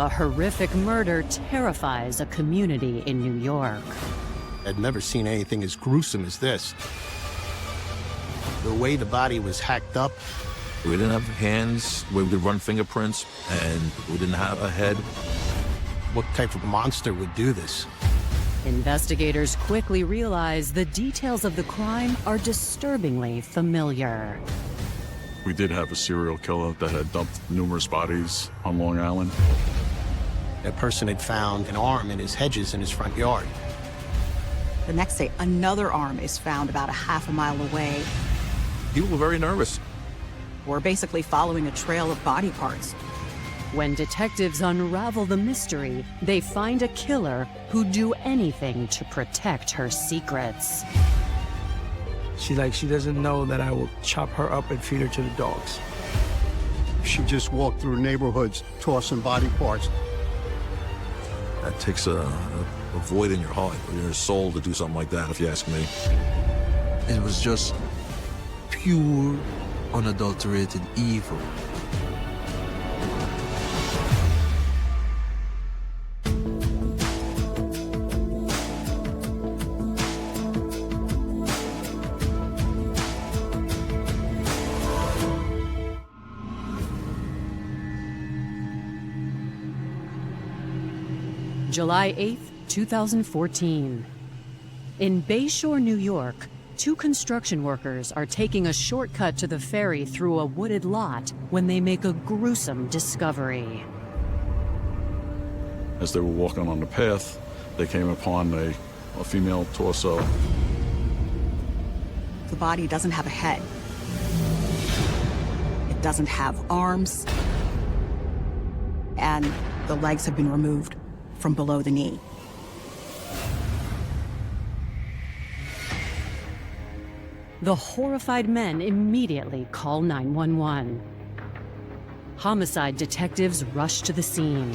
A horrific murder terrifies a community in New York. I'd never seen anything as gruesome as this. The way the body was hacked up. We didn't have hands where we could run fingerprints, and we didn't have a head. What type of monster would do this? Investigators quickly realize the details of the crime are disturbingly familiar. We did have a serial killer that had dumped numerous bodies on Long Island. That person had found an arm in his hedges in his front yard. The next day, another arm is found about a half a mile away. People were very nervous. We're basically following a trail of body parts. When detectives unravel the mystery, they find a killer who'd do anything to protect her secrets. She doesn't know that I will chop her up and feed her to the dogs. She just walked through neighborhoods tossing body parts. That takes a void in your heart or your soul to do something like that, if you ask me. It was just pure, unadulterated evil. July 8th, 2014. In Bayshore, New York, two construction workers are taking a shortcut to the ferry through a wooded lot when they make a gruesome discovery. As they were walking on the path, they came upon a female torso. The body doesn't have a head. It doesn't have arms. And the legs have been removed from below the knee. The horrified men immediately call 911. Homicide detectives rush to the scene.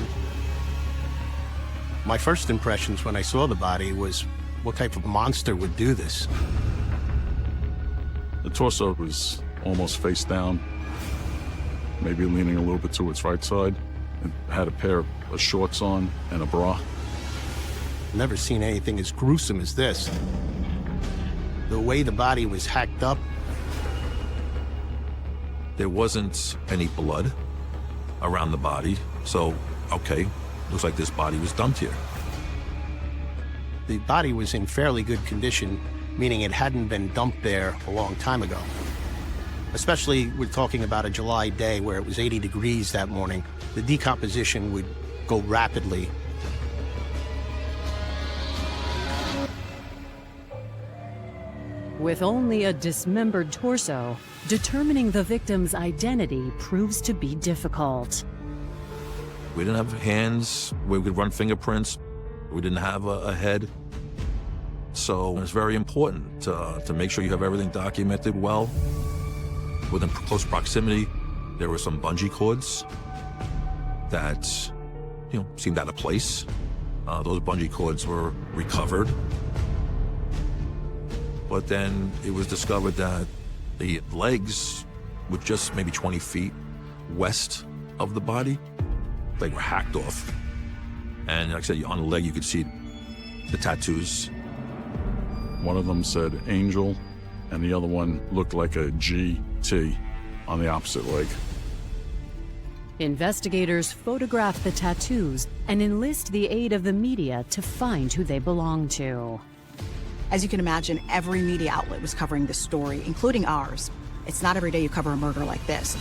My first impressions when I saw the body was, what type of monster would do this? The torso was almost face down, maybe leaning a little bit to its right side. It had a pair of shorts on and a bra. Never seen anything as gruesome as this. The way the body was hacked up. There wasn't any blood around the body, so, okay, looks like this body was dumped here. The body was in fairly good condition, meaning it hadn't been dumped there a long time ago. Especially, we're talking about a July day where it was 80 degrees that morning. The decomposition would go rapidly. With only a dismembered torso, determining the victim's identity proves to be difficult. We didn't have hands where we could run fingerprints. We didn't have a head. So it's very important to make sure you have everything documented well. Within close proximity, there were some bungee cords that, seemed out of place. Those bungee cords were recovered. But then it was discovered that the legs were just maybe 20 feet west of the body. They were hacked off. And like I said, on the leg, you could see the tattoos. One of them said angel, and the other one looked like a GT on the opposite leg. Investigators photograph the tattoos and enlist the aid of the media to find who they belong to. As you can imagine, every media outlet was covering this story, including ours. It's not every day you cover a murder like this.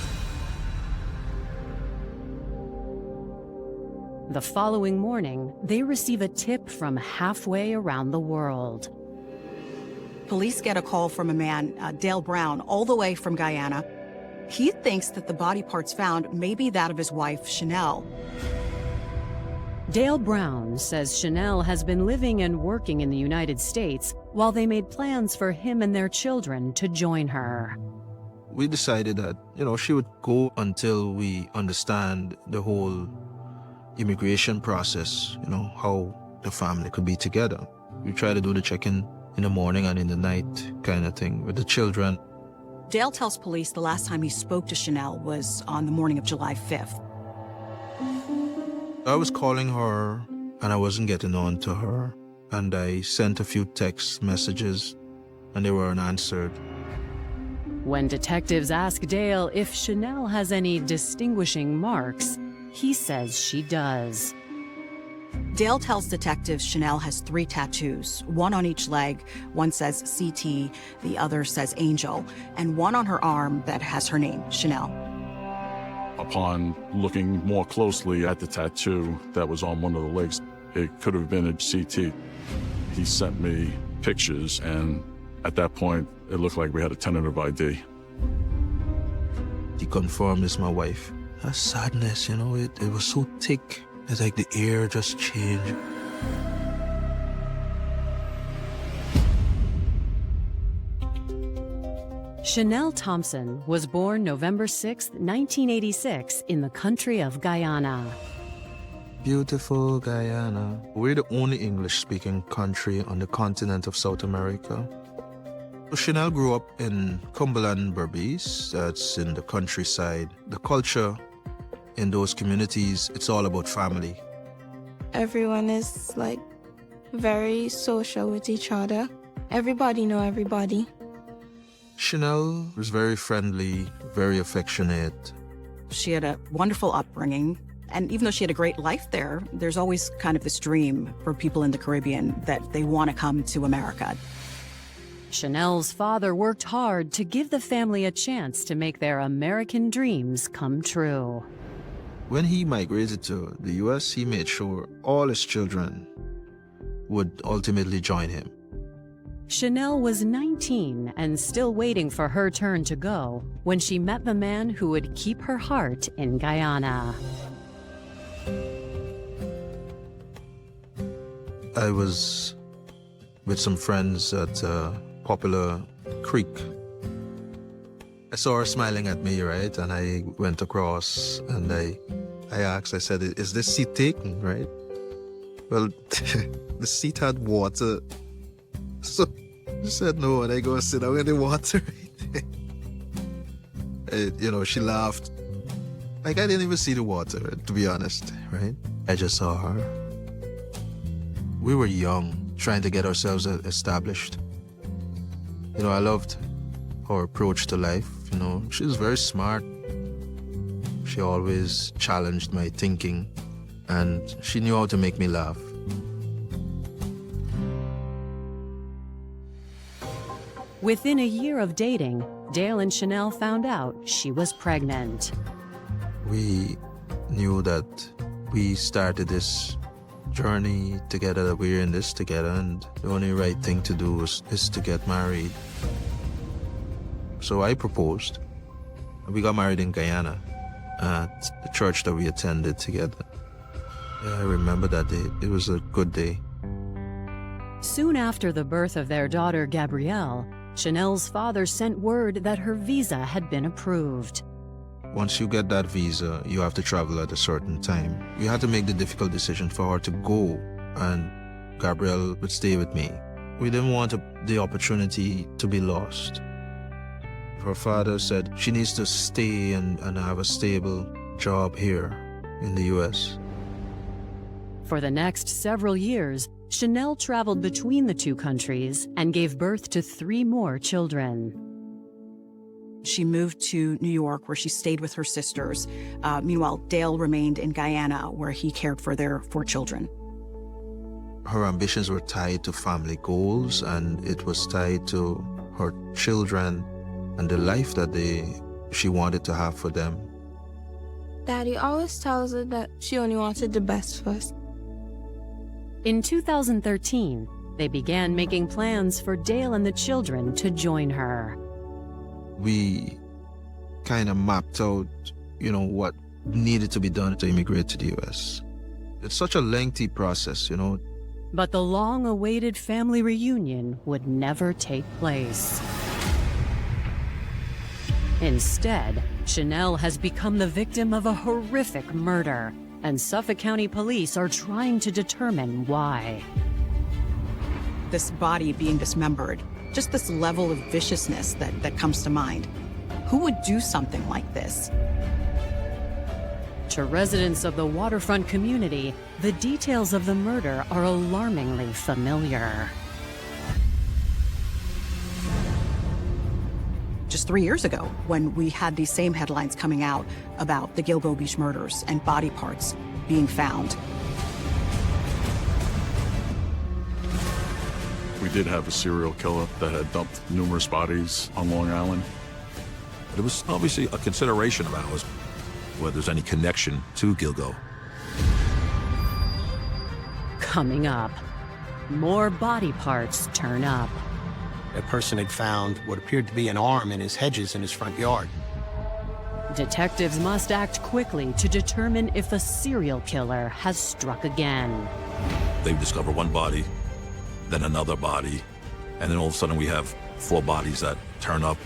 The following morning, they receive a tip from halfway around the world. Police get a call from a man, Dale Brown, all the way from Guyana. He thinks that the body parts found may be that of his wife, Chanel. Dale Brown says Chanel has been living and working in the United States while they made plans for him and their children to join her. We decided that, she would go until we understand the whole immigration process, how the family could be together. We try to do the check-in in the morning and in the night kind of thing with the children. Dale tells police the last time he spoke to Chanel was on the morning of July 5th. I was calling her and I wasn't getting on to her. And I sent a few text messages and they were unanswered. When detectives ask Dale if Chanel has any distinguishing marks, he says she does. Dale tells detectives Chanel has 3 tattoos, one on each leg. One says CT, the other says Angel, and one on her arm that has her name, Chanel. Upon looking more closely at the tattoo that was on one of the legs, it could have been a CT. He sent me pictures, and at that point, it looked like we had a tentative ID. He confirmed it's my wife. That sadness, you know, it was so thick. It's like the air just changed. Chanel Thompson was born November 6, 1986, in the country of Guyana. Beautiful Guyana. We're the only English-speaking country on the continent of South America. Chanel grew up in Cumberland, Berbice. That's in the countryside. The culture in those communities, it's all about family. Everyone is like very social with each other. Everybody know everybody. Chanel was very friendly, very affectionate. She had a wonderful upbringing, and even though she had a great life there, there's always kind of this dream for people in the Caribbean that they want to come to America. Chanel's father worked hard to give the family a chance to make their American dreams come true. When he migrated to the U.S., he made sure all his children would ultimately join him. Chanel was 19 and still waiting for her turn to go when she met the man who would keep her heart in Guyana. I was with some friends at a popular creek. I saw her smiling at me, right? And I went across and I asked, I said, is this seat taken, right? Well, the seat had water. So she said no, and I go and sit down in the water. You know, she laughed. Like, I didn't even see the water, to be honest, right? I just saw her. We were young, trying to get ourselves established. You know, I loved her approach to life. You know, she was very smart. She always challenged my thinking, and she knew how to make me laugh. Within a year of dating, Dale and Chanel found out she was pregnant. We knew that we started this journey together, that we're in this together, and the only right thing to do is to get married. So I proposed. We got married in Guyana at the church that we attended together. Yeah, I remember that day. It was a good day. Soon after the birth of their daughter, Gabrielle, Chanel's father sent word that her visa had been approved. Once you get that visa, you have to travel at a certain time. We had to make the difficult decision for her to go, and Gabrielle would stay with me. We didn't want the opportunity to be lost. Her father said she needs to stay and have a stable job here in the U.S. For the next several years, Chanel traveled between the two countries and gave birth to 3 more children. She moved to New York, where she stayed with her sisters. Meanwhile, Dale remained in Guyana, where he cared for their 4 children. Her ambitions were tied to family goals, and it was tied to her children and the life that she wanted to have for them. Daddy always tells her that she only wanted the best for us. In 2013, they began making plans for Dale and the children to join her. We kind of mapped out, you know, what needed to be done to immigrate to the U.S. It's such a lengthy process, you know. But the long-awaited family reunion would never take place. Instead, Chanel has become the victim of a horrific murder, and Suffolk County Police are trying to determine why. This body being dismembered, just this level of viciousness that comes to mind. Who would do something like this? To residents of the waterfront community, the details of the murder are alarmingly familiar. Just 3 years ago, when we had these same headlines coming out about the Gilgo Beach murders and body parts being found. We did have a serial killer that had dumped numerous bodies on Long Island. It was obviously a consideration of ours, whether there's any connection to Gilgo. Coming up, more body parts turn up. A person had found what appeared to be an arm in his hedges in his front yard. Detectives must act quickly to determine if a serial killer has struck again. They discover one body, then another body, and then all of a sudden we have 4 bodies that turn up.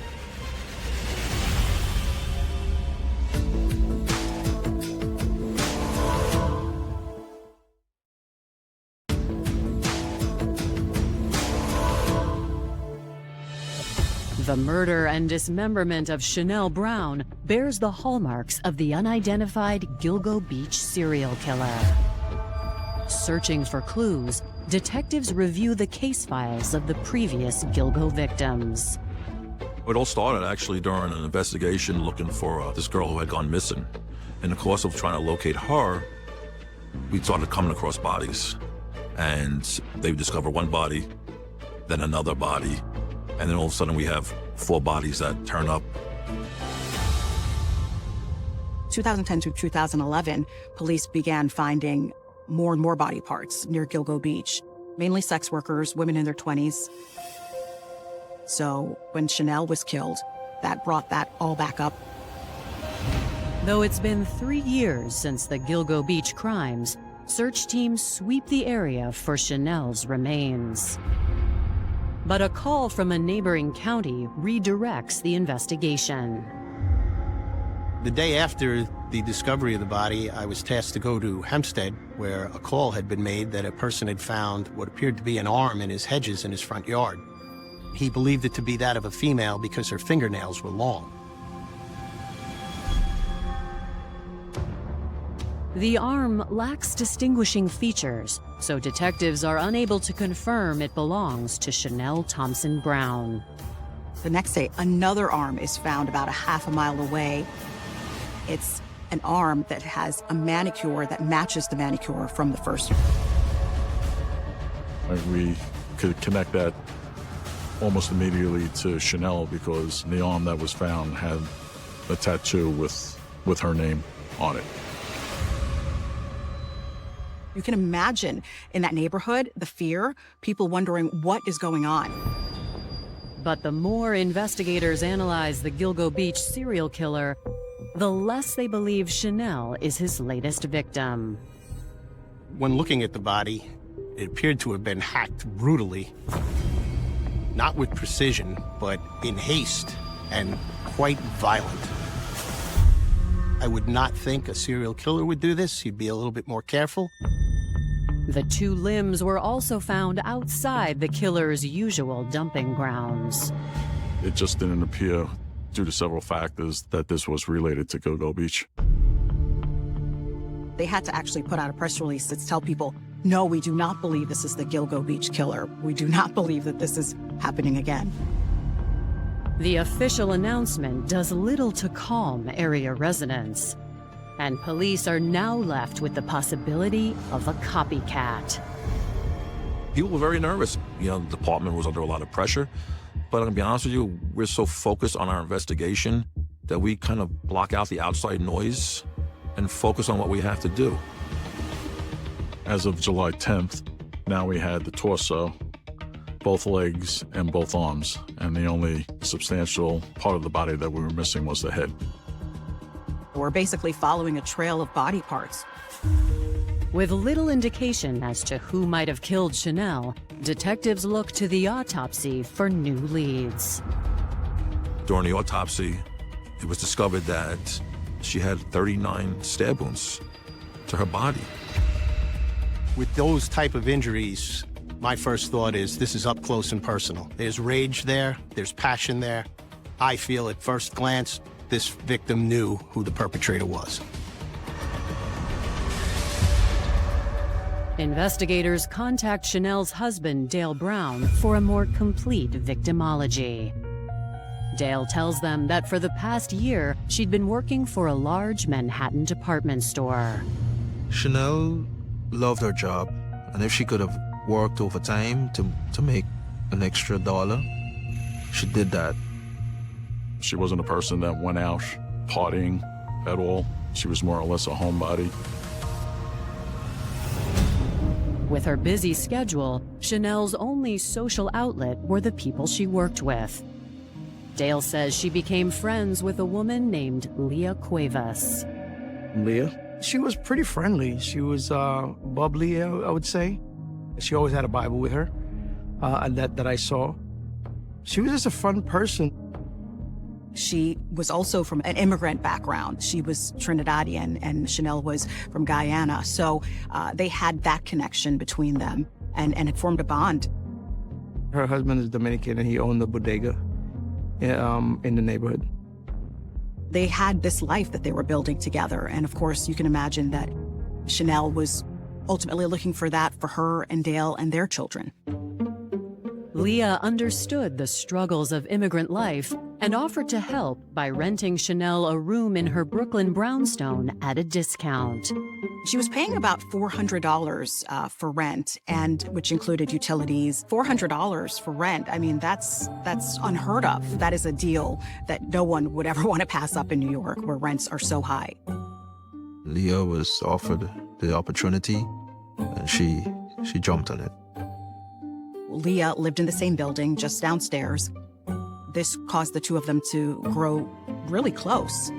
The murder and dismemberment of Chanel Brown bears the hallmarks of the unidentified Gilgo Beach serial killer. Searching for clues, detectives review the case files of the previous Gilgo victims. It all started actually during an investigation looking for this girl who had gone missing. In the course of trying to locate her, we started coming across bodies. And they discover one body, then another body, and then all of a sudden we have 4 bodies that turn up. 2010 to 2011, police began finding more and more body parts near Gilgo Beach, mainly sex workers, women in their 20s. So when Chanel was killed, that brought that all back up. Though it's been 3 years since the Gilgo Beach crimes, search teams sweep the area for Chanel's remains. But a call from a neighboring county redirects the investigation. The day after the discovery of the body, I was tasked to go to Hempstead, where a call had been made that a person had found what appeared to be an arm in his hedges in his front yard. He believed it to be that of a female because her fingernails were long. The arm lacks distinguishing features, so detectives are unable to confirm it belongs to Chanel Thompson Brown. The next day, another arm is found about a half a mile away. It's an arm that has a manicure that matches the manicure from the first. We could connect that almost immediately to Chanel because the arm that was found had a tattoo with her name on it. You can imagine in that neighborhood, the fear, people wondering what is going on. But the more investigators analyze the Gilgo Beach serial killer, the less they believe Chanel is his latest victim. When looking at the body, it appeared to have been hacked brutally, not with precision, but in haste and quite violent. I would not think a serial killer would do this. He'd be a little bit more careful. The 2 limbs were also found outside the killer's usual dumping grounds. It just didn't appear, due to several factors, that this was related to Gilgo Beach. They had to actually put out a press release to tell people, no, we do not believe this is the Gilgo Beach killer. We do not believe that this is happening again. The official announcement does little to calm area residents, and police are now left with the possibility of a copycat. People were very nervous. The department was under a lot of pressure. But I'm gonna be honest with you, we're so focused on our investigation that we kind of block out the outside noise and focus on what we have to do. As of July 10th, now we had the torso, both legs, and both arms, and the only substantial part of the body that we were missing was the head. We're basically following a trail of body parts. With little indication as to who might have killed Chanel, detectives look to the autopsy for new leads. During the autopsy, it was discovered that she had 39 stab wounds to her body. With those type of injuries, my first thought is this is up close and personal. There's rage there, there's passion there. I feel at first glance, this victim knew who the perpetrator was. Investigators contact Chanel's husband, Dale Brown, for a more complete victimology. Dale tells them that for the past year, she'd been working for a large Manhattan department store. Chanel loved her job, and if she could have worked overtime to make an extra dollar, she did that. She wasn't a person that went out partying at all. She was more or less a homebody. With her busy schedule, Chanel's only social outlet were the people she worked with. Dale says she became friends with a woman named Leah Cuevas. Leah, she was pretty friendly. She was bubbly, I would say. She always had a Bible with her, that I saw. She was just a fun person. She was also from an immigrant background. She was Trinidadian and Chanel was from Guyana. So they had that connection between them and it formed a bond. Her husband is Dominican and he owned the bodega in the neighborhood. They had this life that they were building together. And of course, you can imagine that Chanel was ultimately looking for that for her and Dale and their children. Leah understood the struggles of immigrant life and offered to help by renting Chanel a room in her Brooklyn brownstone at a discount. She was paying about $400 for rent, and which included utilities. $400 for rent, I mean, that's unheard of. That is a deal that no one would ever want to pass up in New York, where rents are so high. Leah was offered the opportunity, and she jumped on it. Leah lived in the same building, just downstairs. This caused the two of them to grow really close.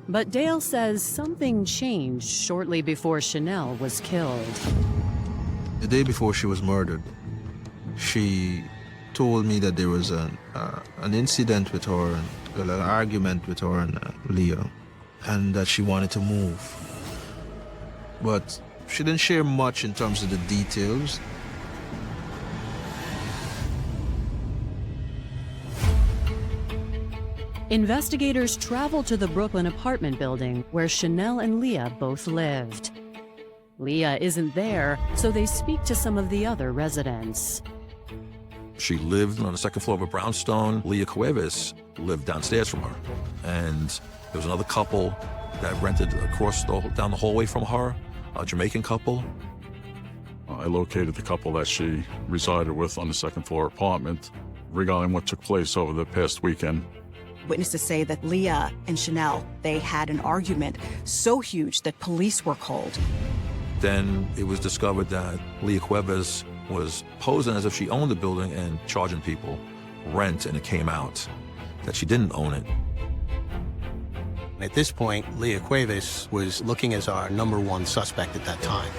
But Dale says something changed shortly before Chanel was killed. The day before she was murdered, she told me that there was an incident with her, an argument with her and Leah, and that she wanted to move. But she didn't share much in terms of the details. Investigators traveled to the Brooklyn apartment building where Chanel and Leah both lived. Leah isn't there, so they speak to some of the other residents. She lived on the second floor of a brownstone. Leah Cuevas lived downstairs from her. And there was another couple that rented down the hallway from her, a Jamaican couple. I located the couple that she resided with on the second floor apartment regarding what took place over the past weekend. Witnesses say that Leah and Chanel, they had an argument so huge that police were called. Then it was discovered that Leah Cuevas was posing as if she owned the building and charging people rent, and it came out that she didn't own it. At this point, Leah Cuevas was looking as our #1 suspect at that time.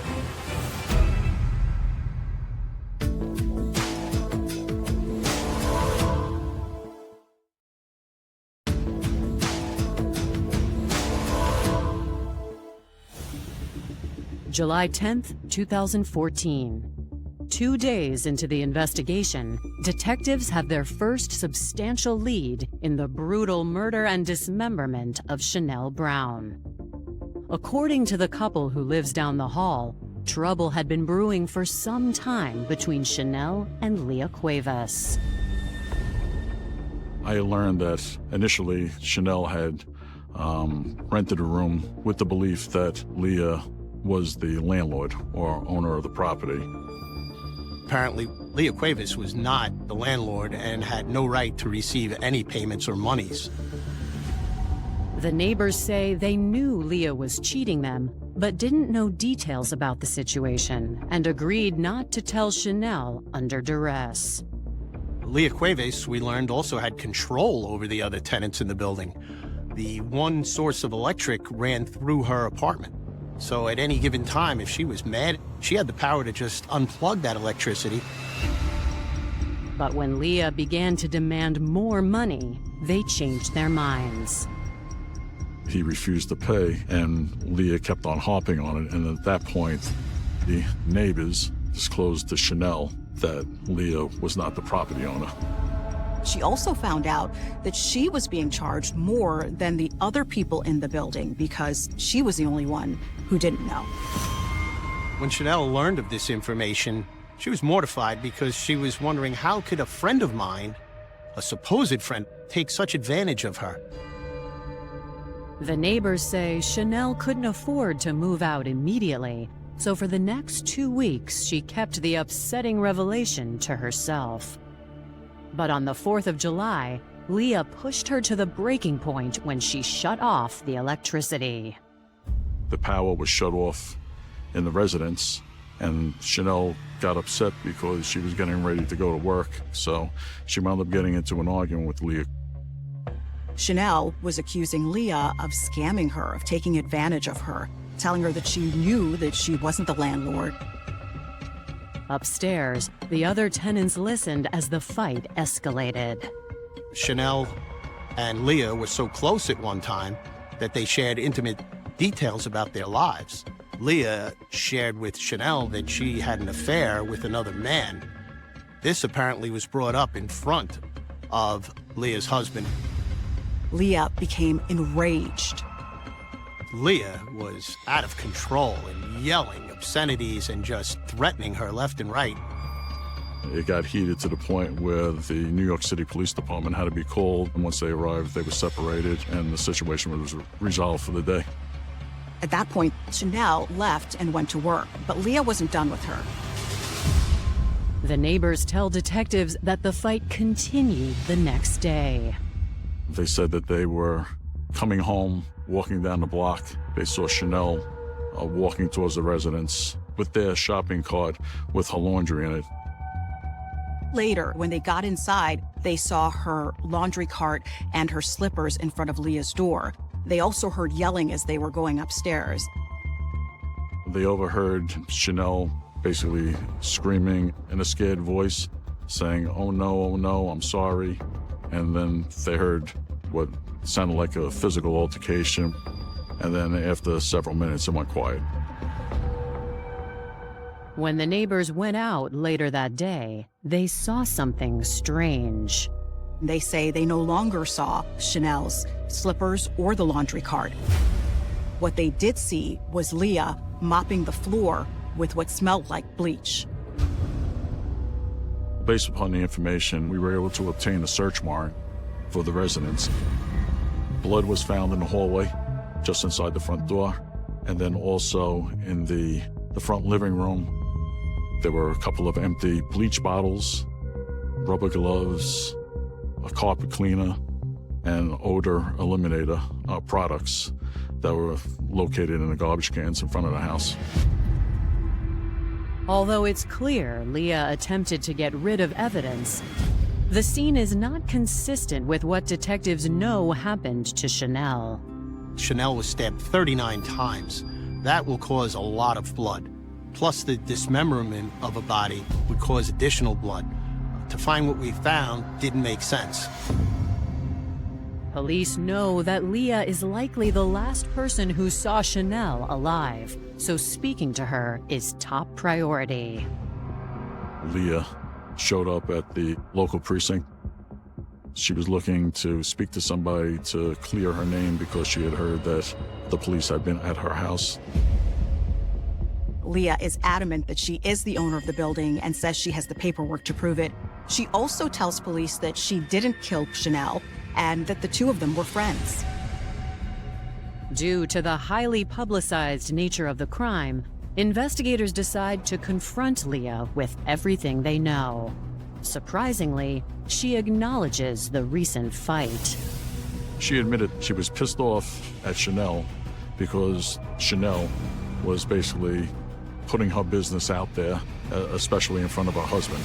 July 10th, 2014. 2 days into the investigation, detectives have their first substantial lead in the brutal murder and dismemberment of Chanel Brown. According to the couple who lives down the hall, trouble had been brewing for some time between Chanel and Leah Cuevas. I learned that initially Chanel had rented a room with the belief that Leah was the landlord or owner of the property. Apparently, Leah Cuevas was not the landlord and had no right to receive any payments or monies. The neighbors say they knew Leah was cheating them, but didn't know details about the situation and agreed not to tell Chanel under duress. Leah Cuevas, we learned, also had control over the other tenants in the building. The one source of electric ran through her apartment. So at any given time, if she was mad, she had the power to just unplug that electricity. But when Leah began to demand more money, they changed their minds. He refused to pay, and Leah kept on harping on it. And at that point, the neighbors disclosed to Chanel that Leah was not the property owner. She also found out that she was being charged more than the other people in the building because she was the only one who didn't know. When Chanel learned of this information, she was mortified because she was wondering how could a friend of mine, a supposed friend, take such advantage of her. The neighbors say Chanel couldn't afford to move out immediately, so for the next 2 weeks, she kept the upsetting revelation to herself. But on the 4th of July, Leah pushed her to the breaking point when she shut off the electricity. The power was shut off in the residence, and Chanel got upset because she was getting ready to go to work, so she wound up getting into an argument with Leah. Chanel was accusing Leah of scamming her, of taking advantage of her, telling her that she knew that she wasn't the landlord. Upstairs, the other tenants listened as the fight escalated. Chanel and Leah were so close at one time that they shared intimate details about their lives. Leah shared with Chanel that she had an affair with another man. This apparently was brought up in front of Leah's husband. Leah became enraged. Leah was out of control and yelling obscenities and just threatening her left and right. It got heated to the point where the New York City Police Department had to be called, and once they arrived, they were separated, and the situation was resolved for the day. At that point, Chanel left and went to work, but Leah wasn't done with her. The neighbors tell detectives that the fight continued the next day. They said that they were coming home, walking down the block. They saw Chanel walking towards the residence with their shopping cart with her laundry in it. Later, when they got inside, they saw her laundry cart and her slippers in front of Leah's door. They also heard yelling as they were going upstairs. They overheard Chanel basically screaming in a scared voice, saying, oh no, I'm sorry. And then they heard what sounded like a physical altercation. And then after several minutes, it went quiet. When the neighbors went out later that day, they saw something strange. They say they no longer saw Chanel's slippers or the laundry cart. What they did see was Leah mopping the floor with what smelled like bleach. Based upon the information, we were able to obtain a search warrant for the residence. Blood was found in the hallway, just inside the front door. And then also in the front living room, there were a couple of empty bleach bottles, rubber gloves, a carpet cleaner, and odor eliminator products that were located in the garbage cans in front of the house. Although it's clear Leah attempted to get rid of evidence, the scene is not consistent with what detectives know happened to Chanel. Chanel was stabbed 39 times. That will cause a lot of blood. Plus, the dismemberment of a body would cause additional blood. To find what we found didn't make sense. Police know that Leah is likely the last person who saw Chanel alive, so speaking to her is top priority. Leah showed up at the local precinct. She was looking to speak to somebody to clear her name because she had heard that the police had been at her house. Leah is adamant that she is the owner of the building and says she has the paperwork to prove it. She also tells police that she didn't kill Chanel and that the two of them were friends. Due to the highly publicized nature of the crime, investigators decide to confront Leah with everything they know. Surprisingly, she acknowledges the recent fight. She admitted she was pissed off at Chanel because Chanel was basically putting her business out there, especially in front of her husband.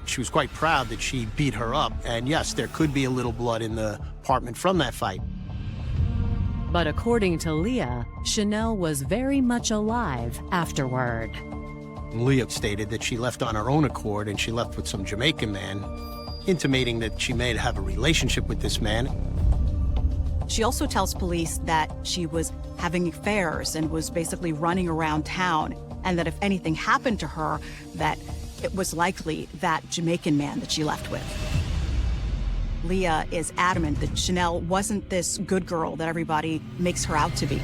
She was quite proud that she beat her up, and yes, there could be a little blood in the apartment from that fight. But according to Leah, Chanel was very much alive afterward. Leah stated that she left on her own accord, and she left with some Jamaican man, intimating that she may have a relationship with this man. She also tells police that she was having affairs and was basically running around town, and that if anything happened to her, that it was likely that Jamaican man that she left with. Leah is adamant that Chanel wasn't this good girl that everybody makes her out to be.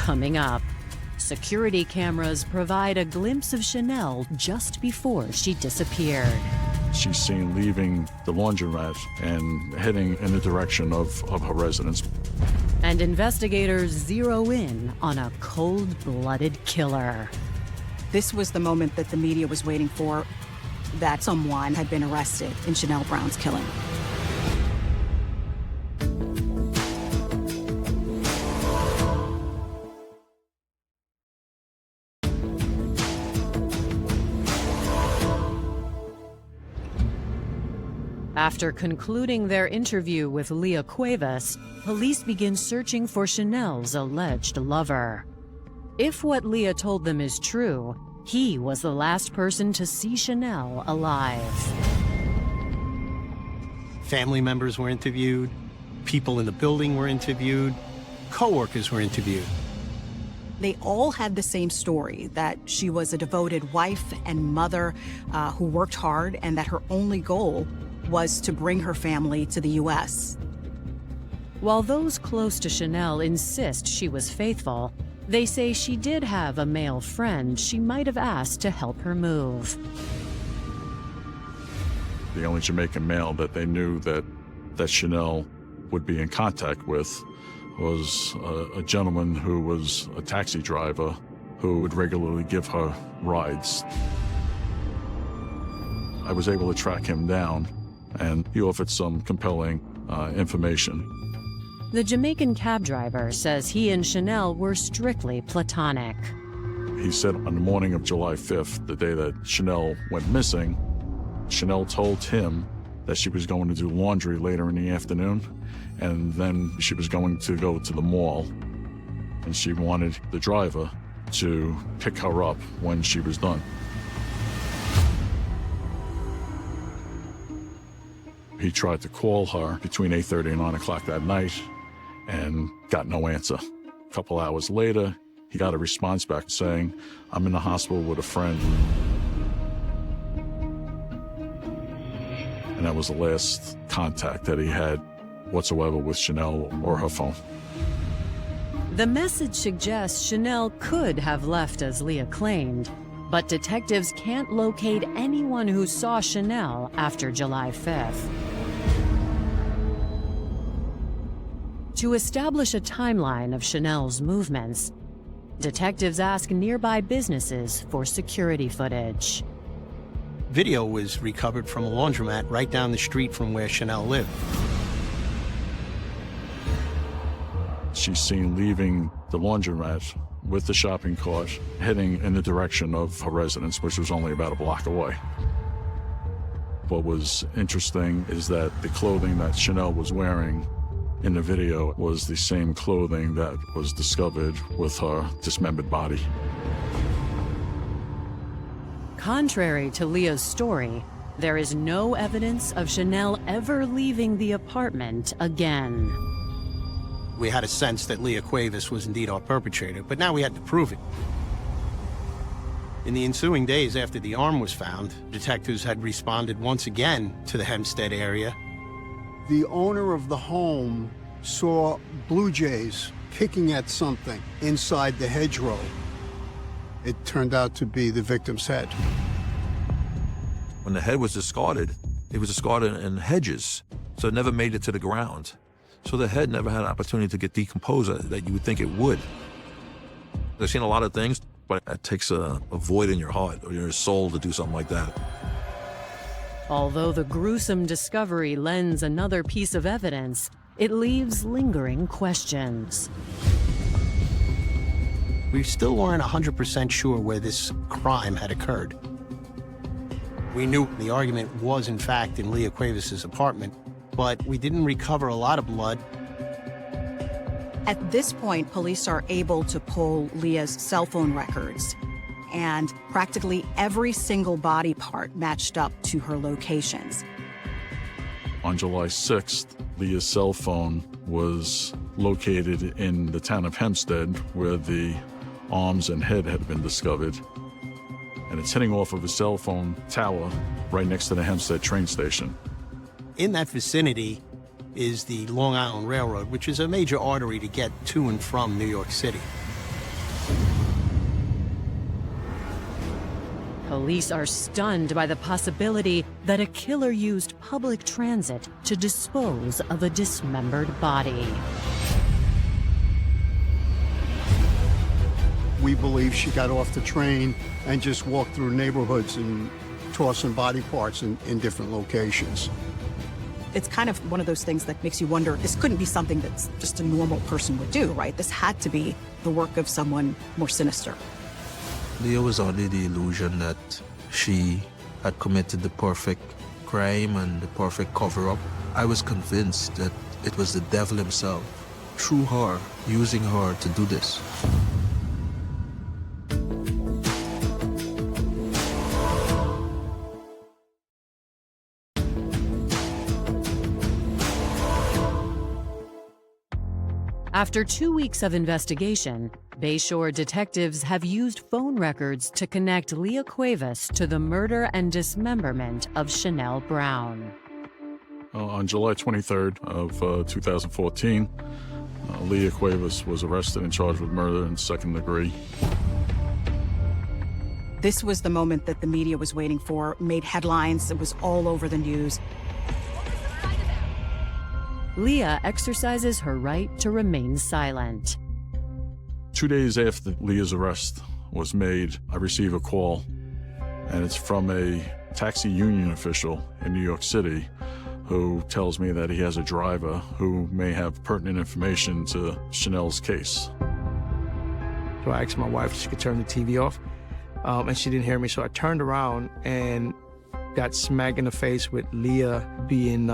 Coming up, security cameras provide a glimpse of Chanel just before she disappeared. She's seen leaving the laundromat and heading in the direction of her residence. And investigators zero in on a cold-blooded killer. This was the moment that the media was waiting for, that someone had been arrested in Chanel Brown's killing. After concluding their interview with Leah Cuevas, police begin searching for Chanel's alleged lover. If what Leah told them is true, he was the last person to see Chanel alive. Family members were interviewed, people in the building were interviewed, co-workers were interviewed. They all had the same story, that she was a devoted wife and mother who worked hard, and that her only goal was to bring her family to the U.S. While those close to Chanel insist she was faithful, they say she did have a male friend she might have asked to help her move. The only Jamaican male that they knew that Chanel would be in contact with was a gentleman who was a taxi driver who would regularly give her rides. I was able to track him down, and he offered some compelling information. The Jamaican cab driver says he and Chanel were strictly platonic. He said on the morning of July 5th, the day that Chanel went missing, Chanel told him that she was going to do laundry later in the afternoon, and then she was going to go to the mall, and she wanted the driver to pick her up when she was done. He tried to call her between 8:30 and 9 o'clock that night and got no answer. A couple hours later, he got a response back saying, "I'm in the hospital with a friend." And that was the last contact that he had whatsoever with Chanel or her phone. The message suggests Chanel could have left as Leah claimed, but detectives can't locate anyone who saw Chanel after July 5th. To establish a timeline of Chanel's movements, detectives ask nearby businesses for security footage. Video was recovered from a laundromat right down the street from where Chanel lived. She's seen leaving the laundromat with the shopping cart, heading in the direction of her residence, which was only about a block away. What was interesting is that the clothing that Chanel was wearing in the video was the same clothing that was discovered with her dismembered body. Contrary to Leah's story, there is no evidence of Chanel ever leaving the apartment again. We had a sense that Leah Cuevas was indeed our perpetrator, but now we had to prove it. In the ensuing days after the arm was found, detectives had responded once again to the Hempstead area. The owner of the home saw blue jays picking at something inside the hedgerow. It turned out to be the victim's head. When the head was discarded, it was discarded in hedges, so it never made it to the ground. So the head never had an opportunity to get decomposed that you would think it would. I've seen a lot of things, but it takes a void in your heart or your soul to do something like that. Although the gruesome discovery lends another piece of evidence, it leaves lingering questions. We still weren't 100% sure where this crime had occurred. We knew the argument was, in fact, in Leah Cuevas' apartment, but we didn't recover a lot of blood. At this point, police are able to pull Leah's cell phone records, and practically every single body part matched up to her locations. On July 6th, Leah's cell phone was located in the town of Hempstead, where the arms and head had been discovered. And it's hitting off of a cell phone tower right next to the Hempstead train station. In that vicinity is the Long Island Railroad, which is a major artery to get to and from New York City. Police are stunned by the possibility that a killer used public transit to dispose of a dismembered body. We believe she got off the train and just walked through neighborhoods and tossing body parts in different locations. It's kind of one of those things that makes you wonder, this couldn't be something that's just a normal person would do, right? This had to be the work of someone more sinister. Leah was under the illusion that she had committed the perfect crime and the perfect cover-up. I was convinced that it was the devil himself, through her, using her to do this. After 2 weeks of investigation, Bayshore detectives have used phone records to connect Leah Cuevas to the murder and dismemberment of Chanel Brown. On July 23rd of 2014, Leah Cuevas was arrested and charged with murder in second degree. This was the moment that the media was waiting for, made headlines, it was all over the news. Leah exercises her right to remain silent. 2 days after Leah's arrest was made, I receive a call, and it's from a taxi union official in New York City who tells me that he has a driver who may have pertinent information to Chanel's case. So I asked my wife if she could turn the TV off, and she didn't hear me, so I turned around and got smacked in the face with Leah being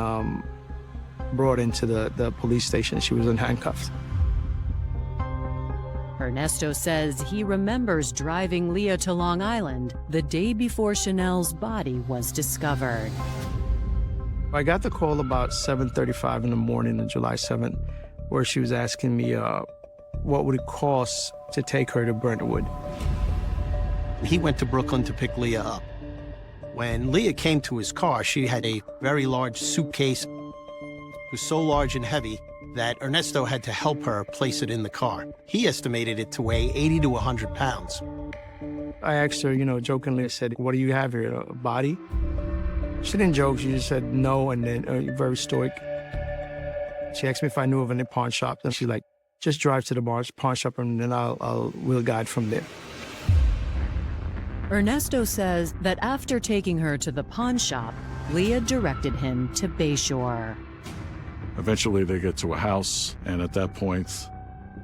brought into the police station. She was in handcuffs. Ernesto says he remembers driving Leah to Long Island the day before Chanel's body was discovered. I got the call about 7:35 in the morning on July 7th, where she was asking me what would it cost to take her to Brentwood. He went to Brooklyn to pick Leah up. When Leah came to his car, she had a very large suitcase. It was so large and heavy that Ernesto had to help her place it in the car. He estimated it to weigh 80 to 100 pounds. I asked her, jokingly, I said, "What do you have here, a body?" She didn't joke, she just said no, and then very stoic. She asked me if I knew of any pawn shops, and she's like, "Just drive to the pawn shop, and then we'll guide from there." Ernesto says that after taking her to the pawn shop, Leah directed him to Bayshore. Eventually they get to a house, and at that point,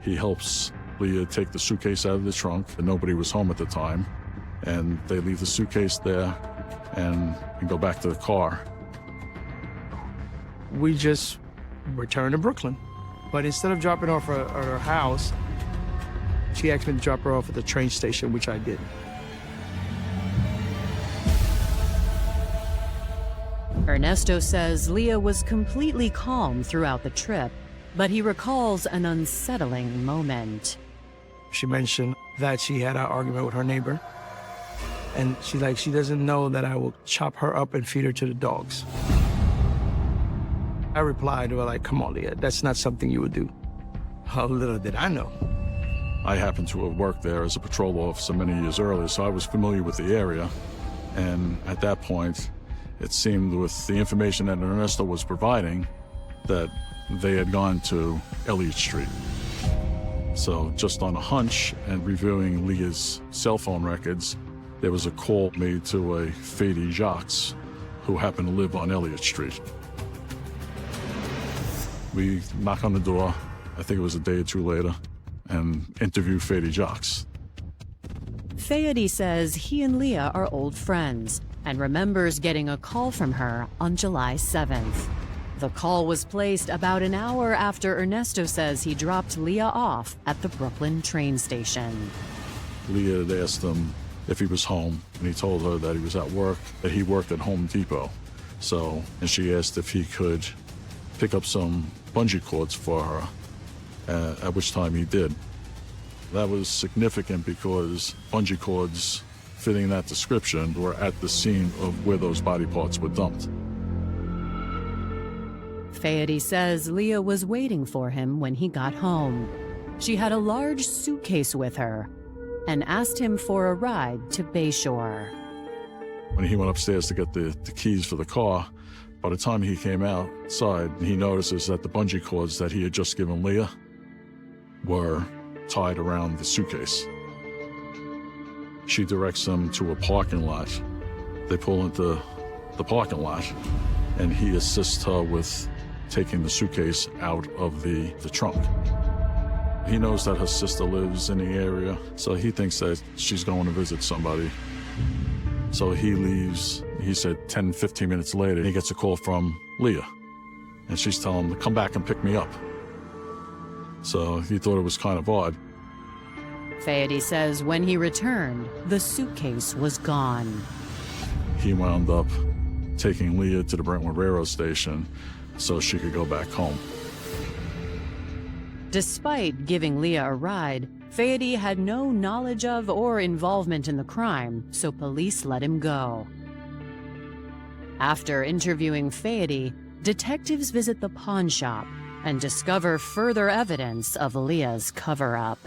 he helps Leah take the suitcase out of the trunk. And nobody was home at the time, and they leave the suitcase there and go back to the car. We just returned to Brooklyn. But instead of dropping her off at her house, she asked me to drop her off at the train station, which I did. Ernesto says Leah was completely calm throughout the trip, but he recalls an unsettling moment. She mentioned that she had an argument with her neighbor, and she doesn't know that I will chop her up and feed her to the dogs. I replied, well, come on, Leah, that's not something you would do. How little did I know. I happened to have worked there as a patrol officer many years earlier, so I was familiar with the area. And at that point, it seemed with the information that Ernesto was providing that they had gone to Elliott Street. So just on a hunch and reviewing Leah's cell phone records, there was a call made to a Fady Jacques who happened to live on Elliott Street. We knock on the door, I think it was a day or two later, and interview Fady Jacques. Fayette says he and Leah are old friends and remembers getting a call from her on July 7th. The call was placed about an hour after Ernesto says he dropped Leah off at the Brooklyn train station. Leah had asked him if he was home, and he told her that he was at work, that he worked at Home Depot. And she asked if he could pick up some bungee cords for her, at which time he did. That was significant because bungee cords fitting that description were at the scene of where those body parts were dumped. Fayette says Leah was waiting for him when he got home. She had a large suitcase with her and asked him for a ride to Bayshore. When he went upstairs to get the keys for the car, by the time he came outside, he notices that the bungee cords that he had just given Leah were tied around the suitcase. She directs them to a parking lot. They pull into the parking lot, and he assists her with taking the suitcase out of the trunk. He knows that her sister lives in the area, so he thinks that she's going to visit somebody. So he leaves, he said 10, 15 minutes later, he gets a call from Leah, and she's telling him to come back and pick me up. So he thought it was kind of odd. Fayette says when he returned, the suitcase was gone. He wound up taking Leah to the Brentwood Railroad Station so she could go back home. Despite giving Leah a ride, Fayette had no knowledge of or involvement in the crime, so police let him go. After interviewing Fayette, detectives visit the pawn shop and discover further evidence of Leah's cover-up.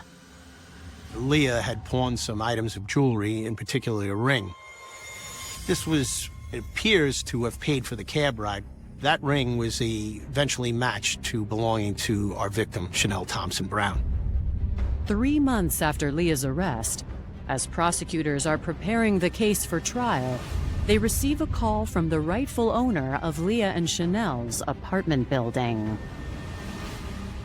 Leah had pawned some items of jewelry, in particular a ring. This was, it appears to have paid for the cab ride. That ring was eventually matched to belonging to our victim, Chanel Thompson Brown. 3 months after Leah's arrest, as prosecutors are preparing the case for trial, they receive a call from the rightful owner of Leah and Chanel's apartment building.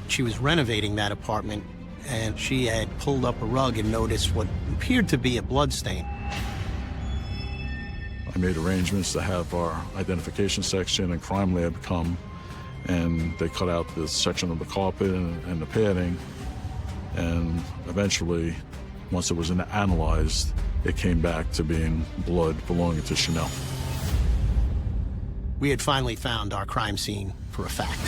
She was renovating that apartment, and she had pulled up a rug and noticed what appeared to be a bloodstain. I made arrangements to have our identification section and crime lab come, and they cut out this section of the carpet and the padding, and eventually, once it was analyzed, it came back to being blood belonging to Chanel. We had finally found our crime scene for a fact.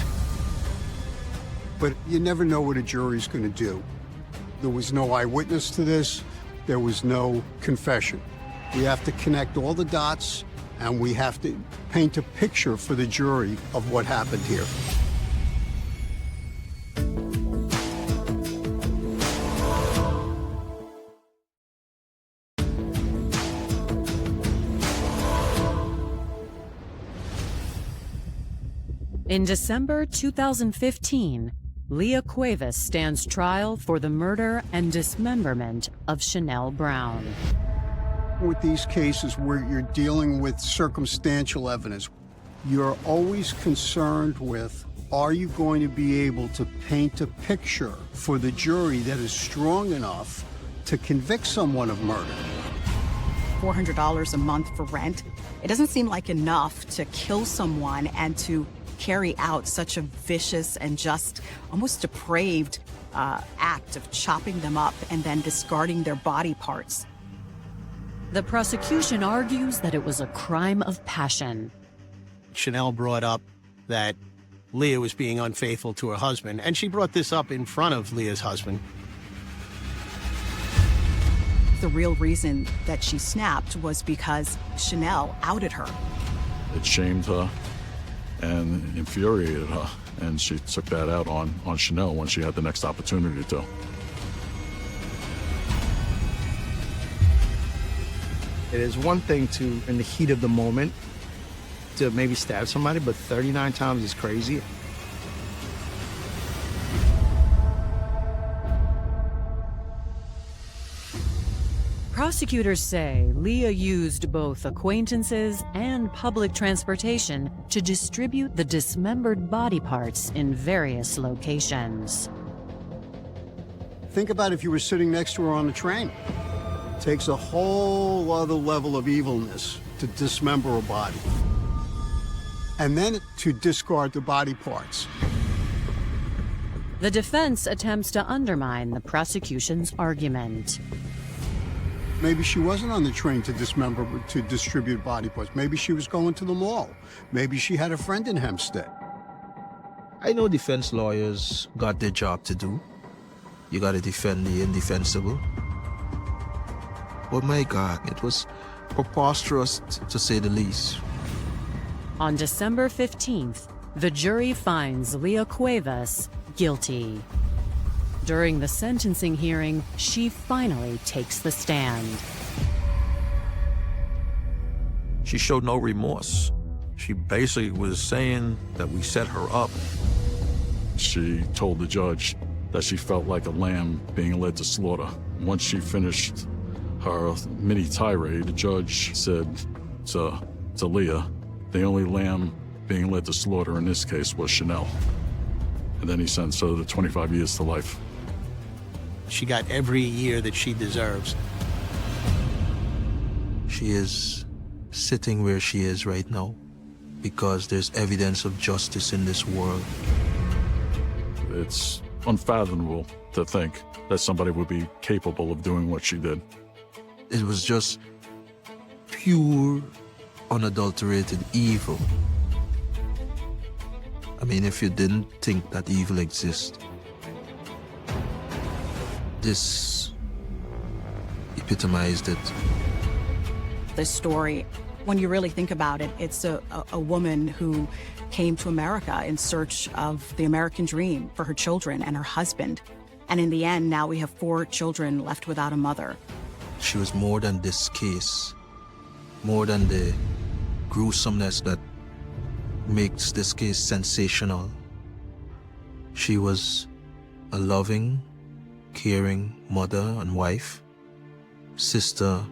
But you never know what a jury's going to do. There was no eyewitness to this. There was no confession. We have to connect all the dots, and we have to paint a picture for the jury of what happened here. In December 2015, Leah Cuevas stands trial for the murder and dismemberment of Chanel Brown. With these cases where you're dealing with circumstantial evidence, you're always concerned with, are you going to be able to paint a picture for the jury that is strong enough to convict someone of murder? $400 a month for rent. It doesn't seem like enough to kill someone and to carry out such a vicious and just almost depraved act of chopping them up and then discarding their body parts. The prosecution argues that it was a crime of passion. Chanel brought up that Leah was being unfaithful to her husband, and she brought this up in front of Leah's husband. The real reason that she snapped was because Chanel outed her. It shamed her and infuriated her, and she took that out on Chanel when she had the next opportunity to. It is one thing to, in the heat of the moment, to maybe stab somebody, but 39 times is crazy. Prosecutors say Leah used both acquaintances and public transportation to distribute the dismembered body parts in various locations. Think about if you were sitting next to her on the train. It takes a whole other level of evilness to dismember a body. And then to discard the body parts. The defense attempts to undermine the prosecution's argument. Maybe she wasn't on the train to dismember, to distribute body parts. Maybe she was going to the mall. Maybe she had a friend in Hempstead. I know defense lawyers got their job to do. You got to defend the indefensible. But my God, it was preposterous to say the least. On December 15th, the jury finds Leah Cuevas guilty. During the sentencing hearing, she finally takes the stand. She showed no remorse. She basically was saying that we set her up. She told the judge that she felt like a lamb being led to slaughter. Once she finished her mini tirade, the judge said to Leah, the only lamb being led to slaughter in this case was Chanel. And then he sentenced her to 25 years to life. She got every year that she deserves. She is sitting where she is right now because there's evidence of justice in this world. It's unfathomable to think that somebody would be capable of doing what she did. It was just pure, unadulterated evil. I mean, if you didn't think that evil exists, this epitomized it. This story, when you really think about it, it's a woman who came to America in search of the American dream for her children and her husband. And in the end, now we have 4 children left without a mother. She was more than this case, more than the gruesomeness that makes this case sensational. She was a loving, caring mother and wife, sister,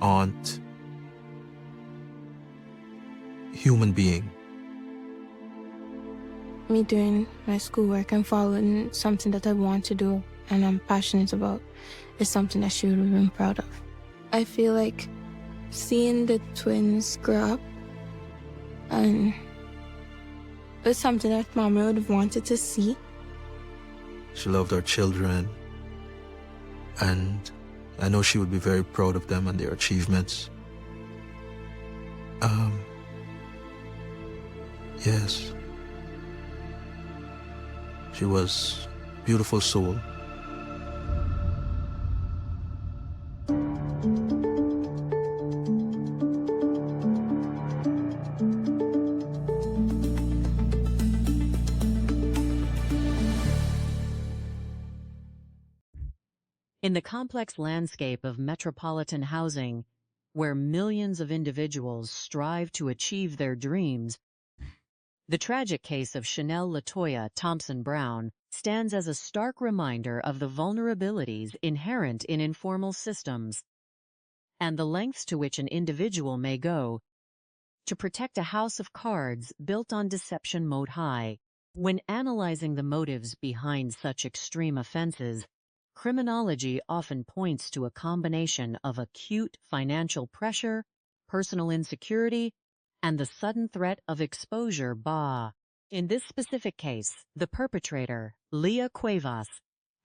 aunt, human being. Me doing my schoolwork and following something that I want to do and I'm passionate about is something that she would have been proud of. I feel like seeing the twins grow up and it's something that Mama would have wanted to see. She loved her children, and I know she would be very proud of them and their achievements. Yes. She was a beautiful soul. In the complex landscape of metropolitan housing, where millions of individuals strive to achieve their dreams, the tragic case of Chanel LaToya Thompson Brown stands as a stark reminder of the vulnerabilities inherent in informal systems and the lengths to which an individual may go to protect a house of cards built on deception mode high. When analyzing the motives behind such extreme offenses, criminology often points to a combination of acute financial pressure, personal insecurity, and the sudden threat of exposure. In this specific case, the perpetrator, Leah Cuevas,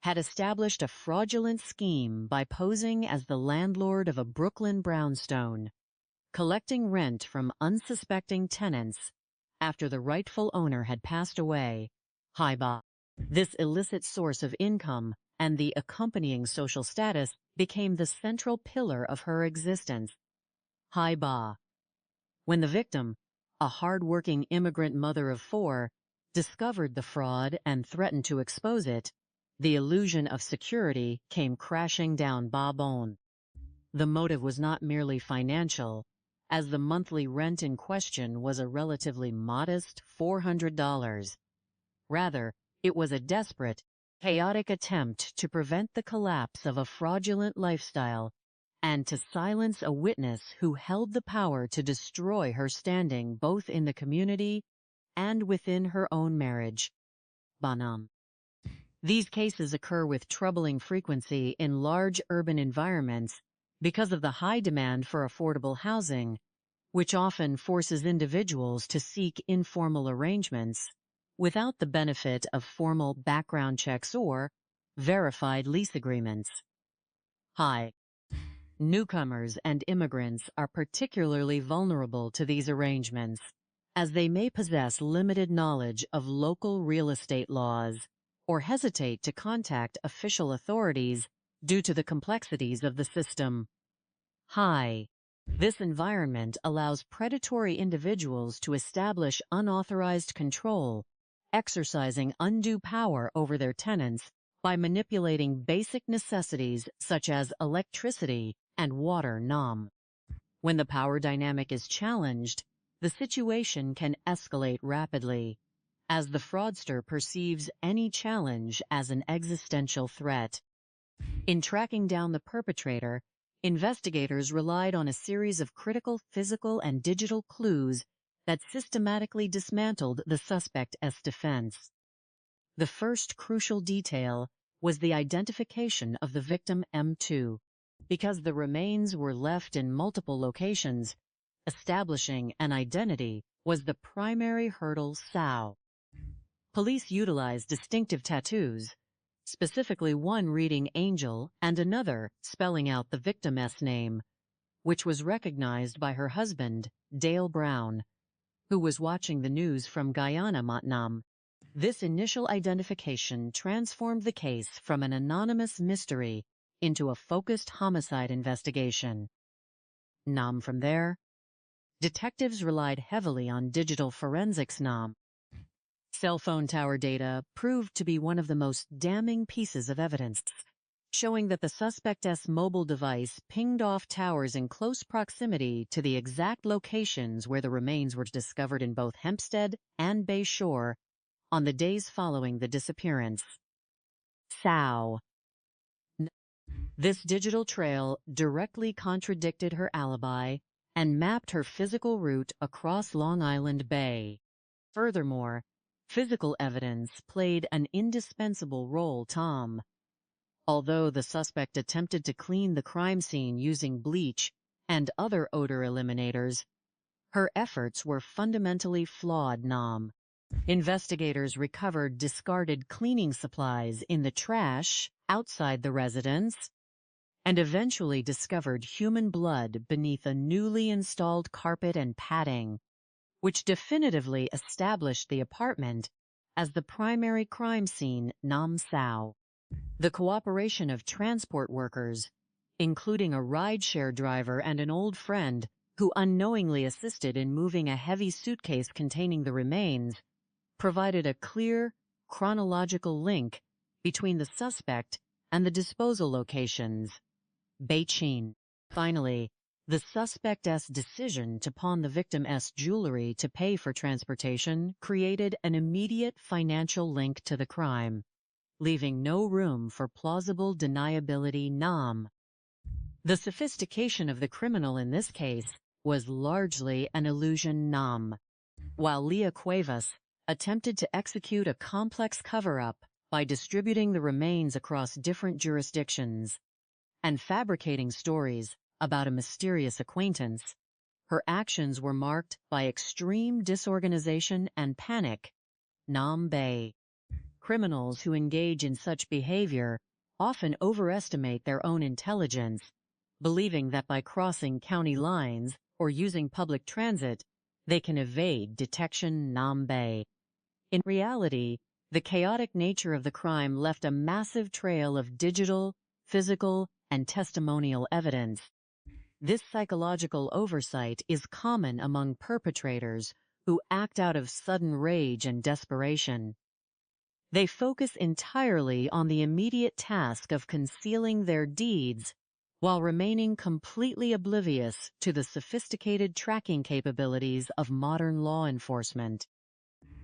had established a fraudulent scheme by posing as the landlord of a Brooklyn brownstone, collecting rent from unsuspecting tenants after the rightful owner had passed away. This illicit source of income and the accompanying social status became the central pillar of her existence. When the victim, a hard-working immigrant mother of 4, discovered the fraud and threatened to expose it, the illusion of security came crashing down. The motive was not merely financial, as the monthly rent in question was a relatively modest $400. Rather, it was a desperate, chaotic attempt to prevent the collapse of a fraudulent lifestyle and to silence a witness who held the power to destroy her standing both in the community and within her own marriage. These cases occur with troubling frequency in large urban environments because of the high demand for affordable housing, which often forces individuals to seek informal arrangements without the benefit of formal background checks or verified lease agreements. Newcomers and immigrants are particularly vulnerable to these arrangements, as they may possess limited knowledge of local real estate laws or hesitate to contact official authorities due to the complexities of the system. This environment allows predatory individuals to establish unauthorized control, exercising undue power over their tenants by manipulating basic necessities such as electricity and water. When the power dynamic is challenged, the situation can escalate rapidly, as the fraudster perceives any challenge as an existential threat. In tracking down the perpetrator, investigators relied on a series of critical physical and digital clues that systematically dismantled the suspect's defense. The first crucial detail was the identification of the victim M2. Because the remains were left in multiple locations, establishing an identity was the primary hurdle. Police utilized distinctive tattoos, specifically one reading Angel and another spelling out the victim's name, which was recognized by her husband, Dale Brown, who was watching the news from Guyana, Vietnam. This initial identification transformed the case from an anonymous mystery into a focused homicide investigation. From there, detectives relied heavily on digital forensics. Cell phone tower data proved to be one of the most damning pieces of evidence, showing that the suspect's mobile device pinged off towers in close proximity to the exact locations where the remains were discovered in both Hempstead and Bay Shore on the days following the disappearance. This digital trail directly contradicted her alibi and mapped her physical route across Long Island Bay. Furthermore, physical evidence played an indispensable role. Although the suspect attempted to clean the crime scene using bleach and other odor eliminators, her efforts were fundamentally flawed. Investigators recovered discarded cleaning supplies in the trash outside the residence and eventually discovered human blood beneath a newly installed carpet and padding, which definitively established the apartment as the primary crime scene. The cooperation of transport workers, including a rideshare driver and an old friend who unknowingly assisted in moving a heavy suitcase containing the remains, provided a clear, chronological link between the suspect and the disposal locations. Finally, the suspect's decision to pawn the victim's jewelry to pay for transportation created an immediate financial link to the crime, leaving no room for plausible deniability. The sophistication of the criminal in this case was largely an illusion. While Leah Cuevas attempted to execute a complex cover-up by distributing the remains across different jurisdictions and fabricating stories about a mysterious acquaintance, her actions were marked by extreme disorganization and panic. Criminals who engage in such behavior often overestimate their own intelligence, believing that by crossing county lines or using public transit, they can evade detection. In reality, the chaotic nature of the crime left a massive trail of digital, physical, and testimonial evidence. This psychological oversight is common among perpetrators who act out of sudden rage and desperation. They focus entirely on the immediate task of concealing their deeds while remaining completely oblivious to the sophisticated tracking capabilities of modern law enforcement.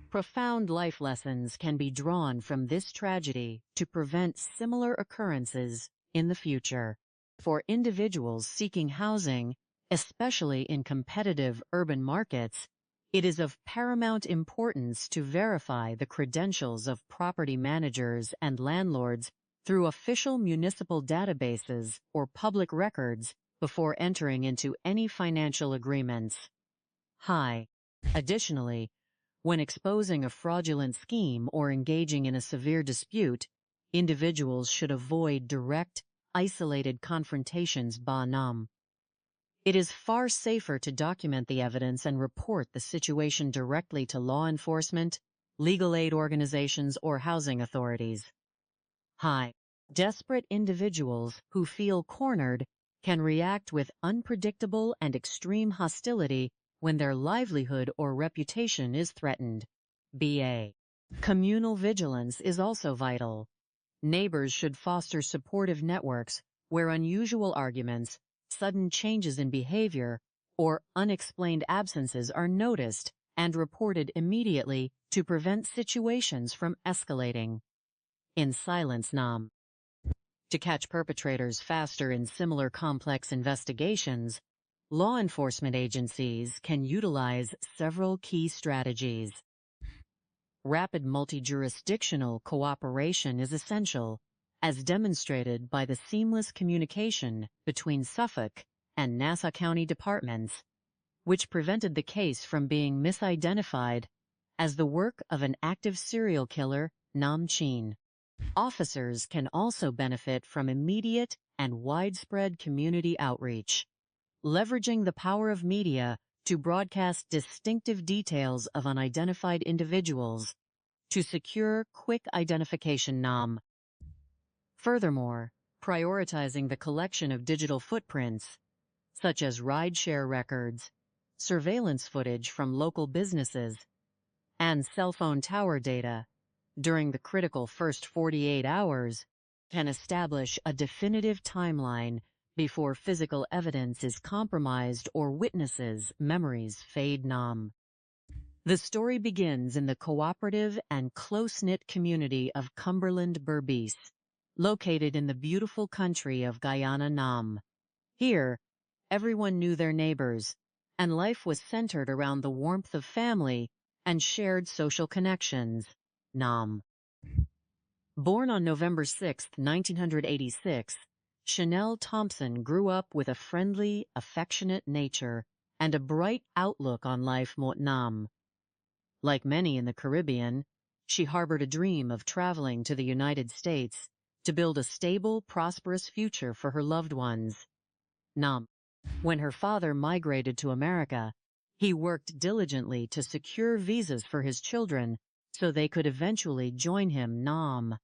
Profound life lessons can be drawn from this tragedy to prevent similar occurrences in the future. For individuals seeking housing, especially in competitive urban markets, it is of paramount importance to verify the credentials of property managers and landlords through official municipal databases or public records before entering into any financial agreements. Additionally, when exposing a fraudulent scheme or engaging in a severe dispute, individuals should avoid direct, isolated confrontations. It is far safer to document the evidence and report the situation directly to law enforcement, legal aid organizations, or housing authorities. Desperate individuals who feel cornered can react with unpredictable and extreme hostility when their livelihood or reputation is threatened. Communal vigilance is also vital. Neighbors should foster supportive networks where unusual arguments, sudden changes in behavior, or unexplained absences are noticed and reported immediately to prevent situations from escalating. In silence nam. To catch perpetrators faster in similar complex investigations, law enforcement agencies can utilize several key strategies. Rapid multi-jurisdictional cooperation is essential, as demonstrated by the seamless communication between Suffolk and Nassau County departments, which prevented the case from being misidentified as the work of an active serial killer, Nam Chin. Officers can also benefit from immediate and widespread community outreach, leveraging the power of media to broadcast distinctive details of unidentified individuals to secure quick identification nam. Furthermore, prioritizing the collection of digital footprints, such as rideshare records, surveillance footage from local businesses, and cell phone tower data during the critical first 48 hours can establish a definitive timeline before physical evidence is compromised or witnesses' memories fade nam. The story begins in the cooperative and close-knit community of Cumberland Berbice, located in the beautiful country of Guyana nam. Here, everyone knew their neighbors, and life was centered around the warmth of family and shared social connections. Nam. Born on November 6, 1986, Chanel Thompson grew up with a friendly, affectionate nature and a bright outlook on life. Nam. Like many in the Caribbean, she harbored a dream of traveling to the United States to build a stable, prosperous future for her loved ones. Nam. When her father migrated to America, he worked diligently to secure visas for his children so they could eventually join him. Nam.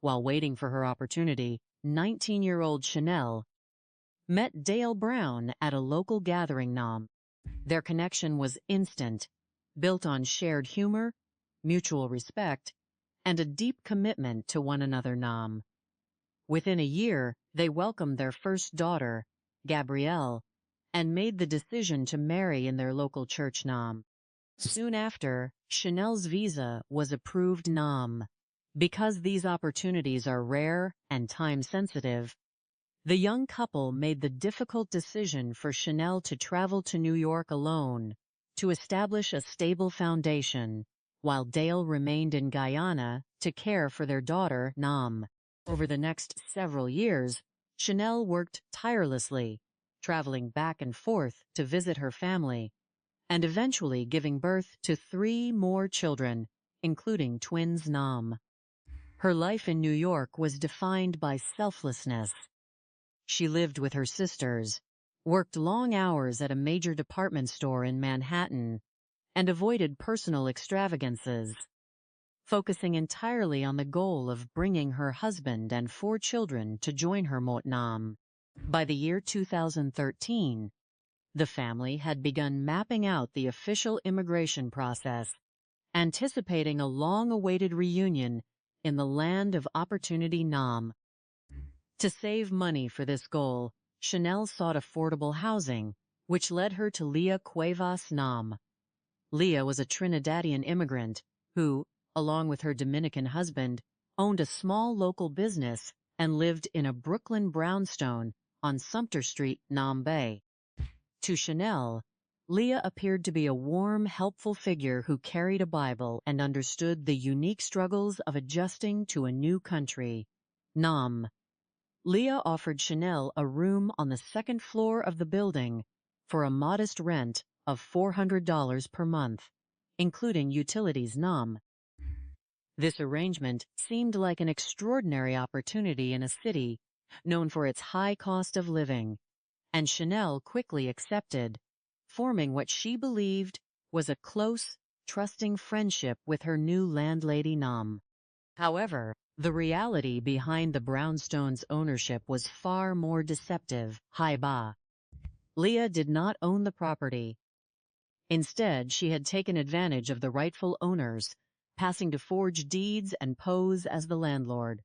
While waiting for her opportunity, 19-year-old Chanel met Dale Brown at a local gathering. Nam. Their connection was instant, built on shared humor, mutual respect, and a deep commitment to one another. Nam. Within a year, they welcomed their first daughter, Gabrielle, and made the decision to marry in their local church. Nam. Soon after, Chanel's visa was approved. Nam. Because these opportunities are rare and time-sensitive, the young couple made the difficult decision for Chanel to travel to New York alone to establish a stable foundation, while Dale remained in Guyana to care for their daughter. Nam. Over the next several years, Chanel worked tirelessly, traveling back and forth to visit her family, and eventually giving birth to 3 more children, including twins. Nam. Her life in New York was defined by selflessness. She lived with her sisters, worked long hours at a major department store in Manhattan, and avoided personal extravagances, focusing entirely on the goal of bringing her husband and 4 children to join her. Nam. By the year 2013, the family had begun mapping out the official immigration process, anticipating a long-awaited reunion in the land of opportunity. Nam. To save money for this goal, Chanel sought affordable housing, which led her to Leah Cuevas. Nam. Leah was a Trinidadian immigrant who, along with her Dominican husband, owned a small local business and lived in a Brooklyn brownstone on Sumter Street. Nam Bay. To Chanel, Leah appeared to be a warm, helpful figure who carried a Bible and understood the unique struggles of adjusting to a new country. Nam. Leah offered Chanel a room on the 2nd floor of the building for a modest rent of $400 per month, including utilities. Nam. This arrangement seemed like an extraordinary opportunity in a city known for its high cost of living, and Chanel quickly accepted, forming what she believed was a close, trusting friendship with her new landlady. Nam. However, the reality behind the brownstone's ownership was far more deceptive. Hai ba. Leah did not own the property. Instead, she had taken advantage of the rightful owners, passing to forge deeds and pose as the landlord,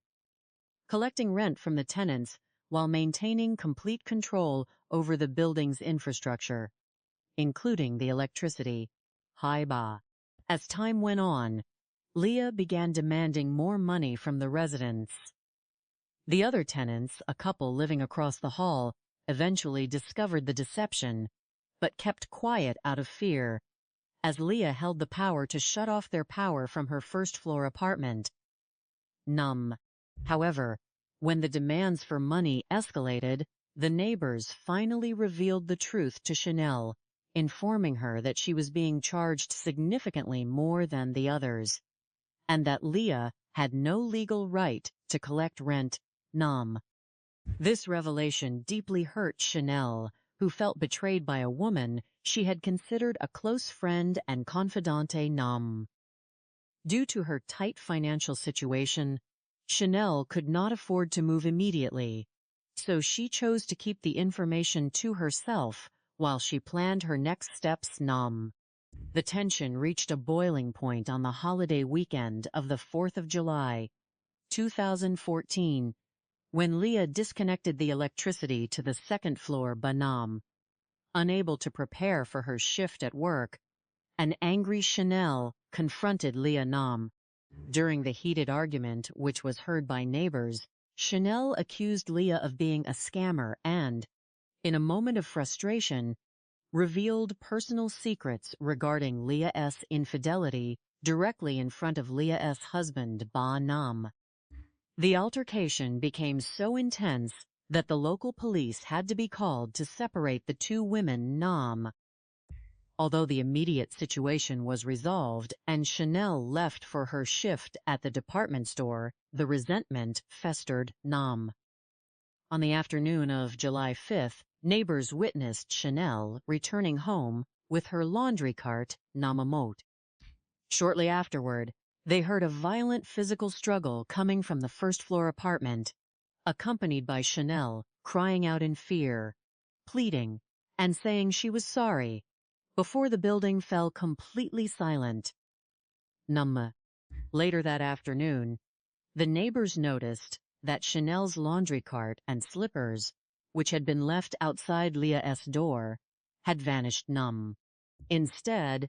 collecting rent from the tenants while maintaining complete control over the building's infrastructure. including the electricity. Haiba. As time went on, Leah began demanding more money from the residents. The other tenants, a couple living across the hall, eventually discovered the deception, but kept quiet out of fear, as Leah held the power to shut off their power from her first-floor apartment. However, when the demands for money escalated, the neighbors finally revealed the truth to Chanel, informing her that she was being charged significantly more than the others, and that Leah had no legal right to collect rent. This revelation deeply hurt Chanel, who felt betrayed by a woman she had considered a close friend and confidante. Due to her tight financial situation, Chanel could not afford to move immediately, so she chose to keep the information to herself while she planned her next steps. The tension reached a boiling point on the holiday weekend of the 4th of July, 2014, when Leah disconnected the electricity to the second floor. Unable to prepare for her shift at work, an angry Chanel confronted Leah. During the heated argument, which was heard by neighbors, Chanel accused Leah of being a scammer and, in a moment of frustration, revealed personal secrets regarding Leah's infidelity directly in front of Leah's husband, Ba Nam. The altercation became so intense that the local police had to be called to separate the two women. Although the immediate situation was resolved and Chanel left for her shift at the department store, the resentment festered. On the afternoon of July 5th, neighbors witnessed Chanel returning home with her laundry cart. Shortly afterward, they heard a violent physical struggle coming from the first-floor apartment, accompanied by Chanel crying out in fear, pleading, and saying she was sorry, before the building fell completely silent. Later that afternoon, the neighbors noticed that Chanel's laundry cart and slippers, which had been left outside Leah's door, had vanished. Instead,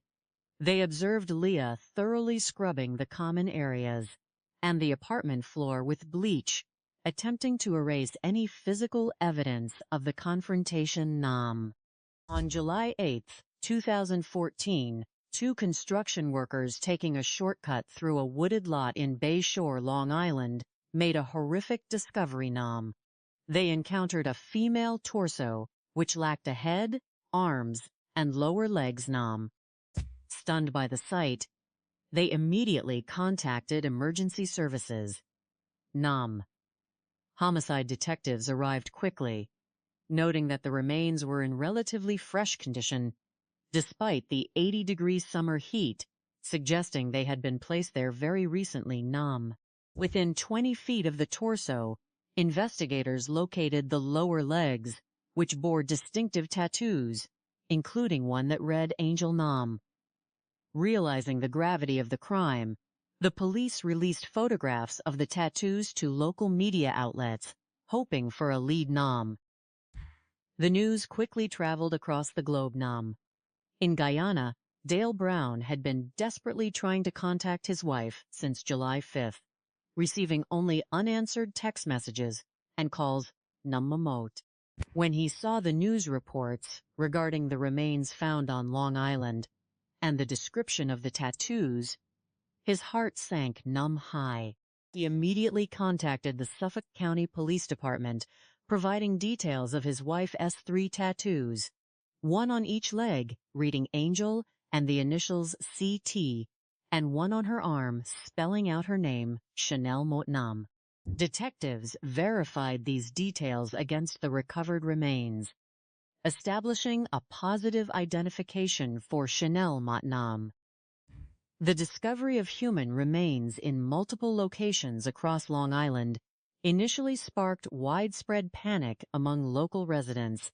they observed Leah thoroughly scrubbing the common areas and the apartment floor with bleach, attempting to erase any physical evidence of the confrontation. On July 8, 2014, two construction workers taking a shortcut through a wooded lot in Bay Shore, Long Island, made a horrific discovery. They encountered a female torso which lacked a head, arms, and lower legs. Stunned by the sight, they immediately contacted emergency services. Homicide detectives arrived quickly, noting that the remains were in relatively fresh condition, despite the 80-degree summer heat, suggesting they had been placed there very recently. Within 20 feet of the torso, investigators located the lower legs, which bore distinctive tattoos, including one that read Angel. Realizing the gravity of the crime, the police released photographs of the tattoos to local media outlets, hoping for a lead. The news quickly traveled across the globe. In Guyana, Dale Brown had been desperately trying to contact his wife since July 5th, receiving only unanswered text messages and calls. When he saw the news reports regarding the remains found on Long Island and the description of the tattoos, his heart sank high. He immediately contacted the Suffolk County Police Department, providing details of his wife's 3 tattoos, one on each leg reading Angel and the initials CT, and one on her arm spelling out her name, Chanel Motnam. Detectives verified these details against the recovered remains, establishing a positive identification for Chanel Motnam. The discovery of human remains in multiple locations across Long Island initially sparked widespread panic among local residents,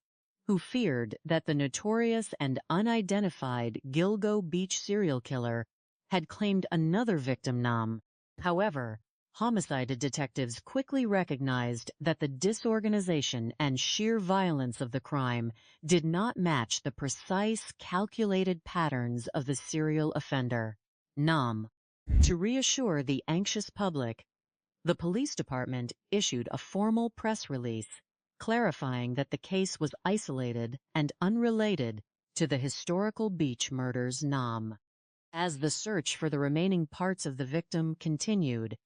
who feared that the notorious and unidentified Gilgo Beach serial killer had claimed another victim. However, Homicide detectives quickly recognized that the disorganization and sheer violence of the crime did not match the precise, calculated patterns of the serial offender, Nam. To reassure the anxious public, the police department issued a formal press release clarifying that the case was isolated and unrelated to the historical beach murders Nam. As the search for the remaining parts of the victim continued,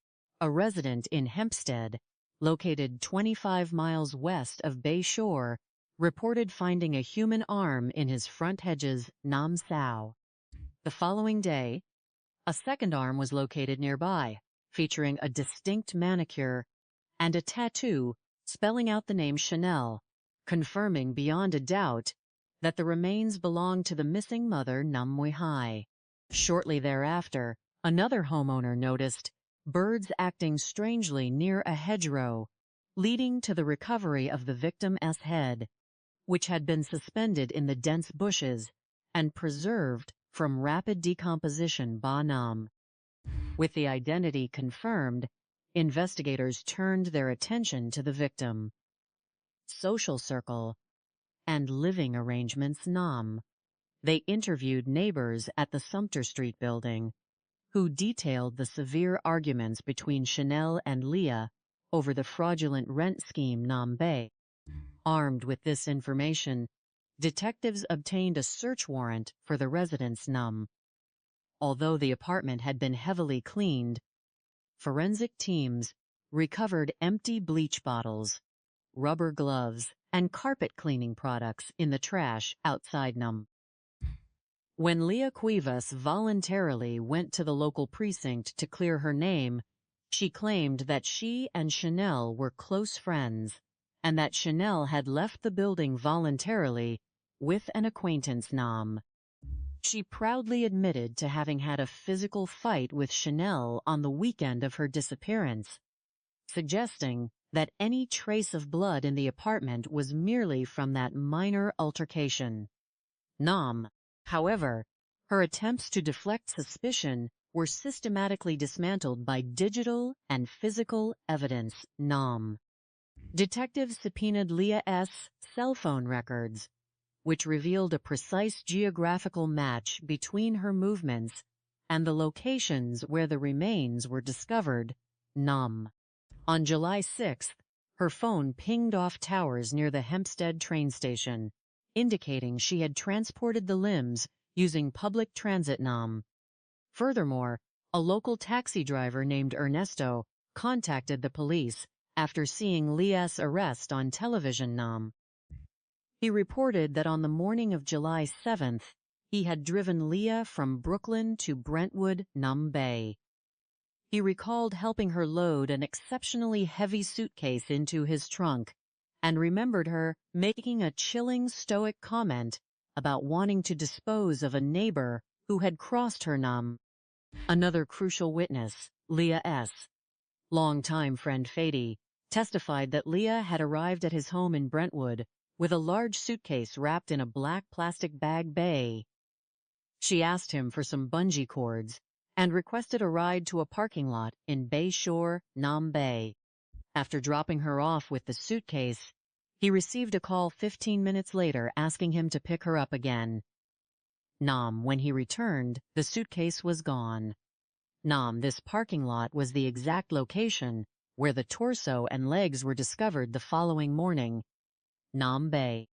a resident in Hempstead, located 25 miles west of Bay Shore, reported finding a human arm in his front hedge's Nam Sao. The following day, a second arm was located nearby, featuring a distinct manicure and a tattoo spelling out the name Chanel, confirming beyond a doubt that the remains belonged to the missing mother Nam Mui Hai. Shortly thereafter, another homeowner noticed birds acting strangely near a hedgerow, leading to the recovery of the victim's head, which had been suspended in the dense bushes and preserved from rapid decomposition by Nam. With the identity confirmed, investigators turned their attention to the victim, social circle, and living arrangements Nam. They interviewed neighbors at the Sumter Street building, who detailed the severe arguments between Chanel and Leah over the fraudulent rent scheme Nam Bay. Armed with this information, detectives obtained a search warrant for the residence Nam. Although the apartment had been heavily cleaned, forensic teams recovered empty bleach bottles, rubber gloves, and carpet cleaning products in the trash outside Nam. When Leah Cuevas voluntarily went to the local precinct to clear her name, she claimed that she and Chanel were close friends and that Chanel had left the building voluntarily with an acquaintance Nam. She proudly admitted to having had a physical fight with Chanel on the weekend of her disappearance, suggesting that any trace of blood in the apartment was merely from that minor altercation. Nam, however, her attempts to deflect suspicion were systematically dismantled by digital and physical evidence Nam. Detectives subpoenaed Leah's cell phone records, which revealed a precise geographical match between her movements and the locations where the remains were discovered, Nam. On July 6th, her phone pinged off towers near the Hempstead train station, indicating she had transported the limbs using public transit Nam. Furthermore, a local taxi driver named Ernesto contacted the police after seeing Leah's arrest on television Nam. He reported that on the morning of July 7th, he had driven Leah from Brooklyn to Brentwood, Nam Bay. He recalled helping her load an exceptionally heavy suitcase into his trunk and remembered her making a chilling stoic comment about wanting to dispose of a neighbor who had crossed her Nam. Another crucial witness, Leah's longtime friend Fady, testified that Leah had arrived at his home in Brentwood with a large suitcase wrapped in a black plastic bag bay. She asked him for some bungee cords and requested a ride to a parking lot in Bay Shore, Nam Bay. After dropping her off with the suitcase, he received a call 15 minutes later asking him to pick her up again. Nam, when he returned, the suitcase was gone. Nam, this parking lot was the exact location where the torso and legs were discovered the following morning, Nam Bay.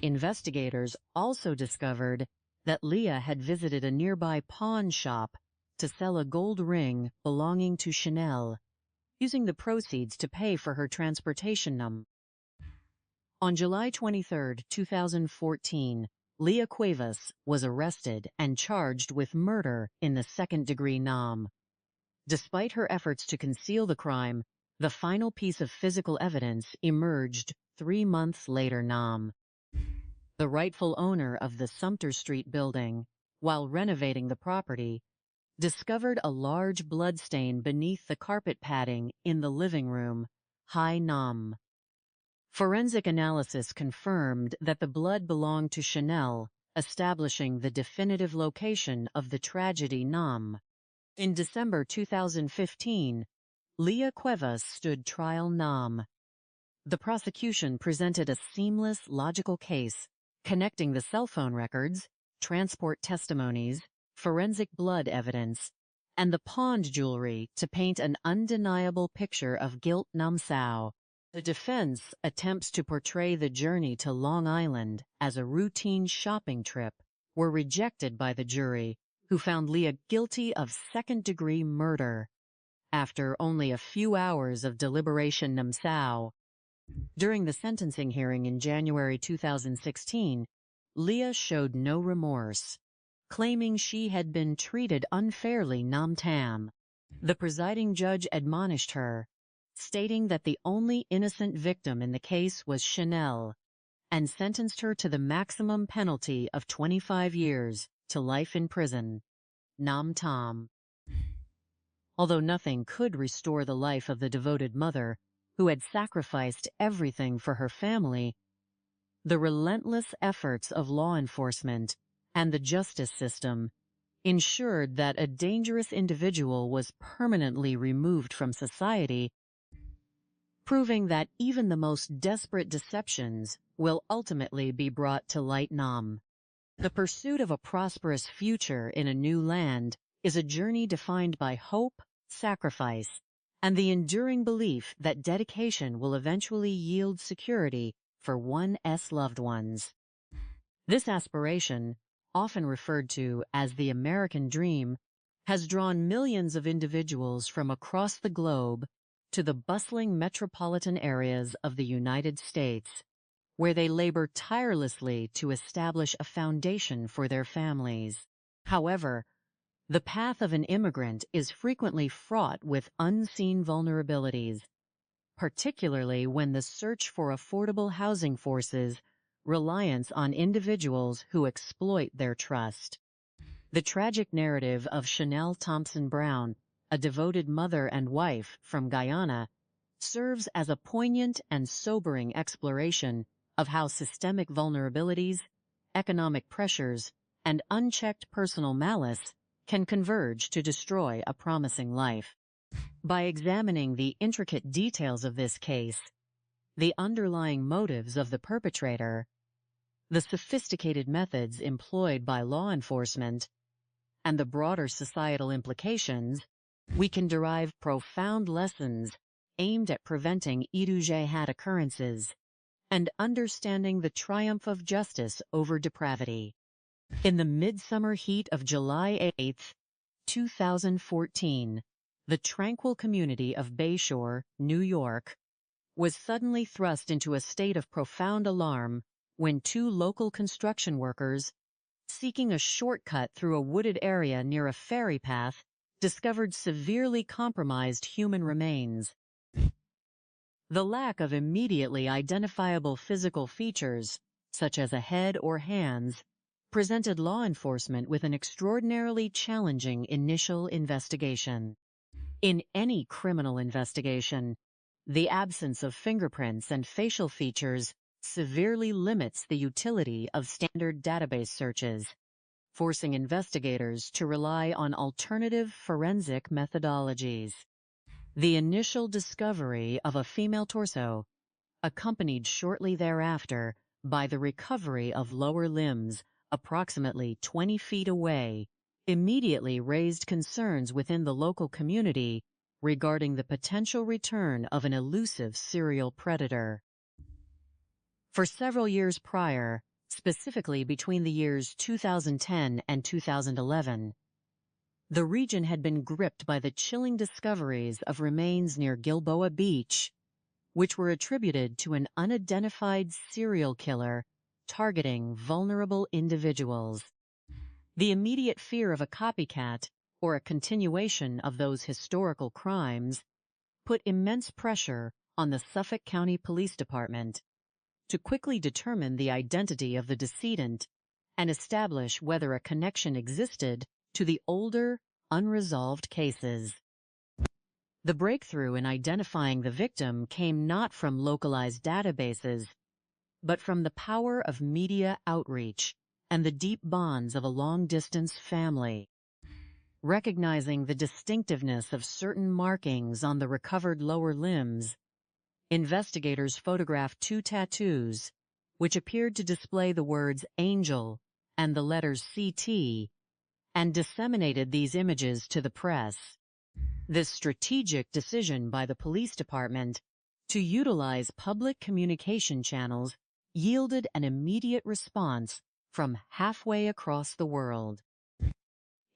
Investigators also discovered that Leah had visited a nearby pawn shop to sell a gold ring belonging to Chanel, using the proceeds to pay for her transportation Nam. On July 23, 2014, Leah Cuevas was arrested and charged with murder in the second-degree Nam. Despite her efforts to conceal the crime, the final piece of physical evidence emerged 3 months later Nam. The rightful owner of the Sumter Street building, while renovating the property, discovered a large bloodstain beneath the carpet padding in the living room, Hai Nam. Forensic analysis confirmed that the blood belonged to Chanel, establishing the definitive location of the tragedy Nam. In December 2015, Leah Cuevas stood trial nam. The prosecution presented a seamless, logical case connecting the cell phone records, transport testimonies, forensic blood evidence, and the pawned jewelry to paint an undeniable picture of guilt nam sao. The defense attempts to portray the journey to Long Island as a routine shopping trip were rejected by the jury, who found Leah guilty of second-degree murder. After only a few hours of deliberation nam sao. During the sentencing hearing in January 2016, Leah showed no remorse, claiming she had been treated unfairly nam tam. The presiding judge admonished her, stating that the only innocent victim in the case was Chanel, and sentenced her to the maximum penalty of 25 years to life in prison. Nam tam. Although nothing could restore the life of the devoted mother, who had sacrificed everything for her family, the relentless efforts of law enforcement and the justice system ensured that a dangerous individual was permanently removed from society, proving that even the most desperate deceptions will ultimately be brought to light nam. The pursuit of a prosperous future in a new land is a journey defined by hope, sacrifice, and the enduring belief that dedication will eventually yield security for one's loved ones. This aspiration, often referred to as the American dream, has drawn millions of individuals from across the globe to the bustling metropolitan areas of the United States, where they labor tirelessly to establish a foundation for their families. However, the path of an immigrant is frequently fraught with unseen vulnerabilities, particularly when the search for affordable housing forces reliance on individuals who exploit their trust. The tragic narrative of Chanel Thompson Brown, a devoted mother and wife from Guyana, serves as a poignant and sobering exploration of how systemic vulnerabilities, economic pressures, and unchecked personal malice can converge to destroy a promising life. By examining the intricate details of this case, the underlying motives of the perpetrator, the sophisticated methods employed by law enforcement, and the broader societal implications, we can derive profound lessons aimed at preventing jhene occurrences and understanding the triumph of justice over depravity. In the midsummer heat of July 8, 2014, the tranquil community of Bayshore, New York, was suddenly thrust into a state of profound alarm when two local construction workers, seeking a shortcut through a wooded area near a ferry path, discovered severely compromised human remains. The lack of immediately identifiable physical features, such as a head or hands, presented law enforcement with an extraordinarily challenging initial investigation. In any criminal investigation, the absence of fingerprints and facial features severely limits the utility of standard database searches, forcing investigators to rely on alternative forensic methodologies. The initial discovery of a female torso, accompanied shortly thereafter by the recovery of lower limbs approximately 20 feet away, immediately raised concerns within the local community regarding the potential return of an elusive serial predator. For several years prior, specifically between the years 2010 and 2011, the region had been gripped by the chilling discoveries of remains near Gilboa Beach, which were attributed to an unidentified serial killer targeting vulnerable individuals. The immediate fear of a copycat or a continuation of those historical crimes put immense pressure on the Suffolk County Police Department to quickly determine the identity of the decedent and establish whether a connection existed to the older, unresolved cases. The breakthrough in identifying the victim came not from localized databases, but from the power of media outreach and the deep bonds of a long-distance family. Recognizing the distinctiveness of certain markings on the recovered lower limbs, investigators photographed 2 tattoos, which appeared to display the words angel and the letters CT, and disseminated these images to the press. This strategic decision by the police department to utilize public communication channels yielded an immediate response from halfway across the world.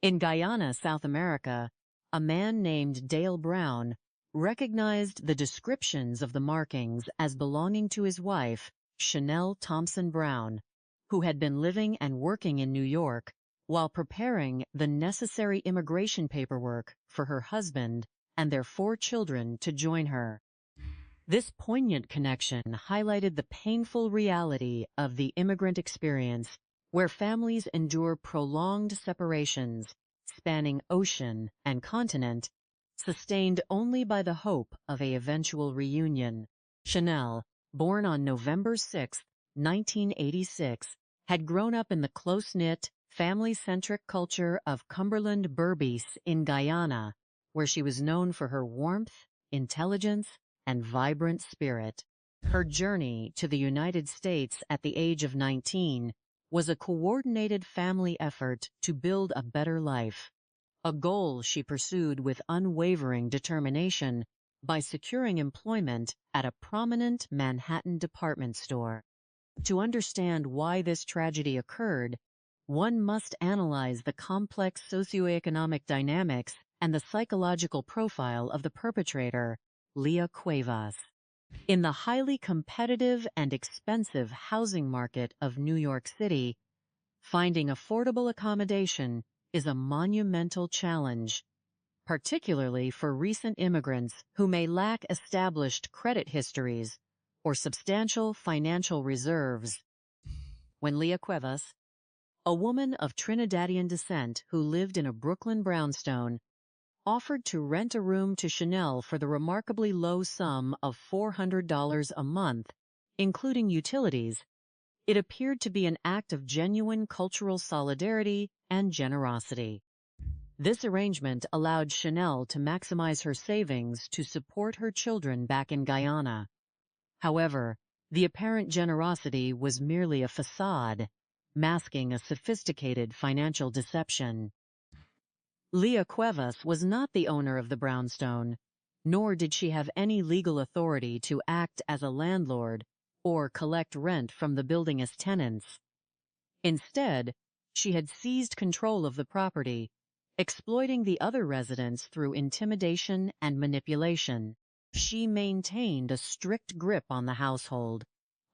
In Guyana, South America, a man named Dale Brown recognized the descriptions of the markings as belonging to his wife, Chanel Thompson Brown, who had been living and working in New York while preparing the necessary immigration paperwork for her husband and their 4 children to join her. This poignant connection highlighted the painful reality of the immigrant experience, where families endure prolonged separations spanning ocean and continent, sustained only by the hope of an eventual reunion. Chanel, born on November 6, 1986, had grown up in the close-knit, family-centric culture of Cumberland Berbice in Guyana, where she was known for her warmth, intelligence, and vibrant spirit. Her journey to the United States at the age of 19 was a coordinated family effort to build a better life, a goal she pursued with unwavering determination by securing employment at a prominent Manhattan department store. To understand why this tragedy occurred, one must analyze the complex socioeconomic dynamics and the psychological profile of the perpetrator, Leah Cuevas. In the highly competitive and expensive housing market of New York City, finding affordable accommodation is a monumental challenge, particularly for recent immigrants who may lack established credit histories or substantial financial reserves. When Leah Cuevas, a woman of Trinidadian descent who lived in a Brooklyn brownstone, offered to rent a room to Chanel for the remarkably low sum of $400 a month, including utilities, it appeared to be an act of genuine cultural solidarity and generosity. This arrangement allowed Chanel to maximize her savings to support her children back in Guyana. However, the apparent generosity was merely a facade, masking a sophisticated financial deception. Leah Cuevas was not the owner of the brownstone, nor did she have any legal authority to act as a landlord or collect rent from the building as tenants. Instead, she had seized control of the property, exploiting the other residents through intimidation and manipulation. She maintained a strict grip on the household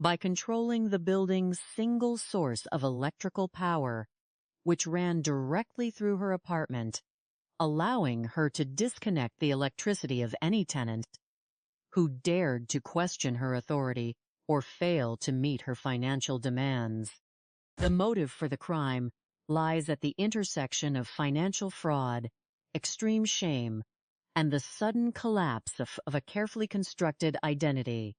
by controlling the building's single source of electrical power, which ran directly through her apartment, allowing her to disconnect the electricity of any tenant who dared to question her authority or fail to meet her financial demands. The motive for the crime lies at the intersection of financial fraud, extreme shame, and the sudden collapse of a carefully constructed identity.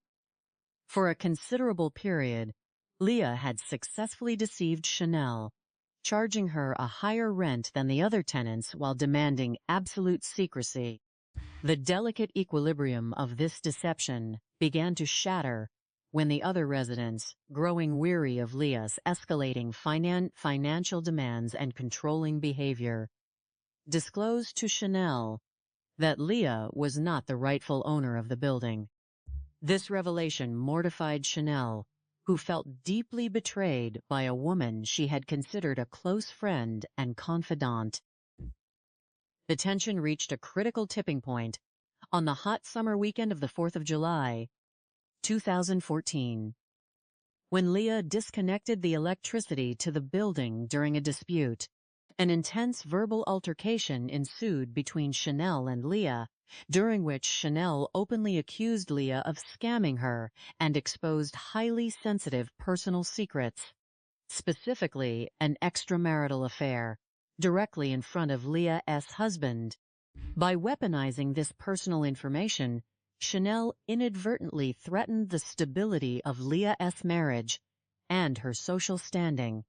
For a considerable period, Leah had successfully deceived Chanel, charging her a higher rent than the other tenants while demanding absolute secrecy. The delicate equilibrium of this deception began to shatter when the other residents, growing weary of Leah's escalating financial demands and controlling behavior, disclosed to Chanel that Leah was not the rightful owner of the building. This revelation mortified Chanel, who felt deeply betrayed by a woman she had considered a close friend and confidant. The tension reached a critical tipping point on the hot summer weekend of the 4th of July, 2014, when Leah disconnected the electricity to the building during a dispute. An intense verbal altercation ensued between Chanel and Leah, during which Chanel openly accused Leah of scamming her and exposed highly sensitive personal secrets, specifically an extramarital affair, directly in front of Leah's husband. By weaponizing this personal information, Chanel inadvertently threatened the stability of Leah's marriage and her social standing,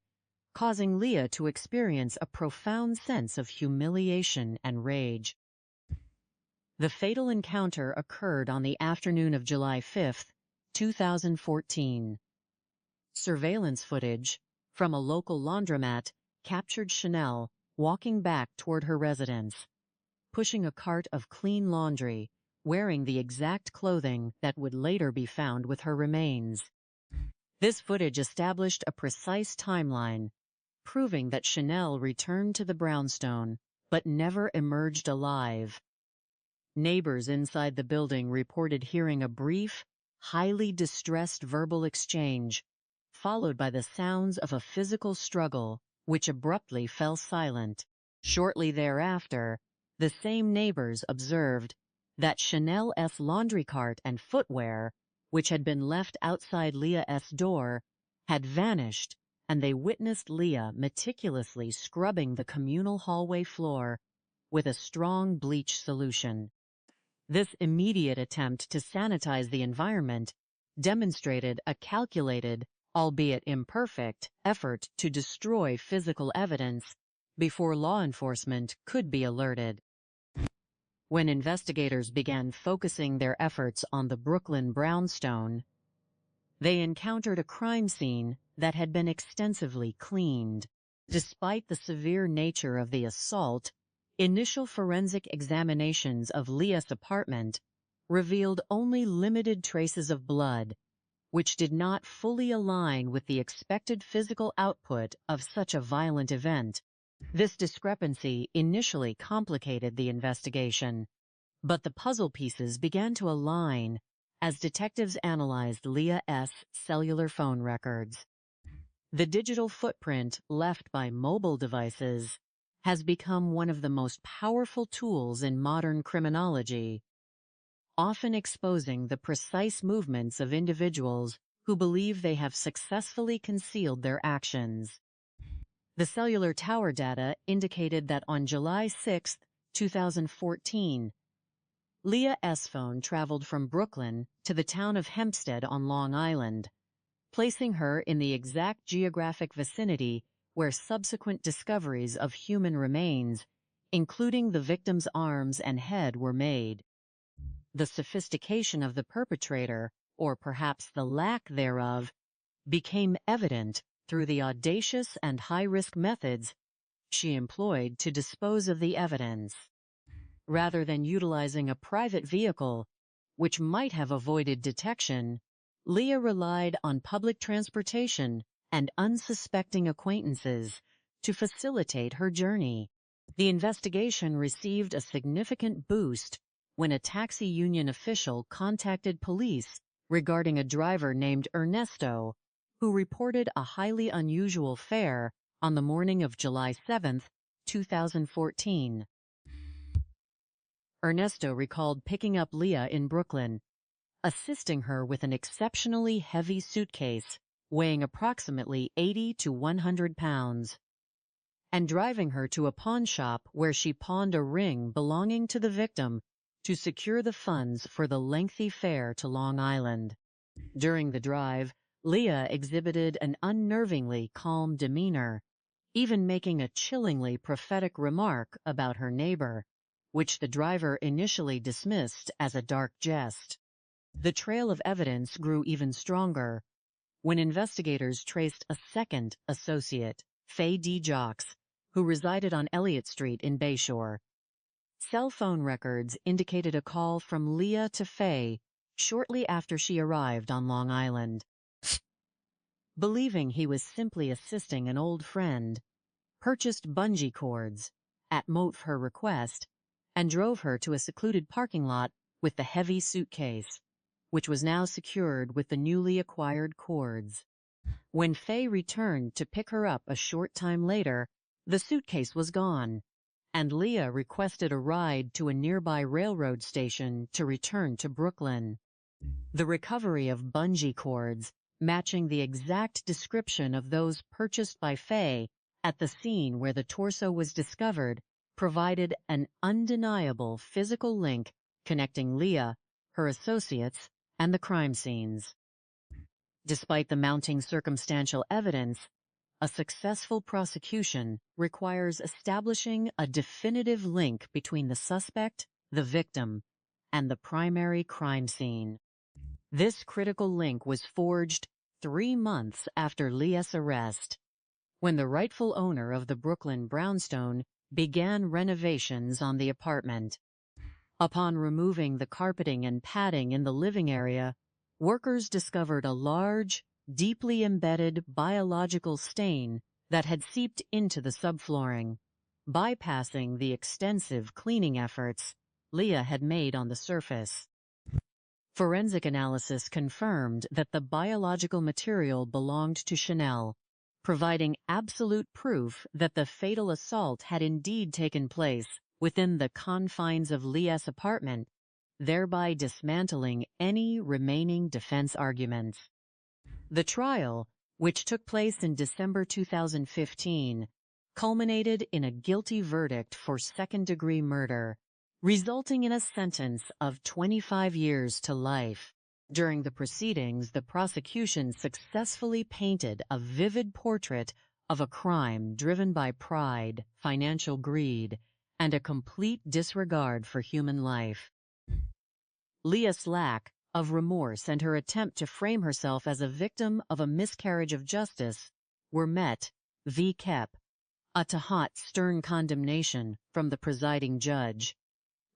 causing Leah to experience a profound sense of humiliation and rage. The fatal encounter occurred on the afternoon of July 5, 2014. Surveillance footage from a local laundromat captured Chanel walking back toward her residence, pushing a cart of clean laundry, wearing the exact clothing that would later be found with her remains. This footage established a precise timeline, proving that Chanel returned to the brownstone but never emerged alive. Neighbors inside the building reported hearing a brief, highly distressed verbal exchange, followed by the sounds of a physical struggle, which abruptly fell silent. Shortly thereafter, the same neighbors observed that Chanel's laundry cart and footwear, which had been left outside Leah's door, had vanished, and they witnessed Leah meticulously scrubbing the communal hallway floor with a strong bleach solution. This immediate attempt to sanitize the environment demonstrated a calculated, albeit imperfect, effort to destroy physical evidence before law enforcement could be alerted. When investigators began focusing their efforts on the Brooklyn brownstone, they encountered a crime scene that had been extensively cleaned. Despite the severe nature of the assault, initial forensic examinations of Leah's apartment revealed only limited traces of blood, which did not fully align with the expected physical output of such a violent event. This discrepancy initially complicated the investigation, but the puzzle pieces began to align as detectives analyzed Leah's cellular phone records. The digital footprint left by mobile devices has become one of the most powerful tools in modern criminology, often exposing the precise movements of individuals who believe they have successfully concealed their actions. The cellular tower data indicated that on July 6, 2014, Leah's phone traveled from Brooklyn to the town of Hempstead on Long Island, placing her in the exact geographic vicinity where subsequent discoveries of human remains, including the victim's arms and head, were made. The sophistication of the perpetrator, or perhaps the lack thereof, became evident through the audacious and high-risk methods she employed to dispose of the evidence. Rather than utilizing a private vehicle, which might have avoided detection, Leah relied on public transportation and unsuspecting acquaintances to facilitate her journey. The investigation received a significant boost when a taxi union official contacted police regarding a driver named Ernesto, who reported a highly unusual fare on the morning of July 7, 2014. Ernesto recalled picking up Leah in Brooklyn, assisting her with an exceptionally heavy suitcase weighing approximately 80 to 100 pounds, and driving her to a pawn shop where she pawned a ring belonging to the victim to secure the funds for the lengthy fare to Long Island. During the drive, Leah exhibited an unnervingly calm demeanor, even making a chillingly prophetic remark about her neighbor, which the driver initially dismissed as a dark jest. The trail of evidence grew even stronger when investigators traced a second associate, Faye D. Jocks, who resided on Elliott Street in Bayshore. Cell phone records indicated a call from Leah to Faye shortly after she arrived on Long Island. Believing he was simply assisting an old friend, purchased bungee cords at her request and drove her to a secluded parking lot with the heavy suitcase, which was now secured with the newly acquired cords. When Faye returned to pick her up a short time later, the suitcase was gone, and Leah requested a ride to a nearby railroad station to return to Brooklyn. The recovery of bungee cords, matching the exact description of those purchased by Faye at the scene where the torso was discovered, provided an undeniable physical link connecting Leah, her associates, and the crime scenes. Despite the mounting circumstantial evidence, A successful prosecution requires establishing a definitive link between the suspect, the victim, and the primary crime scene. This critical link was forged 3 months after Leah's arrest, when the rightful owner of the Brooklyn brownstone began renovations on the apartment. Upon removing the carpeting and padding in the living area, workers discovered a large, deeply embedded biological stain that had seeped into the subflooring, bypassing the extensive cleaning efforts Leah had made on the surface. Forensic analysis confirmed that the biological material belonged to Chanel, providing absolute proof that the fatal assault had indeed taken place within the confines of Leah's apartment, thereby dismantling any remaining defense arguments. The trial, which took place in December 2015, culminated in a guilty verdict for second-degree murder, resulting in a sentence of 25 years to life. During the proceedings, the prosecution successfully painted a vivid portrait of a crime driven by pride, financial greed, and a complete disregard for human life. Leah's lack of remorse and her attempt to frame herself as a victim of a miscarriage of justice were met, v. Kep, a tahat stern condemnation from the presiding judge,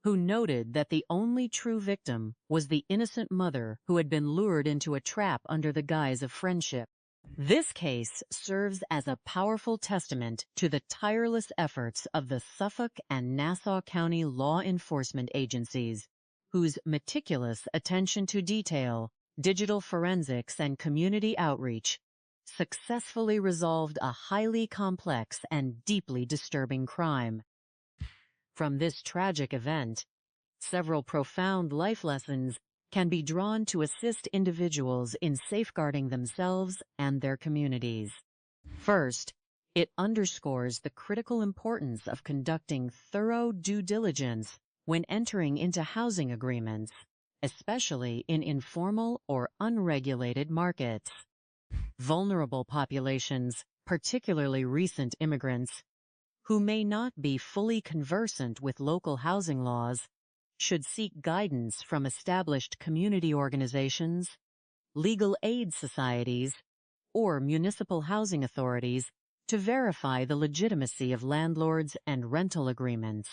who noted that the only true victim was the innocent mother who had been lured into a trap under the guise of friendship. This case serves as a powerful testament to the tireless efforts of the Suffolk and Nassau County law enforcement agencies, whose meticulous attention to detail, digital forensics, and community outreach successfully resolved a highly complex and deeply disturbing crime. From this tragic event, several profound life lessons can be drawn to assist individuals in safeguarding themselves and their communities. First, it underscores the critical importance of conducting thorough due diligence when entering into housing agreements, especially in informal or unregulated markets. Vulnerable populations, particularly recent immigrants, who may not be fully conversant with local housing laws, should seek guidance from established community organizations, legal aid societies, or municipal housing authorities to verify the legitimacy of landlords and rental agreements.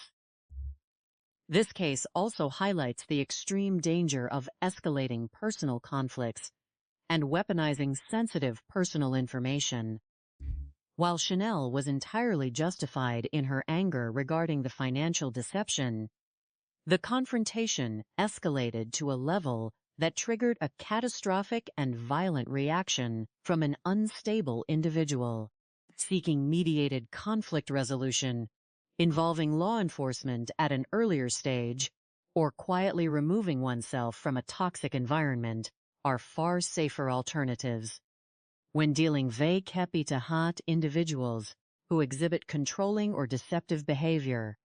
This case also highlights the extreme danger of escalating personal conflicts and weaponizing sensitive personal information. While Chanel was entirely justified in her anger regarding the financial deception, the confrontation escalated to a level that triggered a catastrophic and violent reaction from an unstable individual. Seeking mediated conflict resolution, involving law enforcement at an earlier stage, or quietly removing oneself from a toxic environment are far safer alternatives. When dealing ve tahat individuals who exhibit controlling or deceptive behavior.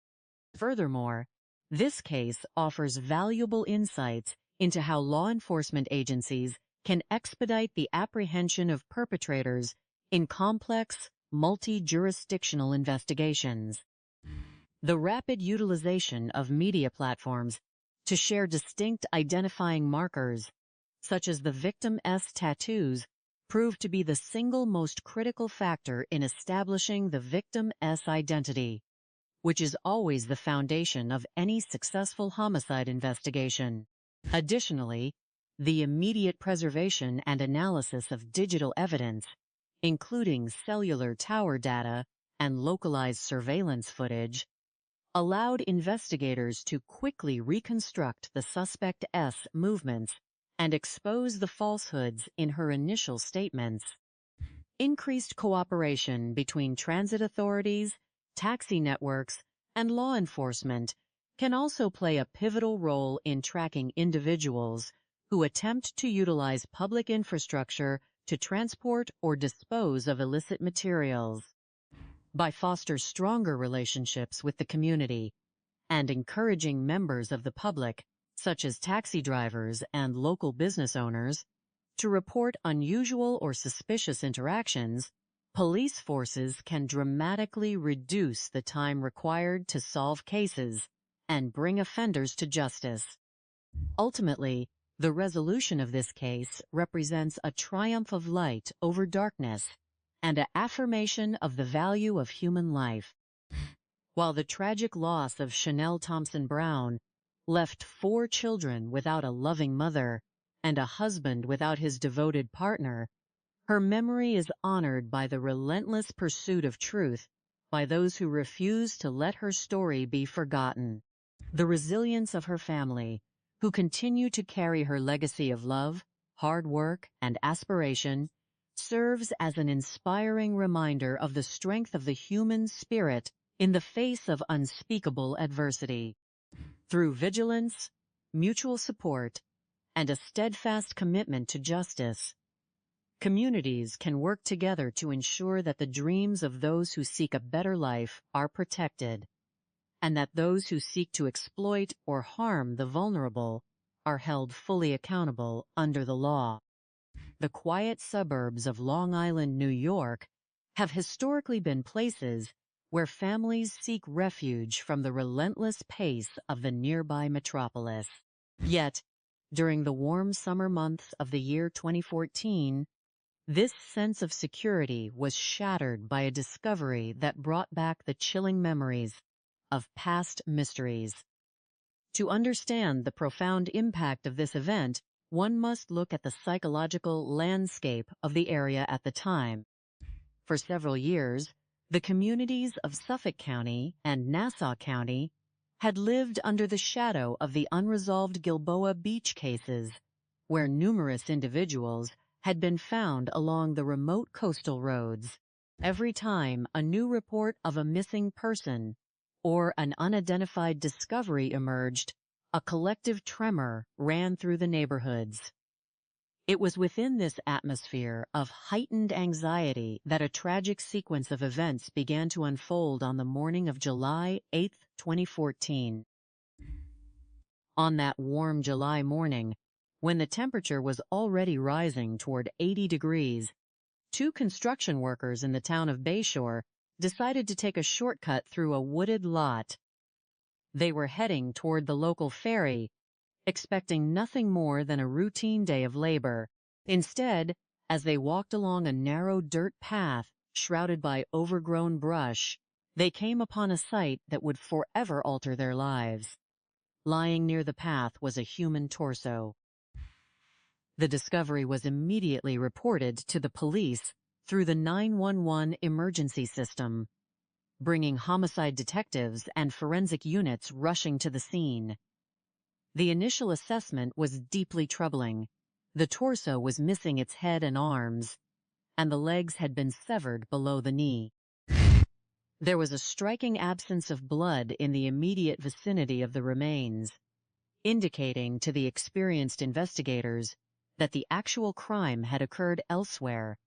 Furthermore, this case offers valuable insights into how law enforcement agencies can expedite the apprehension of perpetrators in complex, multi-jurisdictional investigations. The rapid utilization of media platforms to share distinct identifying markers, such as the victim's tattoos, proved to be the single most critical factor in establishing the victim's identity, which is always the foundation of any successful homicide investigation. Additionally, the immediate preservation and analysis of digital evidence, including cellular tower data and localized surveillance footage, allowed investigators to quickly reconstruct the suspect's movements and expose the falsehoods in her initial statements. Increased cooperation between transit authorities, taxi networks, and law enforcement can also play a pivotal role in tracking individuals who attempt to utilize public infrastructure to transport or dispose of illicit materials. By fostering stronger relationships with the community and encouraging members of the public, such as taxi drivers and local business owners, to report unusual or suspicious interactions, police forces can dramatically reduce the time required to solve cases and bring offenders to justice. Ultimately, the resolution of this case represents a triumph of light over darkness and an affirmation of the value of human life. While the tragic loss of Chanel Thompson Brown left 4 children without a loving mother and a husband without his devoted partner, her memory is honored by the relentless pursuit of truth by those who refuse to let her story be forgotten. The resilience of her family, who continue to carry her legacy of love, hard work, and aspiration, serves as an inspiring reminder of the strength of the human spirit in the face of unspeakable adversity. Through vigilance, mutual support, and a steadfast commitment to justice, communities can work together to ensure that the dreams of those who seek a better life are protected, and that those who seek to exploit or harm the vulnerable are held fully accountable under the law. The quiet suburbs of Long Island, New York, have historically been places where families seek refuge from the relentless pace of the nearby metropolis. Yet, during the warm summer months of the year 2014, this sense of security was shattered by a discovery that brought back the chilling memories of past mysteries. To understand the profound impact of this event, one must look at the psychological landscape of the area at the time. For several years, the communities of Suffolk County and Nassau County had lived under the shadow of the unresolved Gilboa Beach cases, where numerous individuals had been found along the remote coastal roads. Every time a new report of a missing person or an unidentified discovery emerged, a collective tremor ran through the neighborhoods. It was within this atmosphere of heightened anxiety that a tragic sequence of events began to unfold on the morning of July 8, 2014. On that warm July morning, when the temperature was already rising toward 80 degrees, 2 construction workers in the town of Bayshore decided to take a shortcut through a wooded lot. They were heading toward the local ferry, expecting nothing more than a routine day of labor. Instead, as they walked along a narrow dirt path shrouded by overgrown brush, they came upon a sight that would forever alter their lives. Lying near the path was a human torso. The discovery was immediately reported to the police through the 911 emergency system, bringing homicide detectives and forensic units rushing to the scene. The initial assessment was deeply troubling. The torso was missing its head and arms, and the legs had been severed below the knee. There was a striking absence of blood in the immediate vicinity of the remains, indicating to the experienced investigators that the actual crime had occurred elsewhere,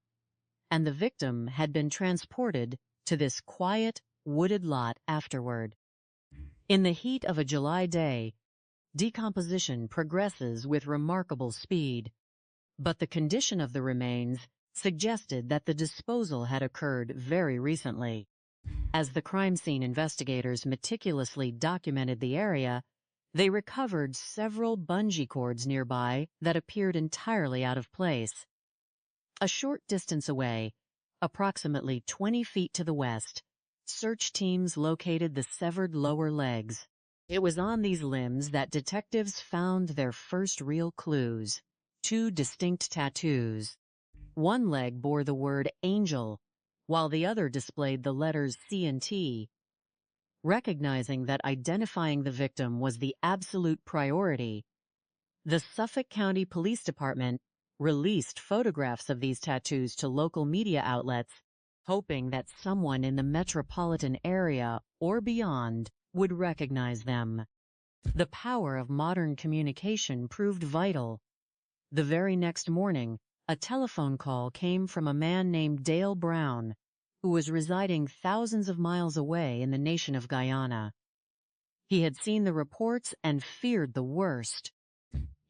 and the victim had been transported to this quiet, wooded lot afterward. In the heat of a July day, decomposition progresses with remarkable speed, but the condition of the remains suggested that the disposal had occurred very recently. As the crime scene investigators meticulously documented the area, they recovered several bungee cords nearby that appeared entirely out of place. A short distance away, approximately 20 feet to the west, search teams located the severed lower legs. It was on these limbs that detectives found their first real clues: 2 distinct tattoos. One leg bore the word angel, while the other displayed the letters C and T. Recognizing that identifying the victim was the absolute priority, the Suffolk County Police Department released photographs of these tattoos to local media outlets, hoping that someone in the metropolitan area or beyond would recognize them. The power of modern communication proved vital. The very next morning, a telephone call came from a man named Dale Brown, who was residing thousands of miles away in the nation of Guyana. He had seen the reports and feared the worst.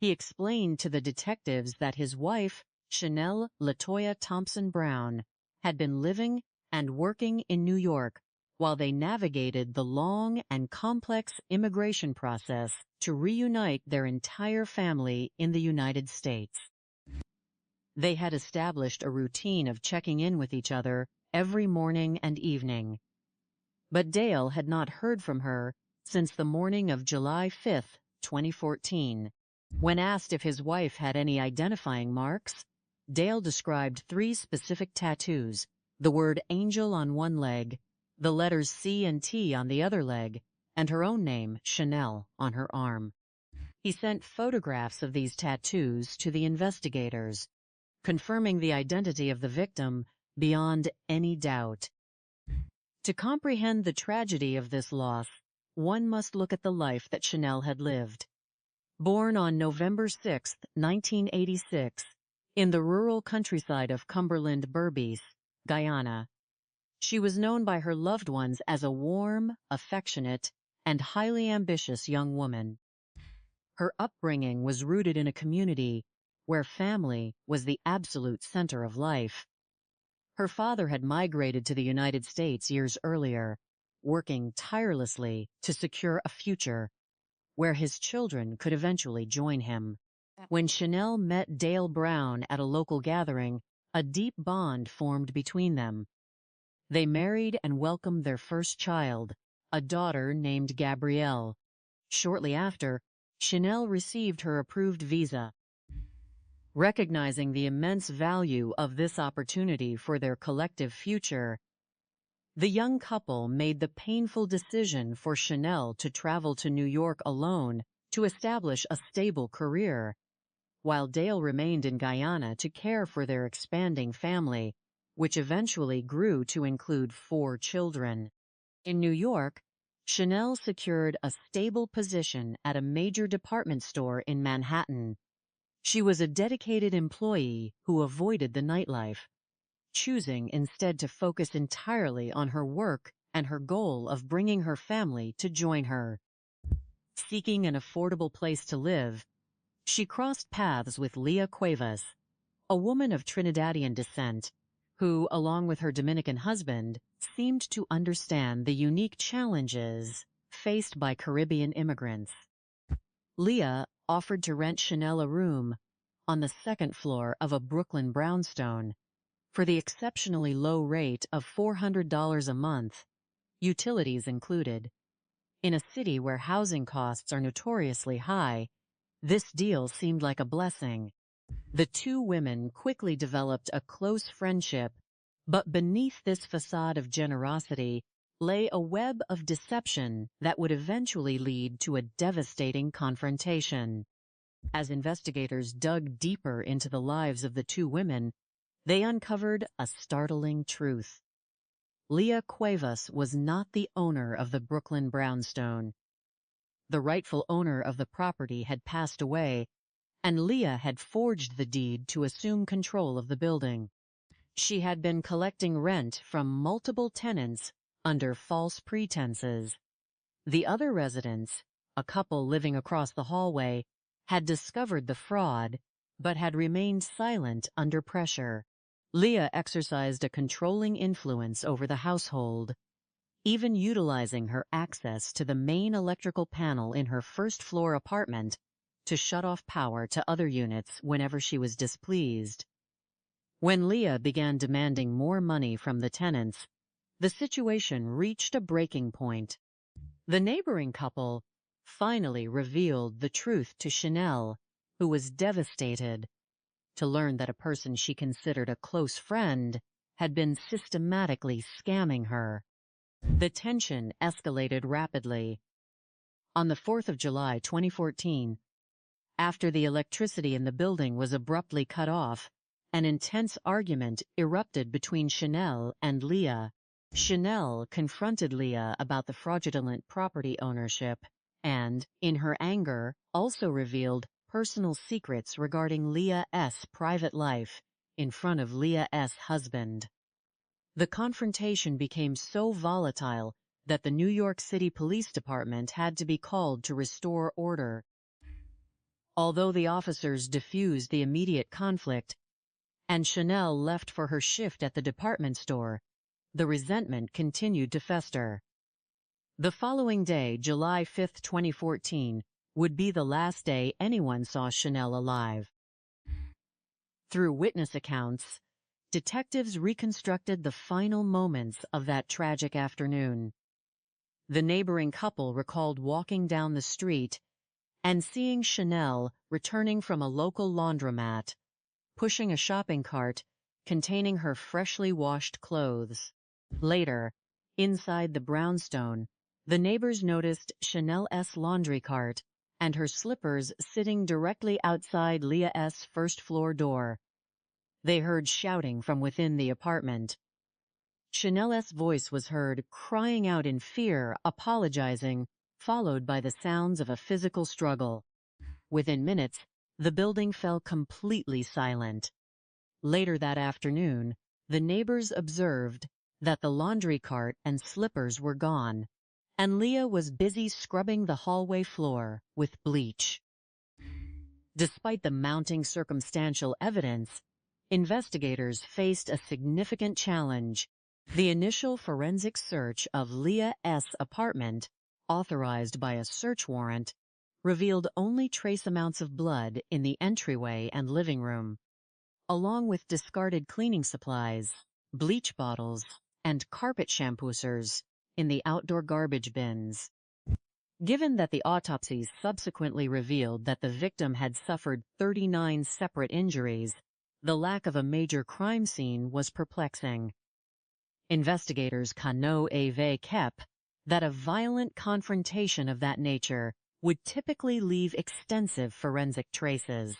He explained to the detectives that his wife, Chanel Latoya Thompson Brown, had been living and working in New York while they navigated the long and complex immigration process to reunite their entire family in the United States. They had established a routine of checking in with each other every morning and evening. But Dale had not heard from her since the morning of July 5, 2014. When asked if his wife had any identifying marks, Dale described 3 specific tattoos: the word angel on one leg, the letters C and T on the other leg, and her own name, Chanel, on her arm. He sent photographs of these tattoos to the investigators, confirming the identity of the victim beyond any doubt. To comprehend the tragedy of this loss, one must look at the life that Chanel had lived. Born on November 6, 1986, in the rural countryside of Cumberland, Berbice, Guyana, she was known by her loved ones as a warm, affectionate, and highly ambitious young woman. Her upbringing was rooted in a community where family was the absolute center of life. Her father had migrated to the United States years earlier, working tirelessly to secure a future where his children could eventually join him. When Chanel met Dale Brown at a local gathering, a deep bond formed between them. They married and welcomed their first child, a daughter named Gabrielle. Shortly after, Chanel received her approved visa. Recognizing the immense value of this opportunity for their collective future, the young couple made the painful decision for Chanel to travel to New York alone to establish a stable career, while Dale remained in Guyana to care for their expanding family, which eventually grew to include 4 children. In New York, Chanel secured a stable position at a major department store in Manhattan. She was a dedicated employee who avoided the nightlife, choosing instead to focus entirely on her work and her goal of bringing her family to join her. Seeking an affordable place to live, she crossed paths with Leah Cuevas, a woman of Trinidadian descent, who, along with her Dominican husband, seemed to understand the unique challenges faced by Caribbean immigrants. Leah offered to rent Chanel a room on the 2nd floor of a Brooklyn brownstone for the exceptionally low rate of $400 a month, utilities included. In a city where housing costs are notoriously high, this deal seemed like a blessing. The 2 women quickly developed a close friendship, but beneath this facade of generosity lay a web of deception that would eventually lead to a devastating confrontation. As investigators dug deeper into the lives of the 2 women, they uncovered a startling truth. Leah Cuevas was not the owner of the Brooklyn brownstone. The rightful owner of the property had passed away, and Leah had forged the deed to assume control of the building. She had been collecting rent from multiple tenants under false pretenses. The other residents, a couple living across the hallway, had discovered the fraud, but had remained silent under pressure. Leah exercised a controlling influence over the household, even utilizing her access to the main electrical panel in her first-floor apartment to shut off power to other units whenever she was displeased. When Leah began demanding more money from the tenants, the situation reached a breaking point. The neighboring couple finally revealed the truth to Chanel, who was devastated to learn that a person she considered a close friend had been systematically scamming her. The tension escalated rapidly. On the 4th of July 2014, after the electricity in the building was abruptly cut off, an intense argument erupted between Chanel and Leah. Chanel confronted Leah about the fraudulent property ownership and, in her anger, also revealed personal secrets regarding Leah S.'s private life in front of Leah S.'s husband. The confrontation became so volatile that the New York City Police Department had to be called to restore order. Although the officers diffused the immediate conflict, and Chanel left for her shift at the department store, the resentment continued to fester. The following day, July 5, 2014, would be the last day anyone saw Chanel alive. Through witness accounts, detectives reconstructed the final moments of that tragic afternoon. The neighboring couple recalled walking down the street and seeing Chanel returning from a local laundromat, pushing a shopping cart containing her freshly washed clothes. Later, inside the brownstone, the neighbors noticed Chanel's laundry cart and her slippers sitting directly outside Leah's first-floor door. They heard shouting from within the apartment. Chanel's voice was heard crying out in fear, apologizing, followed by the sounds of a physical struggle. Within minutes, the building fell completely silent. Later that afternoon, the neighbors observed that the laundry cart and slippers were gone, and Leah was busy scrubbing the hallway floor with bleach. Despite the mounting circumstantial evidence, investigators faced a significant challenge. The initial forensic search of Leah's apartment, authorized by a search warrant, revealed only trace amounts of blood in the entryway and living room, along with discarded cleaning supplies, bleach bottles, and carpet shampoosers in the outdoor garbage bins. Given that the autopsies subsequently revealed that the victim had suffered 39 separate injuries, the lack of a major crime scene was perplexing. Investigators cannot have kept that a violent confrontation of that nature would typically leave extensive forensic traces.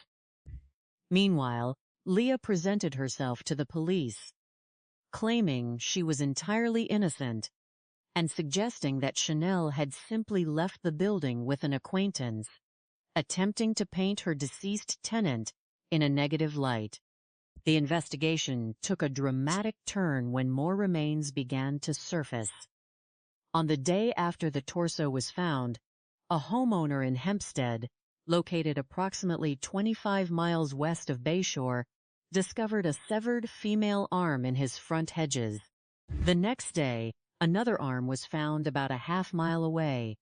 Meanwhile, Leah presented herself to the police, claiming she was entirely innocent and suggesting that Chanel had simply left the building with an acquaintance, attempting to paint her deceased tenant in a negative light. The investigation took a dramatic turn when more remains began to surface. On the day after the torso was found, a homeowner in Hempstead, located approximately 25 miles west of Bayshore, discovered a severed female arm in his front hedges. The next day, another arm was found about a half-mile away.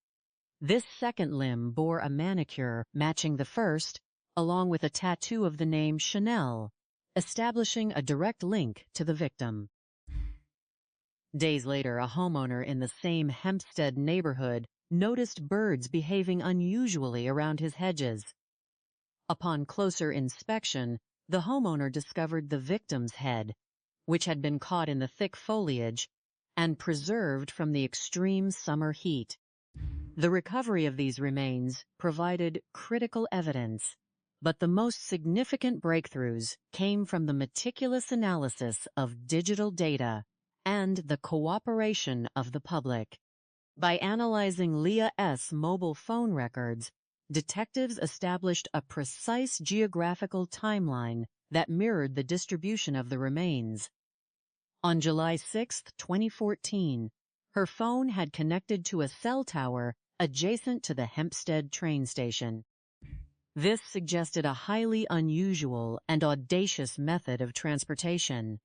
This second limb bore a manicure matching the first, along with a tattoo of the name Chanel, establishing a direct link to the victim. Days later, a homeowner in the same Hempstead neighborhood noticed birds behaving unusually around his hedges. Upon closer inspection, the homeowner discovered the victim's head, which had been caught in the thick foliage and preserved from the extreme summer heat. The recovery of these remains provided critical evidence, but the most significant breakthroughs came from the meticulous analysis of digital data and the cooperation of the public. By analyzing Leah's mobile phone records, detectives established a precise geographical timeline that mirrored the distribution of the remains. On July 6, 2014, her phone had connected to a cell tower adjacent to the Hempstead train station. This suggested a highly unusual and audacious method of transportation.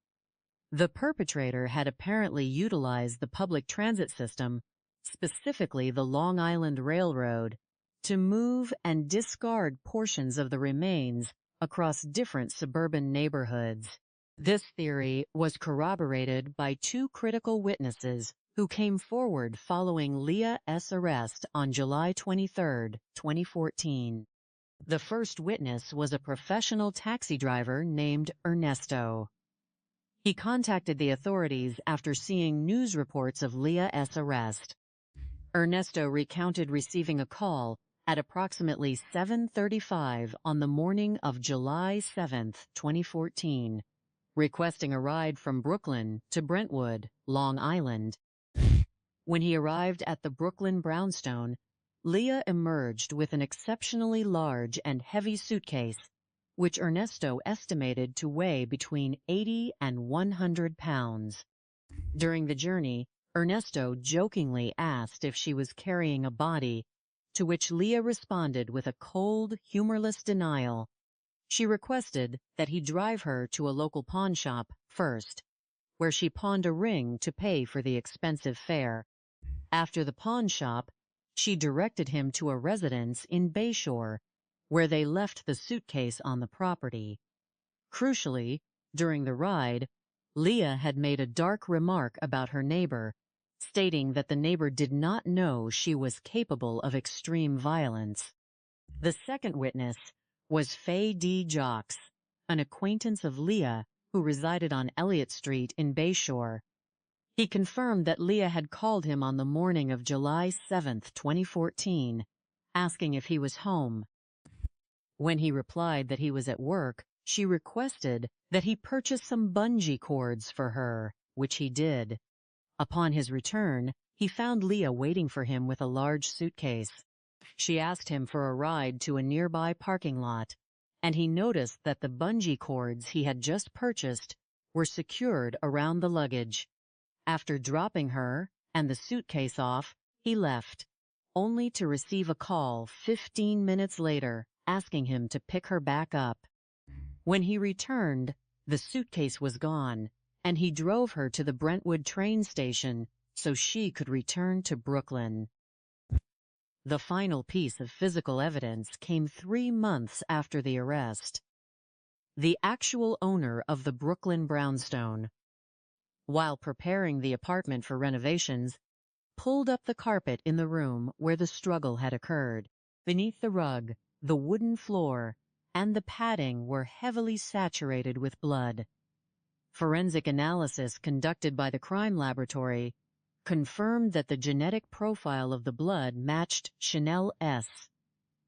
The perpetrator had apparently utilized the public transit system, specifically the Long Island Railroad, to move and discard portions of the remains across different suburban neighborhoods. This theory was corroborated by two critical witnesses who came forward following Leah's arrest on July 23, 2014. The first witness was a professional taxi driver named Ernesto. He contacted the authorities after seeing news reports of Leah's arrest. Ernesto recounted receiving a call at approximately 7:35 on the morning of July 7, 2014, requesting a ride from Brooklyn to Brentwood, Long Island. When he arrived at the Brooklyn brownstone, Leah emerged with an exceptionally large and heavy suitcase, which Ernesto estimated to weigh between 80 and 100 pounds. During the journey, Ernesto jokingly asked if she was carrying a body, to which Leah responded with a cold, humorless denial. She requested that he drive her to a local pawn shop first, where she pawned a ring to pay for the expensive fare. After the pawn shop, she directed him to a residence in Bayshore, where they left the suitcase on the property. Crucially, during the ride, Leah had made a dark remark about her neighbor, stating that the neighbor did not know she was capable of extreme violence. The second witness was Faye D. Jocks, an acquaintance of Leah who resided on Elliott Street in Bayshore. He confirmed that Leah had called him on the morning of July 7, 2014, asking if he was home. When he replied that he was at work, she requested that he purchase some bungee cords for her, which he did. Upon his return, he found Leah waiting for him with a large suitcase. She asked him for a ride to a nearby parking lot, and he noticed that the bungee cords he had just purchased were secured around the luggage. After dropping her and the suitcase off, he left, only to receive a call 15 minutes later asking him to pick her back up. When he returned, the suitcase was gone, and he drove her to the Brentwood train station so she could return to Brooklyn. The final piece of physical evidence came 3 months after the arrest. The actual owner of the Brooklyn brownstone, while preparing the apartment for renovations, pulled up the carpet in the room where the struggle had occurred. Beneath the rug, the wooden floor, and the padding were heavily saturated with blood. Forensic analysis conducted by the crime laboratory confirmed that the genetic profile of the blood matched Chanel S,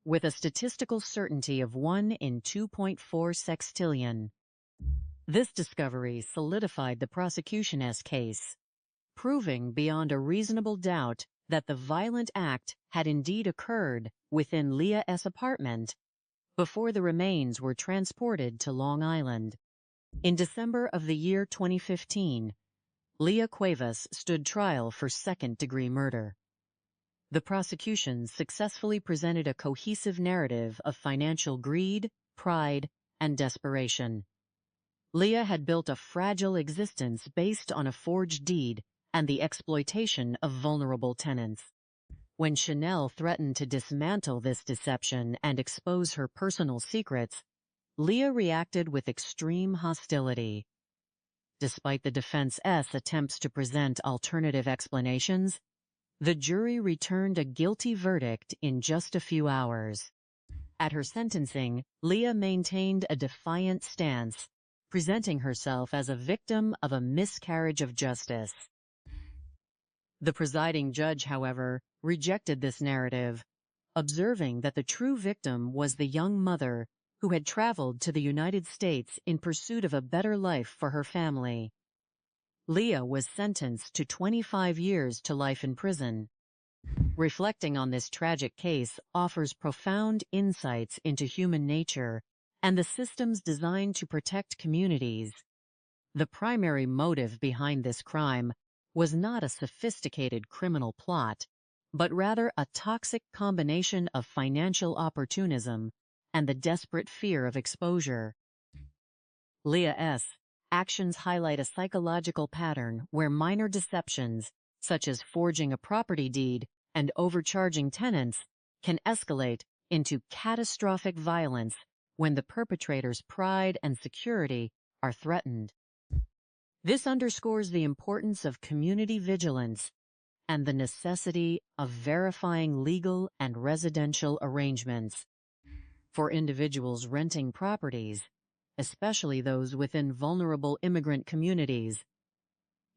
with a statistical certainty of 1 in 2.4 sextillion. This discovery solidified the prosecution's case, proving beyond a reasonable doubt that the violent act had indeed occurred within Leah S' apartment before the remains were transported to Long Island. In December of the year 2015, Leah Cuevas stood trial for second-degree murder. The prosecution successfully presented a cohesive narrative of financial greed, pride, and desperation. Leah had built a fragile existence based on a forged deed and the exploitation of vulnerable tenants. When Chanel threatened to dismantle this deception and expose her personal secrets, Leah reacted with extreme hostility. Despite the defense's attempts to present alternative explanations, the jury returned a guilty verdict in just a few hours. At her sentencing, Leah maintained a defiant stance, presenting herself as a victim of a miscarriage of justice. The presiding judge, however, rejected this narrative, observing that the true victim was the young mother who had traveled to the United States in pursuit of a better life for her family. Leah was sentenced to 25 years to life in prison. Reflecting on this tragic case offers profound insights into human nature and the systems designed to protect communities. The primary motive behind this crime was not a sophisticated criminal plot, but rather a toxic combination of financial opportunism and the desperate fear of exposure. Leah S. actions highlight a psychological pattern where minor deceptions, such as forging a property deed and overcharging tenants, can escalate into catastrophic violence when the perpetrator's pride and security are threatened. This underscores the importance of community vigilance and the necessity of verifying legal and residential arrangements. For individuals renting properties, especially those within vulnerable immigrant communities,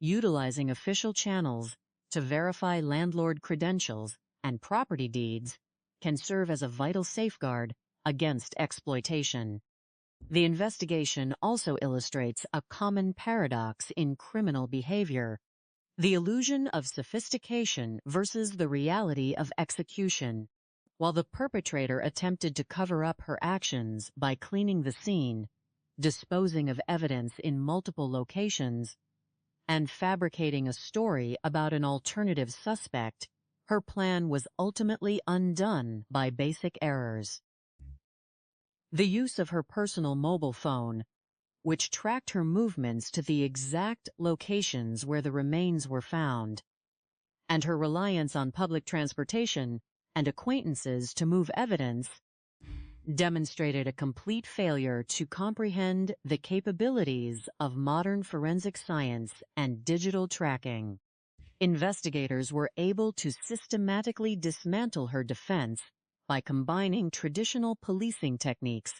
utilizing official channels to verify landlord credentials and property deeds can serve as a vital safeguard against exploitation. The investigation also illustrates a common paradox in criminal behavior: the illusion of sophistication versus the reality of execution. While the perpetrator attempted to cover up her actions by cleaning the scene, disposing of evidence in multiple locations, and fabricating a story about an alternative suspect, her plan was ultimately undone by basic errors. The use of her personal mobile phone, which tracked her movements to the exact locations where the remains were found, and her reliance on public transportation and acquaintances to move evidence, demonstrated a complete failure to comprehend the capabilities of modern forensic science and digital tracking. Investigators were able to systematically dismantle her defense by combining traditional policing techniques,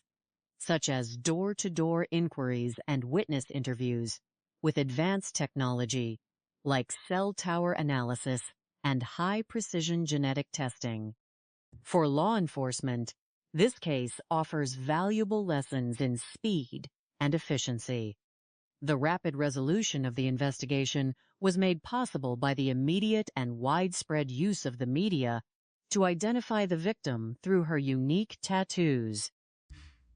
such as door-to-door inquiries and witness interviews, with advanced technology like cell tower analysis and high-precision genetic testing. For law enforcement, this case offers valuable lessons in speed and efficiency. The rapid resolution of the investigation was made possible by the immediate and widespread use of the media to identify the victim through her unique tattoos.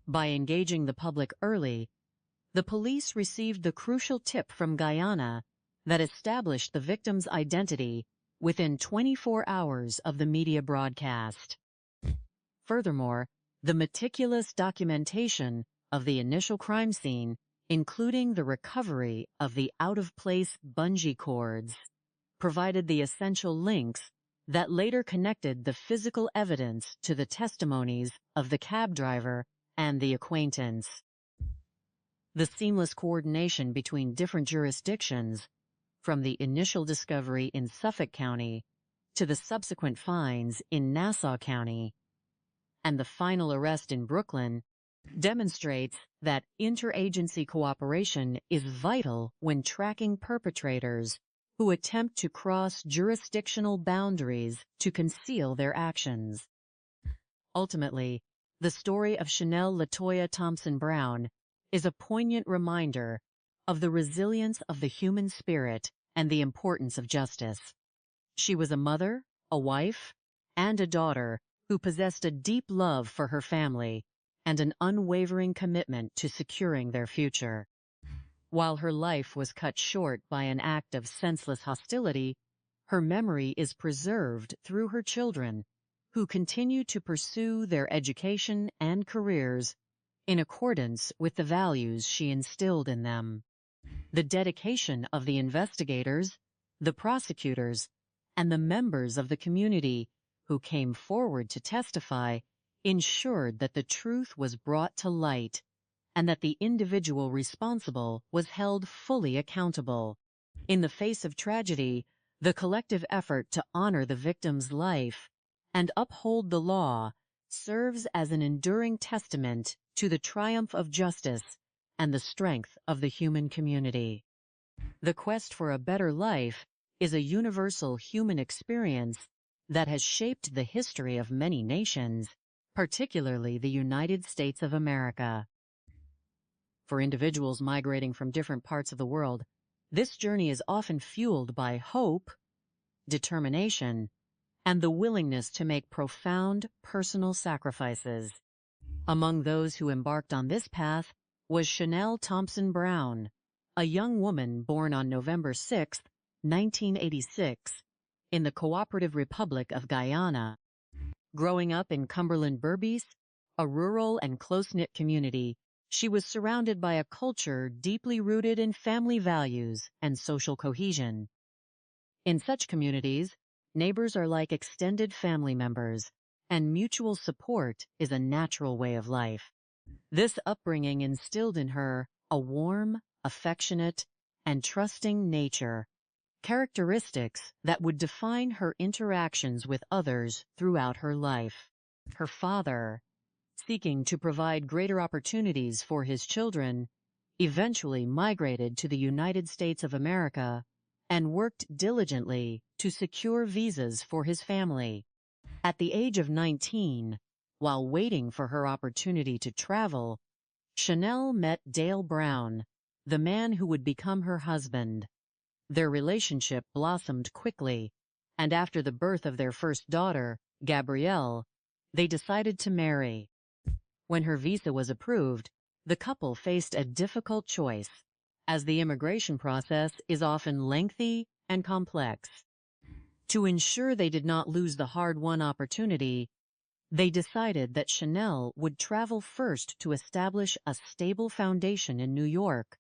By engaging the public early, the police received the crucial tip from Guyana that established the victim's identity within 24 hours of the media broadcast. Furthermore, the meticulous documentation of the initial crime scene, including the recovery of the out-of-place bungee cords, provided the essential links that later connected the physical evidence to the testimonies of the cab driver and the acquaintance. The seamless coordination between different jurisdictions, from the initial discovery in Suffolk County to the subsequent finds in Nassau County, and the final arrest in Brooklyn, demonstrates that interagency cooperation is vital when tracking perpetrators who attempt to cross jurisdictional boundaries to conceal their actions. Ultimately, the story of Chanel LaToya Thompson Brown is a poignant reminder of the resilience of the human spirit and the importance of justice. She was a mother, a wife, and a daughter who possessed a deep love for her family and an unwavering commitment to securing their future. While her life was cut short by an act of senseless hostility, her memory is preserved through her children, who continue to pursue their education and careers in accordance with the values she instilled in them. The dedication of the investigators, the prosecutors, and the members of the community who came forward to testify ensured that the truth was brought to light and that the individual responsible was held fully accountable. In the face of tragedy, the collective effort to honor the victim's life and uphold the law serves as an enduring testament to the triumph of justice and the strength of the human community. The quest for a better life is a universal human experience that has shaped the history of many nations, particularly the United States of America. For individuals migrating from different parts of the world, this journey is often fueled by hope, determination, and the willingness to make profound personal sacrifices. Among those who embarked on this path was Chanel Thompson Brown, a young woman born on November 6, 1986, in the Cooperative Republic of Guyana. Growing up in Cumberland Berbice, a rural and close-knit community, she was surrounded by a culture deeply rooted in family values and social cohesion. In such communities, neighbors are like extended family members, and mutual support is a natural way of life. This upbringing instilled in her a warm, affectionate, and trusting nature, characteristics that would define her interactions with others throughout her life. Her father, seeking to provide greater opportunities for his children, eventually migrated to the United States of America and worked diligently to secure visas for his family. At the age of 19, while waiting for her opportunity to travel, Chanel met Dale Brown, the man who would become her husband. Their relationship blossomed quickly, and after the birth of their first daughter, Gabrielle, they decided to marry. When her visa was approved, the couple faced a difficult choice, as the immigration process is often lengthy and complex. To ensure they did not lose the hard-won opportunity, They decided that Chanel would travel first to establish a stable foundation in New York,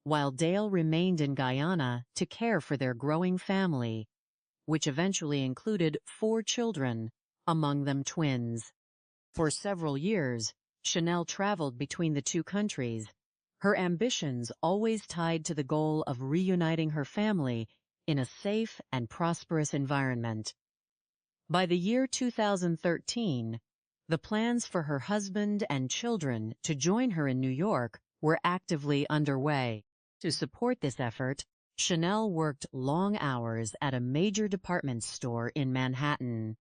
while Dale remained in Guyana to care for their growing family, which eventually included 4 children, among them twins. For several years, Chanel traveled between the 2 countries, her ambitions always tied to the goal of reuniting her family in a safe and prosperous environment. By the year 2013, the plans for her husband and children to join her in New York were actively underway. To support this effort, Chanel worked long hours at a major department store in Manhattan,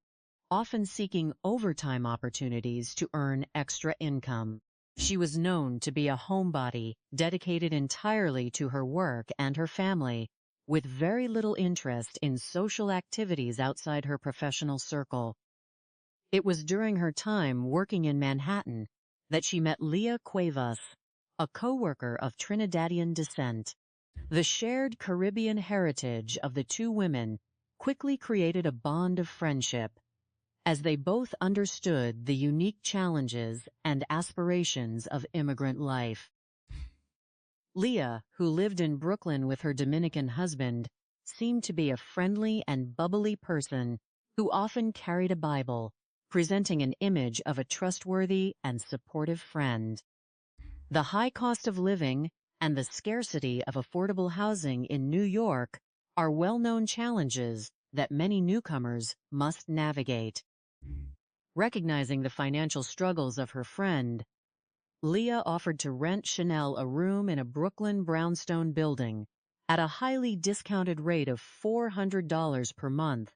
often seeking overtime opportunities to earn extra income. She was known to be a homebody dedicated entirely to her work and her family, with very little interest in social activities outside her professional circle. It was during her time working in Manhattan that she met Leah Cuevas, a co-worker of Trinidadian descent. The shared Caribbean heritage of the 2 women quickly created a bond of friendship, as they both understood the unique challenges and aspirations of immigrant life. Leah, who lived in Brooklyn with her Dominican husband, seemed to be a friendly and bubbly person who often carried a Bible, presenting an image of a trustworthy and supportive friend. The high cost of living and the scarcity of affordable housing in New York are well-known challenges that many newcomers must navigate. Recognizing the financial struggles of her friend, Leah offered to rent Chanel a room in a Brooklyn brownstone building at a highly discounted rate of $400 per month,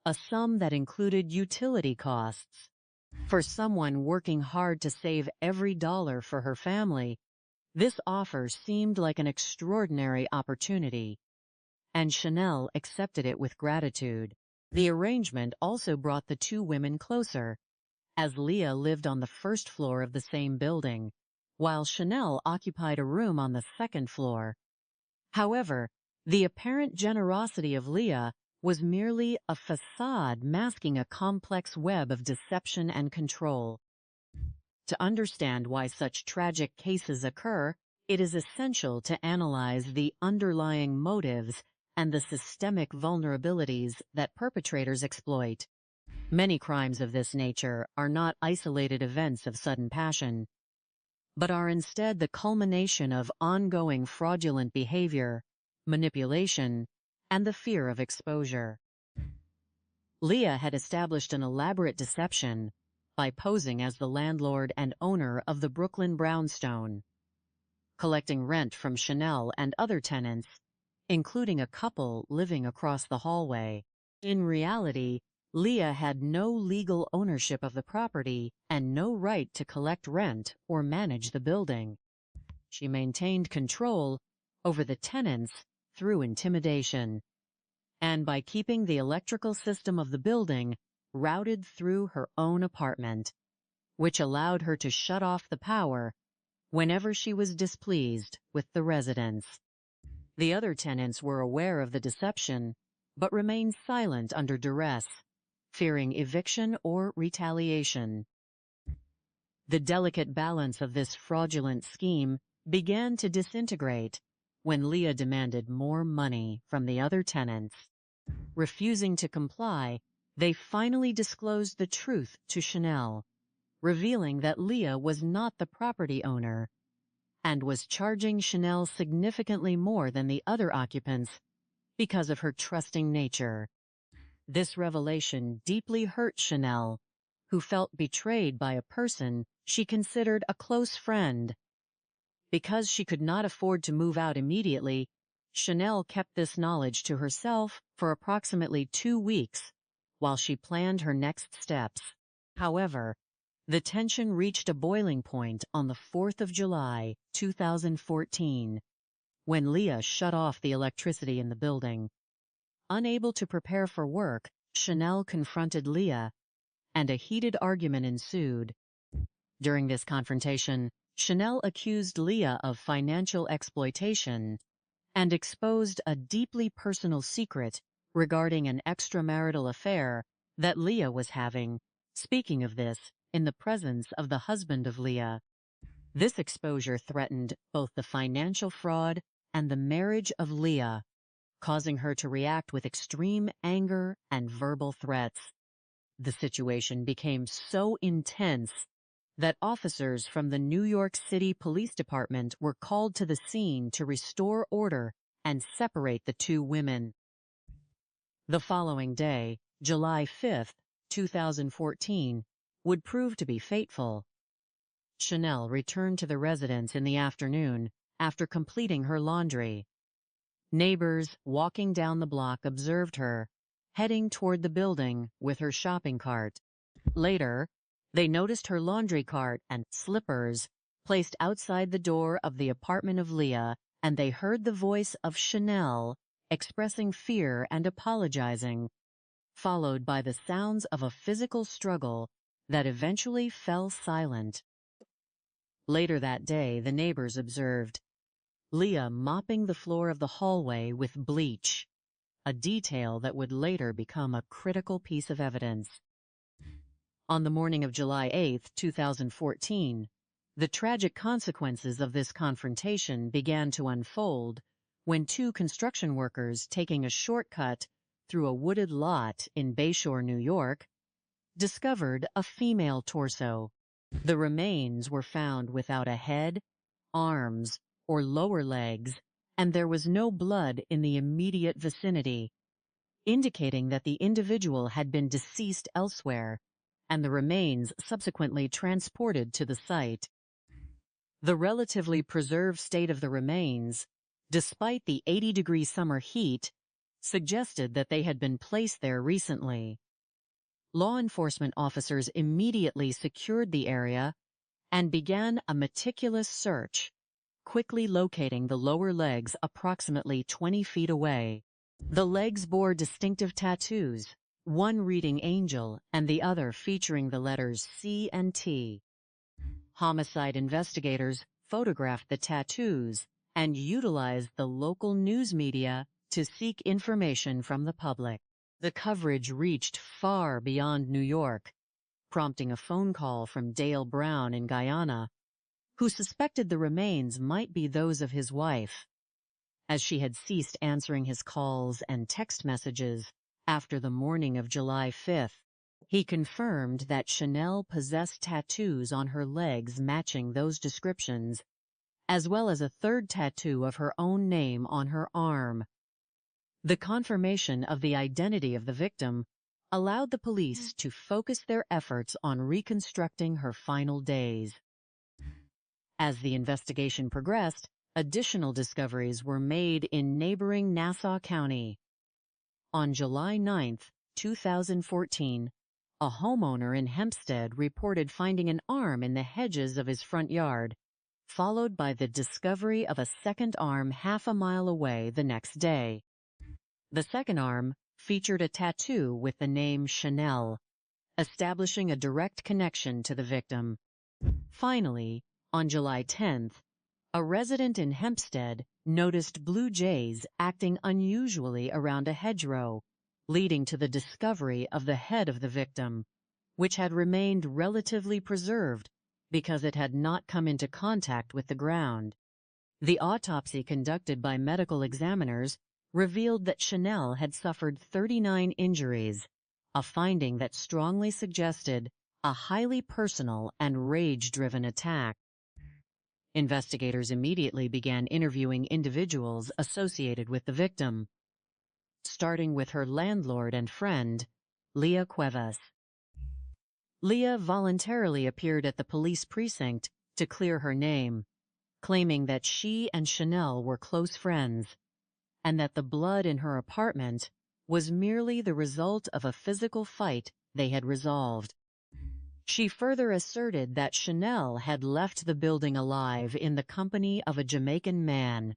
a sum that included utility costs. For someone working hard to save every dollar for her family, this offer seemed like an extraordinary opportunity, and Chanel accepted it with gratitude. The arrangement also brought the 2 women closer, as Leah lived on the first floor of the same building, while Chanel occupied a room on the 2nd floor. However, the apparent generosity of Leah was merely a facade masking a complex web of deception and control. To understand why such tragic cases occur, it is essential to analyze the underlying motives and the systemic vulnerabilities that perpetrators exploit. Many crimes of this nature are not isolated events of sudden passion, but are instead the culmination of ongoing fraudulent behavior, manipulation, and the fear of exposure. Leah had established an elaborate deception by posing as the landlord and owner of the Brooklyn brownstone, collecting rent from Chanel and other tenants, including a couple living across the hallway. In reality, Leah had no legal ownership of the property and no right to collect rent or manage the building. She maintained control over the tenants through intimidation, and by keeping the electrical system of the building routed through her own apartment, which allowed her to shut off the power whenever she was displeased with the residents. The other tenants were aware of the deception, but remained silent under duress, fearing eviction or retaliation. The delicate balance of this fraudulent scheme began to disintegrate when Leah demanded more money from the other tenants. Refusing to comply, they finally disclosed the truth to Chanel, revealing that Leah was not the property owner and was charging Chanel significantly more than the other occupants because of her trusting nature. This revelation deeply hurt Chanel, who felt betrayed by a person she considered a close friend. Because she could not afford to move out immediately, Chanel kept this knowledge to herself for approximately 2 weeks while she planned her next steps. However, the tension reached a boiling point on the 4th of July, 2014, when Leah shut off the electricity in the building. Unable to prepare for work, Chanel confronted Leah, and a heated argument ensued. During this confrontation, Chanel accused Leah of financial exploitation and exposed a deeply personal secret regarding an extramarital affair that Leah was having, Speaking of this, in the presence of the husband of Leah, this exposure threatened both the financial fraud and the marriage of Leah, causing her to react with extreme anger and verbal threats. The situation became so intense that officers from the New York City Police Department were called to the scene to restore order and separate the two women. The following day, July 5th, 2014, would prove to be fateful. Chanel returned to the residence in the afternoon after completing her laundry. Neighbors walking down the block observed her, heading toward the building with her shopping cart. Later, they noticed her laundry cart and slippers placed outside the door of the apartment of Leah, and they heard the voice of Chanel expressing fear and apologizing, followed by the sounds of a physical struggle that eventually fell silent. Later that day, the neighbors observed Leah mopping the floor of the hallway with bleach, a detail that would later become a critical piece of evidence. On the morning of July 8, 2014, the tragic consequences of this confrontation began to unfold when two construction workers taking a shortcut through a wooded lot in Bayshore, New York, discovered a female torso. The remains were found without a head, arms, or lower legs, and there was no blood in the immediate vicinity, indicating that the individual had been deceased elsewhere, and the remains subsequently transported to the site. The relatively preserved state of the remains, despite the 80-degree summer heat, suggested that they had been placed there recently. Law enforcement officers immediately secured the area and began a meticulous search, quickly locating the lower legs approximately 20 feet away. The legs bore distinctive tattoos, one reading angel and the other featuring the letters C and T. Homicide investigators photographed the tattoos and utilized the local news media to seek information from the public. The coverage reached far beyond New York, prompting a phone call from Dale Brown in Guyana, who suspected the remains might be those of his wife, as she had ceased answering his calls and text messages after the morning of July 5th. He confirmed that Chanel possessed tattoos on her legs matching those descriptions, as well as a third tattoo of her own name on her arm. The confirmation of the identity of the victim allowed the police to focus their efforts on reconstructing her final days. As the investigation progressed, additional discoveries were made in neighboring Nassau County. On July 9, 2014, a homeowner in Hempstead reported finding an arm in the hedges of his front yard, followed by the discovery of a second arm half a mile away the next day. The second arm featured a tattoo with the name Chanel, establishing a direct connection to the victim. Finally, on July 10th, a resident in Hempstead noticed blue jays acting unusually around a hedgerow, leading to the discovery of the head of the victim, which had remained relatively preserved because it had not come into contact with the ground. The autopsy conducted by medical examiners revealed that Chanel had suffered 39 injuries, a finding that strongly suggested a highly personal and rage-driven attack. Investigators immediately began interviewing individuals associated with the victim, starting with her landlord and friend, Leah Cuevas. Leah voluntarily appeared at the police precinct to clear her name, claiming that she and Chanel were close friends, and that the blood in her apartment was merely the result of a physical fight they had resolved. She further asserted that Chanel had left the building alive in the company of a Jamaican man,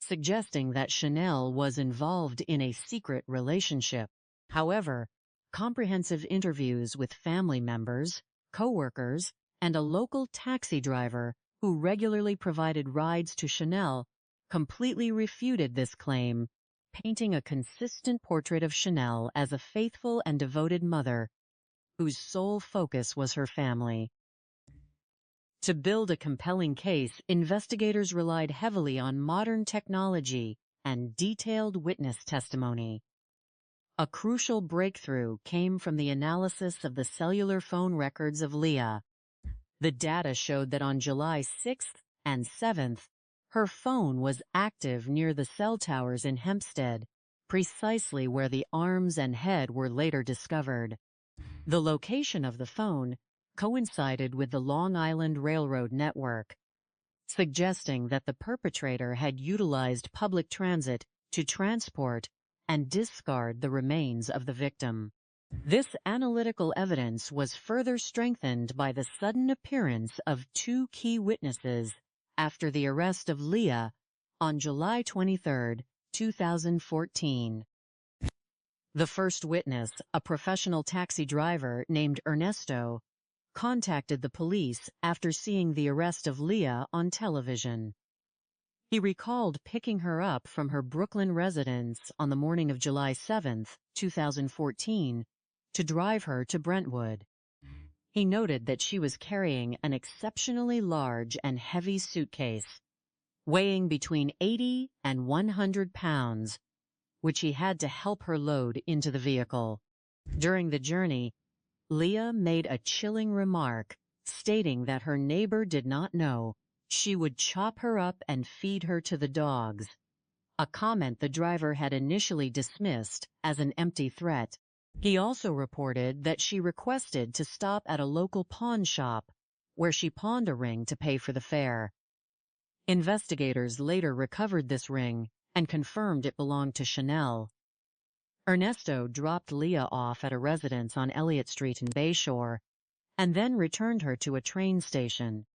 suggesting that Chanel was involved in a secret relationship. However, comprehensive interviews with family members, co-workers, and a local taxi driver who regularly provided rides to Chanel completely refuted this claim, painting a consistent portrait of Chanel as a faithful and devoted mother, whose sole focus was her family. To build a compelling case, investigators relied heavily on modern technology and detailed witness testimony. A crucial breakthrough came from the analysis of the cellular phone records of Leah. The data showed that on July 6th and 7th, her phone was active near the cell towers in Hempstead, precisely where the arms and head were later discovered. The location of the phone coincided with the Long Island Railroad network, suggesting that the perpetrator had utilized public transit to transport and discard the remains of the victim. This analytical evidence was further strengthened by the sudden appearance of two key witnesses after the arrest of Leah on July 23, 2014. The first witness, a professional taxi driver named Ernesto, contacted the police after seeing the arrest of Leah on television. He recalled picking her up from her Brooklyn residence on the morning of July 7, 2014, to drive her to Brentwood. He noted that she was carrying an exceptionally large and heavy suitcase, weighing between 80 and 100 pounds, which he had to help her load into the vehicle. During the journey, Leah made a chilling remark, stating that her neighbor did not know she would chop her up and feed her to the dogs, a comment the driver had initially dismissed as an empty threat. He also reported that she requested to stop at a local pawn shop, where she pawned a ring to pay for the fare. Investigators later recovered this ring and confirmed it belonged to Chanel. Ernesto dropped Leah off at a residence on Elliott Street in Bayshore and then returned her to a train station.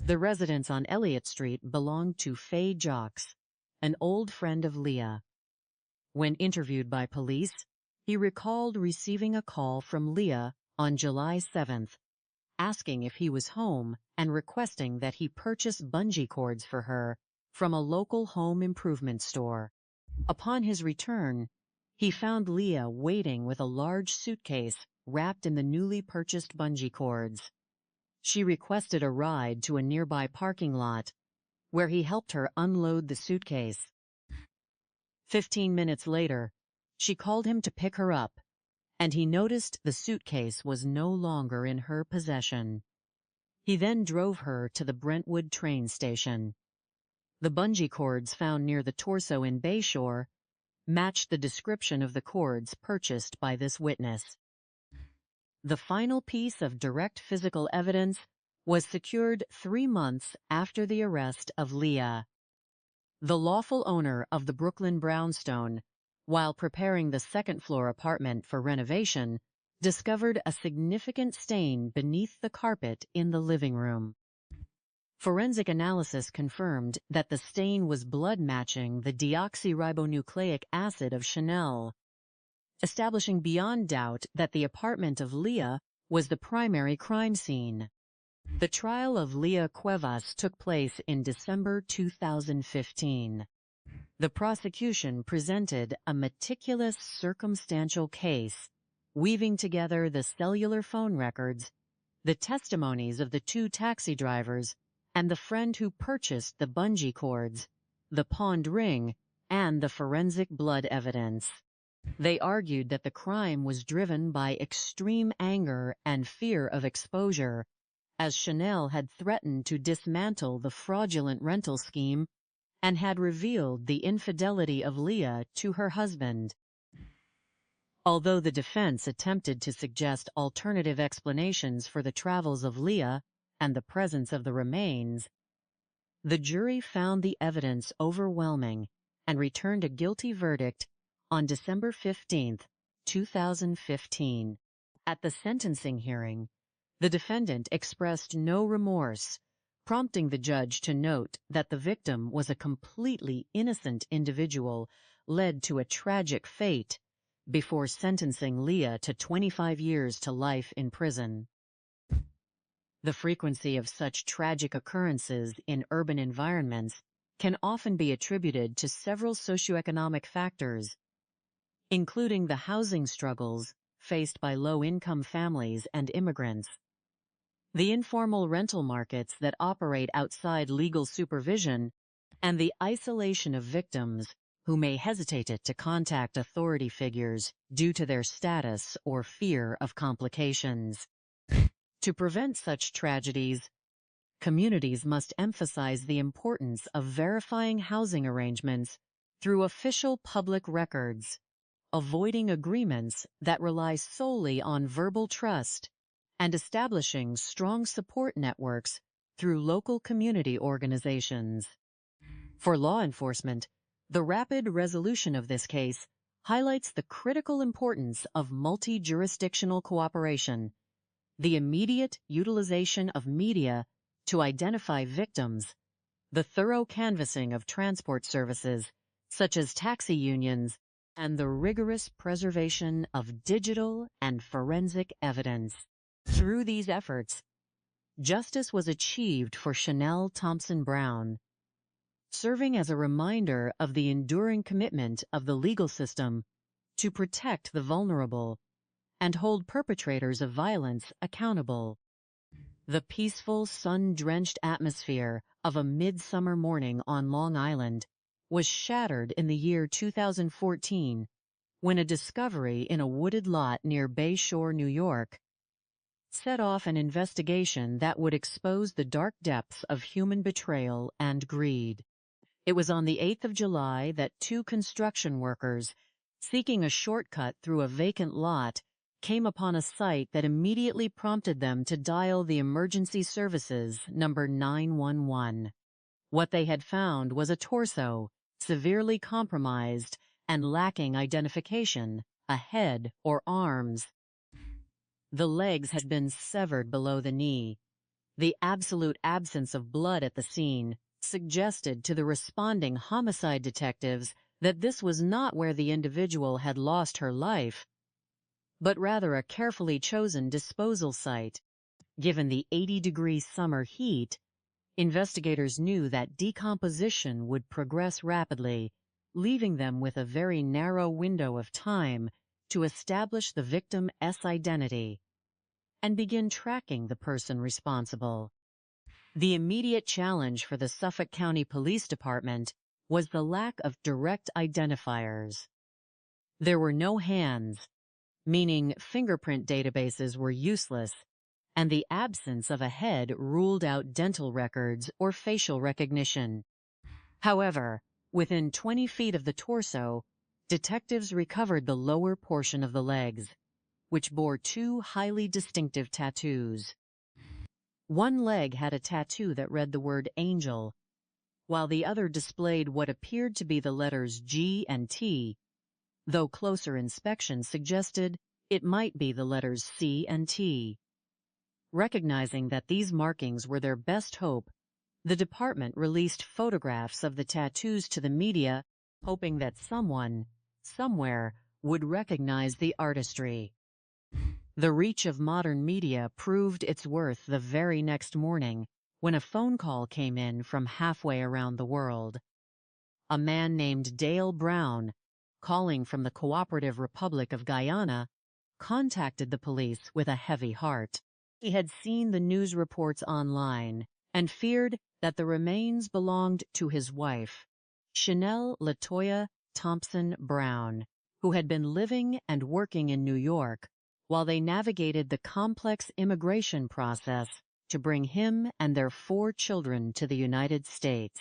The residence on Elliott Street belonged to Faye Jocks, an old friend of Leah. When interviewed by police, he recalled receiving a call from Leah on July 7th, asking if he was home and requesting that he purchase bungee cords for her from a local home improvement store. Upon his return, he found Leah waiting with a large suitcase wrapped in the newly purchased bungee cords. She requested a ride to a nearby parking lot, where he helped her unload the suitcase. 15 minutes later, she called him to pick her up, and he noticed the suitcase was no longer in her possession. He then drove her to the Brentwood train station. The bungee cords found near the torso in Bayshore matched the description of the cords purchased by this witness. The final piece of direct physical evidence was secured 3 months after the arrest of Leah. The lawful owner of the Brooklyn brownstone, while preparing the second-floor apartment for renovation, discovered a significant stain beneath the carpet in the living room. Forensic analysis confirmed that the stain was blood matching the deoxyribonucleic acid of Chanel, establishing beyond doubt that the apartment of Leah was the primary crime scene. The trial of Leah Cuevas took place in December 2015. The prosecution presented a meticulous circumstantial case, weaving together the cellular phone records, the testimonies of the 2 taxi drivers, and the friend who purchased the bungee cords, the pawned ring, and the forensic blood evidence. They argued that the crime was driven by extreme anger and fear of exposure, as Chanel had threatened to dismantle the fraudulent rental scheme and had revealed the infidelity of Leah to her husband. Although the defense attempted to suggest alternative explanations for the travels of Leah and the presence of the remains, the jury found the evidence overwhelming and returned a guilty verdict on December 15, 2015. At the sentencing hearing, the defendant expressed no remorse, prompting the judge to note that the victim was a completely innocent individual led to a tragic fate, before sentencing Leah to 25 years to life in prison. The frequency of such tragic occurrences in urban environments can often be attributed to several socioeconomic factors, including the housing struggles faced by low-income families and immigrants. The informal rental markets that operate outside legal supervision, and the isolation of victims who may hesitate to contact authority figures due to their status or fear of complications. To prevent such tragedies, communities must emphasize the importance of verifying housing arrangements through official public records, avoiding agreements that rely solely on verbal trust, and establishing strong support networks through local community organizations. For law enforcement, the rapid resolution of this case highlights the critical importance of multi-jurisdictional cooperation, the immediate utilization of media to identify victims, the thorough canvassing of transport services, such as taxi unions, and the rigorous preservation of digital and forensic evidence. Through these efforts, justice was achieved for Chanel Thompson Brown, serving as a reminder of the enduring commitment of the legal system to protect the vulnerable and hold perpetrators of violence accountable. The peaceful, sun-drenched atmosphere of a midsummer morning on Long Island was shattered in the year 2014 when a discovery in a wooded lot near Bay Shore, New York, set off an investigation that would expose the dark depths of human betrayal and greed. It was on the 8th of July that two construction workers, seeking a shortcut through a vacant lot, came upon a site that immediately prompted them to dial the emergency services number 911. What they had found was a torso, severely compromised and lacking identification, a head or arms. The legs had been severed below the knee. The absolute absence of blood at the scene suggested to the responding homicide detectives that this was not where the individual had lost her life, but rather a carefully chosen disposal site. Given the 80-degree summer heat, investigators knew that decomposition would progress rapidly, leaving them with a very narrow window of time to establish the victim's identity and begin tracking the person responsible. The immediate challenge for the Suffolk County Police Department was the lack of direct identifiers. There were no hands, meaning fingerprint databases were useless, and the absence of a head ruled out dental records or facial recognition. However, within 20 feet of the torso, detectives recovered the lower portion of the legs, which bore two highly distinctive tattoos. One leg had a tattoo that read the word angel, while the other displayed what appeared to be the letters G and T, though closer inspection suggested it might be the letters C and T. Recognizing that these markings were their best hope, the department released photographs of the tattoos to the media, hoping that someone, somewhere, would recognize the artistry. The reach of modern media proved its worth the very next morning when a phone call came in from halfway around the world. A man named Dale Brown, calling from the Cooperative Republic of Guyana, contacted the police with a heavy heart. He had seen the news reports online and feared that the remains belonged to his wife, Chanel LaToya Thompson Brown, who had been living and working in New York while they navigated the complex immigration process to bring him and their 4 children to the United States.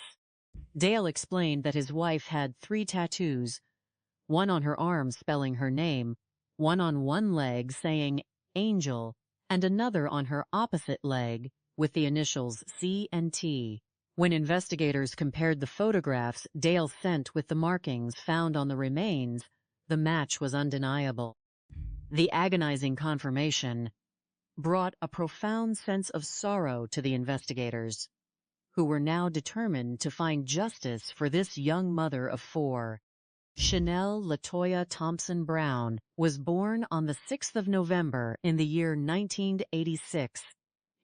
Dale explained that his wife had 3 tattoos, one on her arm spelling her name, one on one leg saying Angel, and another on her opposite leg with the initials C and T. When investigators compared the photographs Dale sent with the markings found on the remains, the match was undeniable. The agonizing confirmation brought a profound sense of sorrow to the investigators, who were now determined to find justice for this young mother of 4. Chanel LaToya Thompson Brown was born on the 6th of November in the year 1986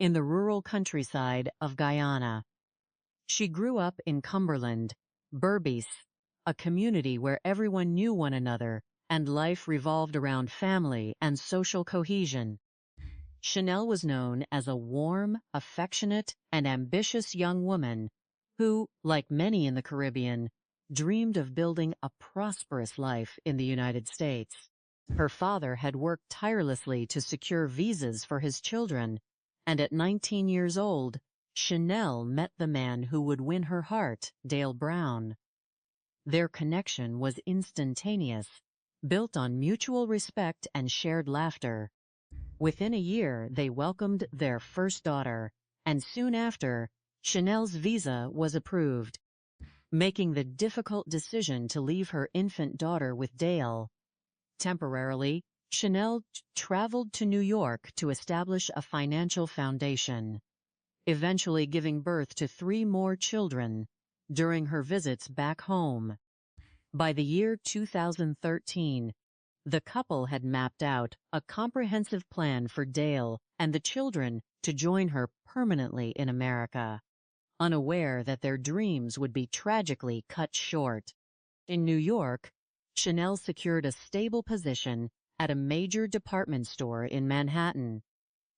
in the rural countryside of Guyana. She grew up in Cumberland, Berbice, a community where everyone knew one another and life revolved around family and social cohesion. Chanel was known as a warm, affectionate, and ambitious young woman who, like many in the Caribbean, dreamed of building a prosperous life in the United States. Her father had worked tirelessly to secure visas for his children, and at 19 years old, Chanel met the man who would win her heart, Dale Brown. Their connection was instantaneous, built on mutual respect and shared laughter. Within a year, they welcomed their first daughter, and soon after, Chanel's visa was approved. Making the difficult decision to leave her infant daughter with Dale. Temporarily, Chanel traveled to New York to establish a financial foundation, eventually giving birth to 3 more children during her visits back home. By the year 2013, the couple had mapped out a comprehensive plan for Dale and the children to join her permanently in America, unaware that their dreams would be tragically cut short. In New York, Chanel secured a stable position at a major department store in Manhattan.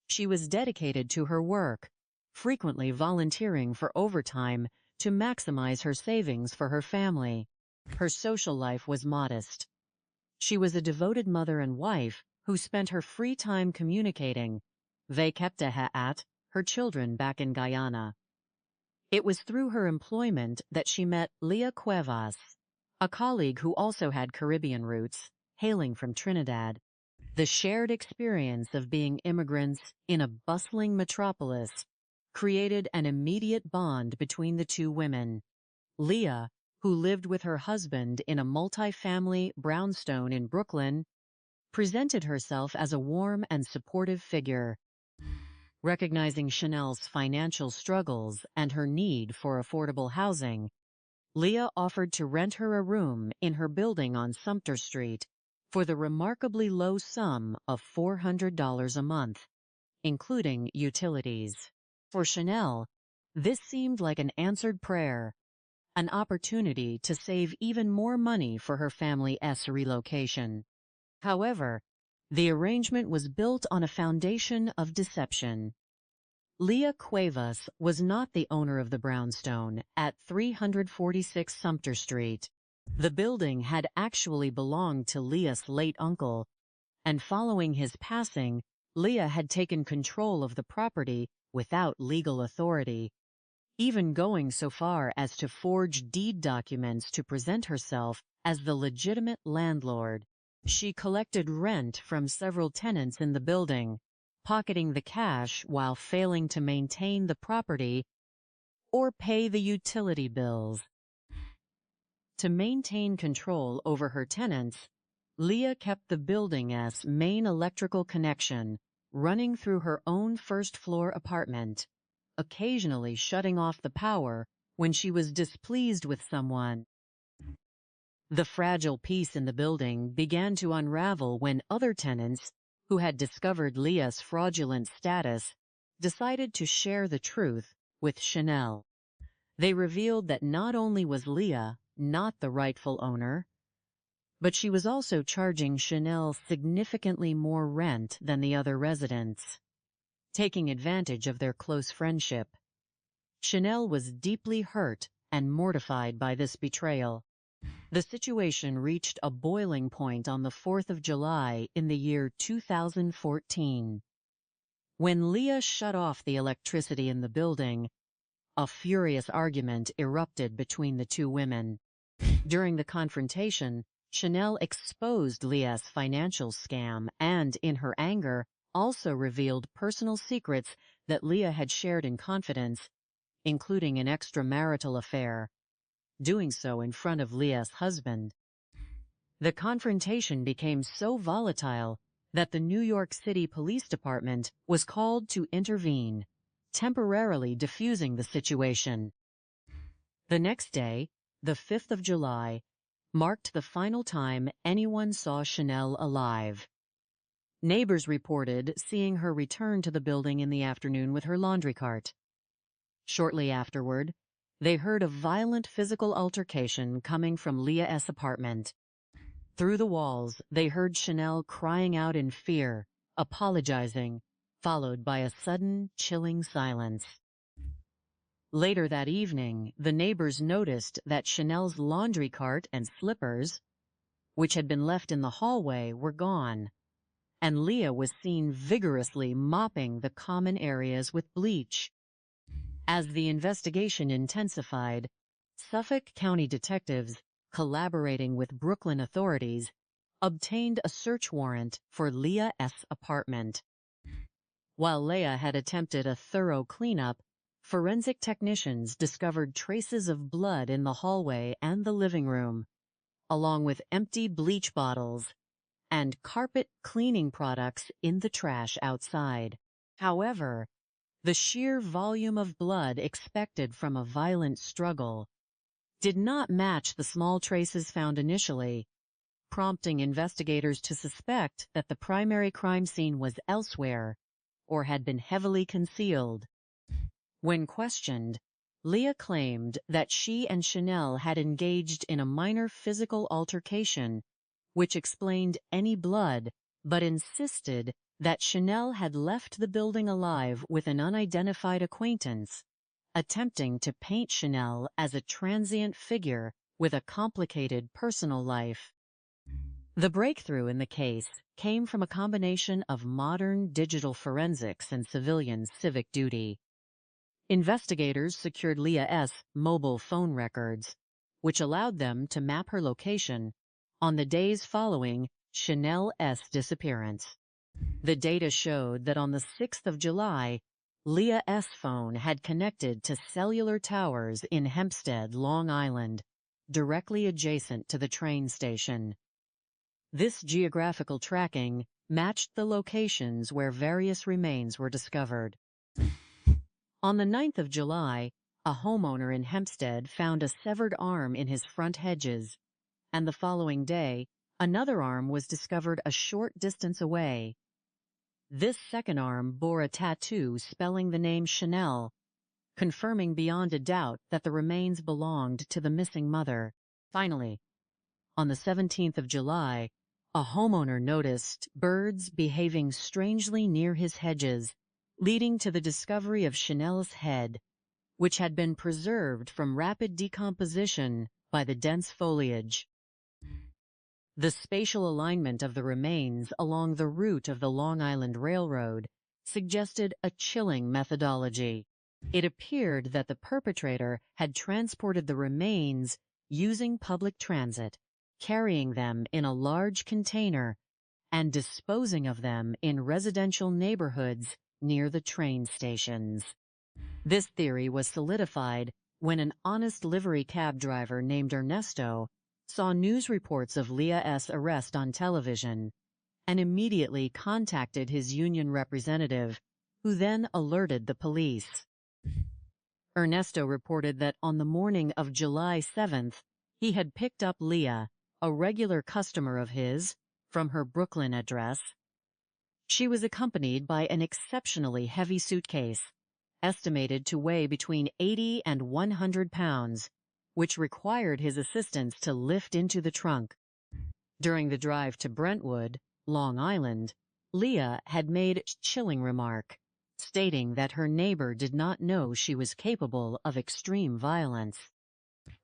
She was dedicated to her work, frequently volunteering for overtime to maximize her savings for her family. Her social life was modest. She was a devoted mother and wife who spent her free time communicating. They kept her children back in Guyana. It was through her employment that she met Leah Cuevas, a colleague who also had Caribbean roots, hailing from Trinidad. The shared experience of being immigrants in a bustling metropolis created an immediate bond between the two women. Leah, who lived with her husband in a multi-family brownstone in Brooklyn, presented herself as a warm and supportive figure. Recognizing Chanel's financial struggles and her need for affordable housing, Leah offered to rent her a room in her building on Sumter Street for the remarkably low sum of $400 a month, including utilities. For Chanel, this seemed like an answered prayer, an opportunity to save even more money for her family's relocation. However, the arrangement was built on a foundation of deception. Leah Cuevas was not the owner of the brownstone at 346 Sumter Street. The building had actually belonged to Leah's late uncle, and following his passing, Leah had taken control of the property without legal authority, even going so far as to forge deed documents to present herself as the legitimate landlord. She collected rent from several tenants in the building, pocketing the cash while failing to maintain the property or pay the utility bills. To maintain control over her tenants, Leah kept the building's main electrical connection running through her own first-floor apartment, occasionally shutting off the power when she was displeased with someone. The fragile peace in the building began to unravel when other tenants, who had discovered Leah's fraudulent status, decided to share the truth with Chanel. They revealed that not only was Leah not the rightful owner, but she was also charging Chanel significantly more rent than the other residents. Taking advantage of their close friendship, Chanel was deeply hurt and mortified by this betrayal. The situation reached a boiling point on the 4th of July in the year 2014. When Leah shut off the electricity in the building, a furious argument erupted between the two women. During the confrontation, Chanel exposed Leah's financial scam and, in her anger, also revealed personal secrets that Leah had shared in confidence, including an extramarital affair, doing so in front of Leah's husband. The confrontation became so volatile that the New York City Police Department was called to intervene, temporarily diffusing the situation. The next day, the 5th of July, marked the final time anyone saw Chanel alive. Neighbors reported seeing her return to the building in the afternoon with her laundry cart. Shortly afterward, they heard a violent physical altercation coming from Leah's apartment. Through the walls, they heard Chanel crying out in fear, apologizing, followed by a sudden, chilling silence. Later that evening, the neighbors noticed that Chanel's laundry cart and slippers, which had been left in the hallway, were gone, and Leah was seen vigorously mopping the common areas with bleach. As the investigation intensified, Suffolk County detectives, collaborating with Brooklyn authorities, obtained a search warrant for Leah S.'s apartment. While Leah had attempted a thorough cleanup, forensic technicians discovered traces of blood in the hallway and the living room, along with empty bleach bottles and carpet cleaning products in the trash outside. However, the sheer volume of blood expected from a violent struggle did not match the small traces found initially, prompting investigators to suspect that the primary crime scene was elsewhere or had been heavily concealed. When questioned, Leah claimed that she and Chanel had engaged in a minor physical altercation, which explained any blood, but insisted that Chanel had left the building alive with an unidentified acquaintance, attempting to paint Chanel as a transient figure with a complicated personal life. The breakthrough in the case came from a combination of modern digital forensics and civilian civic duty. Investigators secured Leah S.'s mobile phone records, which allowed them to map her location on the days following Chanel S.'s disappearance. The data showed that on the 6th of July, Leah S.'s phone had connected to cellular towers in Hempstead, Long Island, directly adjacent to the train station. This geographical tracking matched the locations where various remains were discovered. On the 9th of July, a homeowner in Hempstead found a severed arm in his front hedges, and the following day, another arm was discovered a short distance away. This second arm bore a tattoo spelling the name Chanel, confirming beyond a doubt that the remains belonged to the missing mother. Finally, on the 17th of July, a homeowner noticed birds behaving strangely near his hedges, leading to the discovery of Chanel's head, which had been preserved from rapid decomposition by the dense foliage. The spatial alignment of the remains along the route of the Long Island Railroad suggested a chilling methodology. It appeared that the perpetrator had transported the remains using public transit, carrying them in a large container and disposing of them in residential neighborhoods near the train stations. This theory was solidified when an honest livery cab driver named Ernesto saw news reports of Leah S.'s arrest on television and immediately contacted his union representative, who then alerted the police. Ernesto reported that on the morning of July 7th, he had picked up Leah, a regular customer of his, from her Brooklyn address. She was accompanied by an exceptionally heavy suitcase, estimated to weigh between 80 and 100 pounds, which required his assistance to lift into the trunk. During the drive to Brentwood, Long Island, Leah had made a chilling remark, stating that her neighbor did not know she was capable of extreme violence.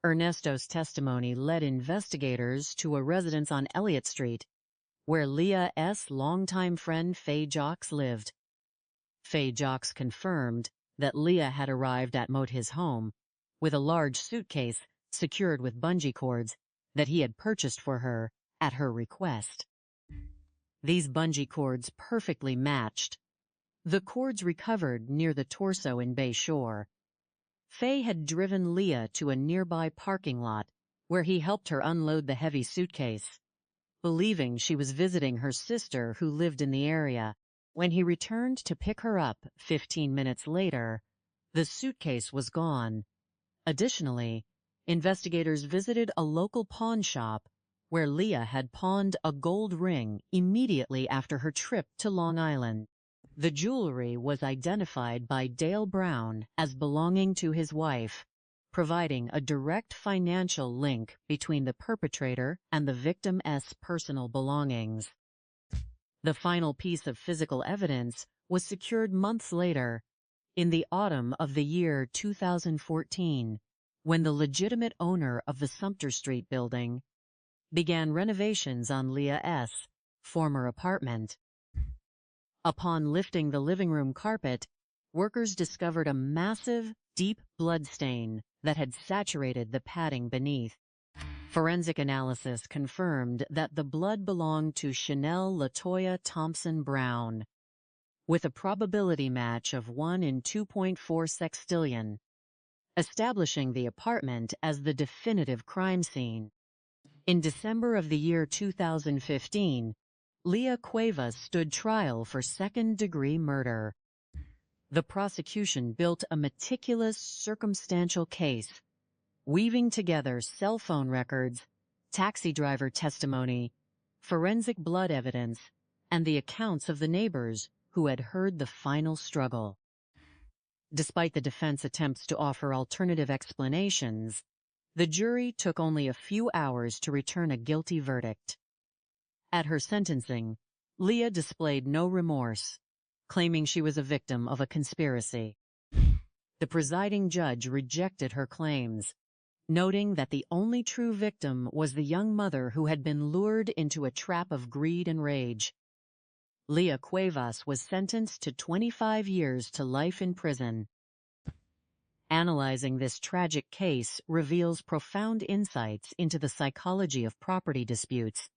Ernesto's testimony led investigators to a residence on Elliott Street, where Leah S.'s longtime friend Faye Jocks lived. Faye Jocks confirmed that Leah had arrived at his home with a large suitcase secured with bungee cords that he had purchased for her at her request. These bungee cords perfectly matched the cords recovered near the torso in Bay Shore. Faye had driven Leah to a nearby parking lot where he helped her unload the heavy suitcase, believing she was visiting her sister who lived in the area. When he returned to pick her up 15 minutes later, the suitcase was gone. Additionally, investigators visited a local pawn shop where Leah had pawned a gold ring immediately after her trip to Long Island. The jewelry was identified by Dale Brown as belonging to his wife, providing a direct financial link between the perpetrator and the victim's personal belongings. The final piece of physical evidence was secured months later, in the autumn of the year 2014, when the legitimate owner of the Sumter Street building began renovations on Leah's former apartment. Upon lifting the living room carpet, workers discovered a massive, deep blood stain that had saturated the padding beneath. Forensic analysis confirmed that the blood belonged to Chanel LaToya Thompson Brown, with a probability match of 1 in 2.4 sextillion, establishing the apartment as the definitive crime scene. In December of the year 2015, Leah Cuevas stood trial for second-degree murder. The prosecution built a meticulous, circumstantial case, weaving together cell phone records, taxi driver testimony, forensic blood evidence, and the accounts of the neighbors who had heard the final struggle. Despite the defense attempts to offer alternative explanations, the jury took only a few hours to return a guilty verdict. At her sentencing, Leah displayed no remorse, claiming she was a victim of a conspiracy. The presiding judge rejected her claims, noting that the only true victim was the young mother who had been lured into a trap of greed and rage. Leah Cuevas was sentenced to 25 years to life in prison. Analyzing this tragic case reveals profound insights into the psychology of property disputes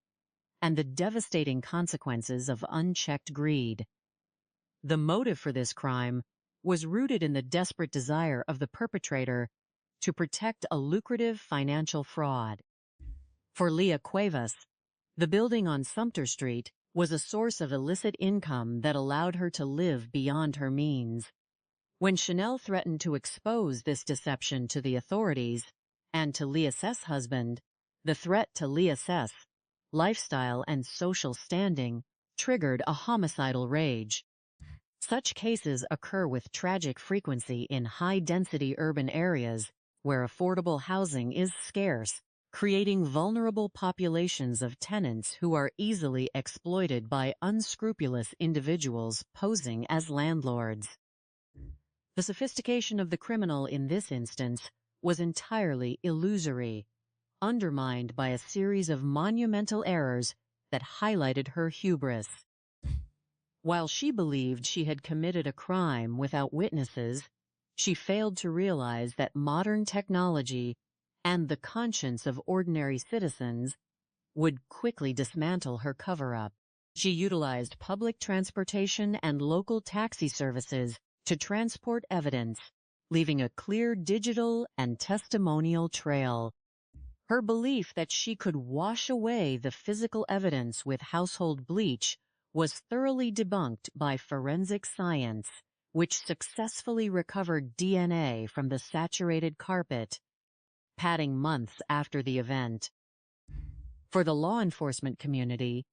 and the devastating consequences of unchecked greed. The motive for this crime was rooted in the desperate desire of the perpetrator to protect a lucrative financial fraud. For Leah Cuevas, the building on Sumter Street was a source of illicit income that allowed her to live beyond her means. When Chanel threatened to expose this deception to the authorities and to Leah's husband, the threat to Leah's lifestyle and social standing triggered a homicidal rage. Such cases occur with tragic frequency in high-density urban areas where affordable housing is scarce, creating vulnerable populations of tenants who are easily exploited by unscrupulous individuals posing as landlords. The sophistication of the criminal in this instance was entirely illusory, undermined by a series of monumental errors that highlighted her hubris. While she believed she had committed a crime without witnesses, she failed to realize that modern technology and the conscience of ordinary citizens would quickly dismantle her cover-up. She utilized public transportation and local taxi services to transport evidence, leaving a clear digital and testimonial trail. Her belief that she could wash away the physical evidence with household bleach was thoroughly debunked by forensic science, which successfully recovered DNA from the saturated carpet, padding months after the event. For the law enforcement community,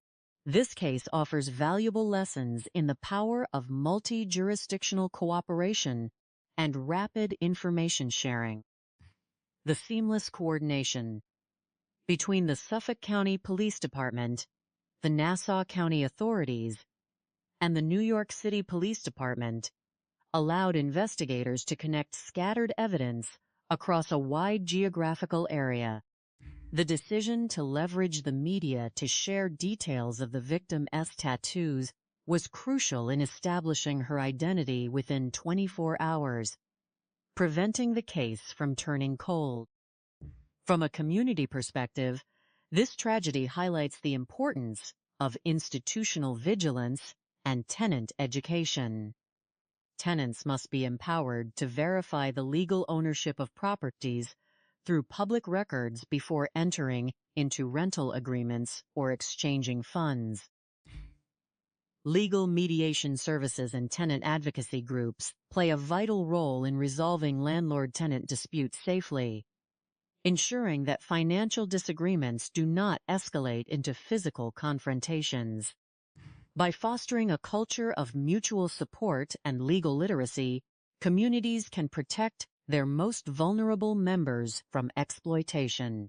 this case offers valuable lessons in the power of multi-jurisdictional cooperation and rapid information sharing. The seamless coordination between the Suffolk County Police Department, the Nassau County authorities, and the New York City Police Department allowed investigators to connect scattered evidence across a wide geographical area. The decision to leverage the media to share details of the victim's tattoos was crucial in establishing her identity within 24 hours, preventing the case from turning cold. From a community perspective, this tragedy highlights the importance of institutional vigilance and tenant education. Tenants must be empowered to verify the legal ownership of properties through public records before entering into rental agreements or exchanging funds. Legal mediation services and tenant advocacy groups play a vital role in resolving landlord-tenant disputes safely, ensuring that financial disagreements do not escalate into physical confrontations. By fostering a culture of mutual support and legal literacy, communities can protect their most vulnerable members from exploitation.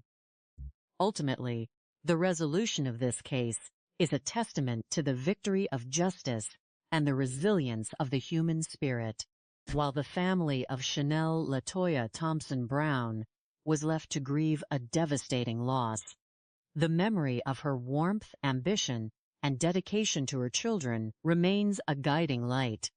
Ultimately, the resolution of this case is a testament to the victory of justice and the resilience of the human spirit. While the family of Chanel LaToya Thompson Brown was left to grieve a devastating loss, the memory of her warmth, ambition, and dedication to her children remains a guiding light.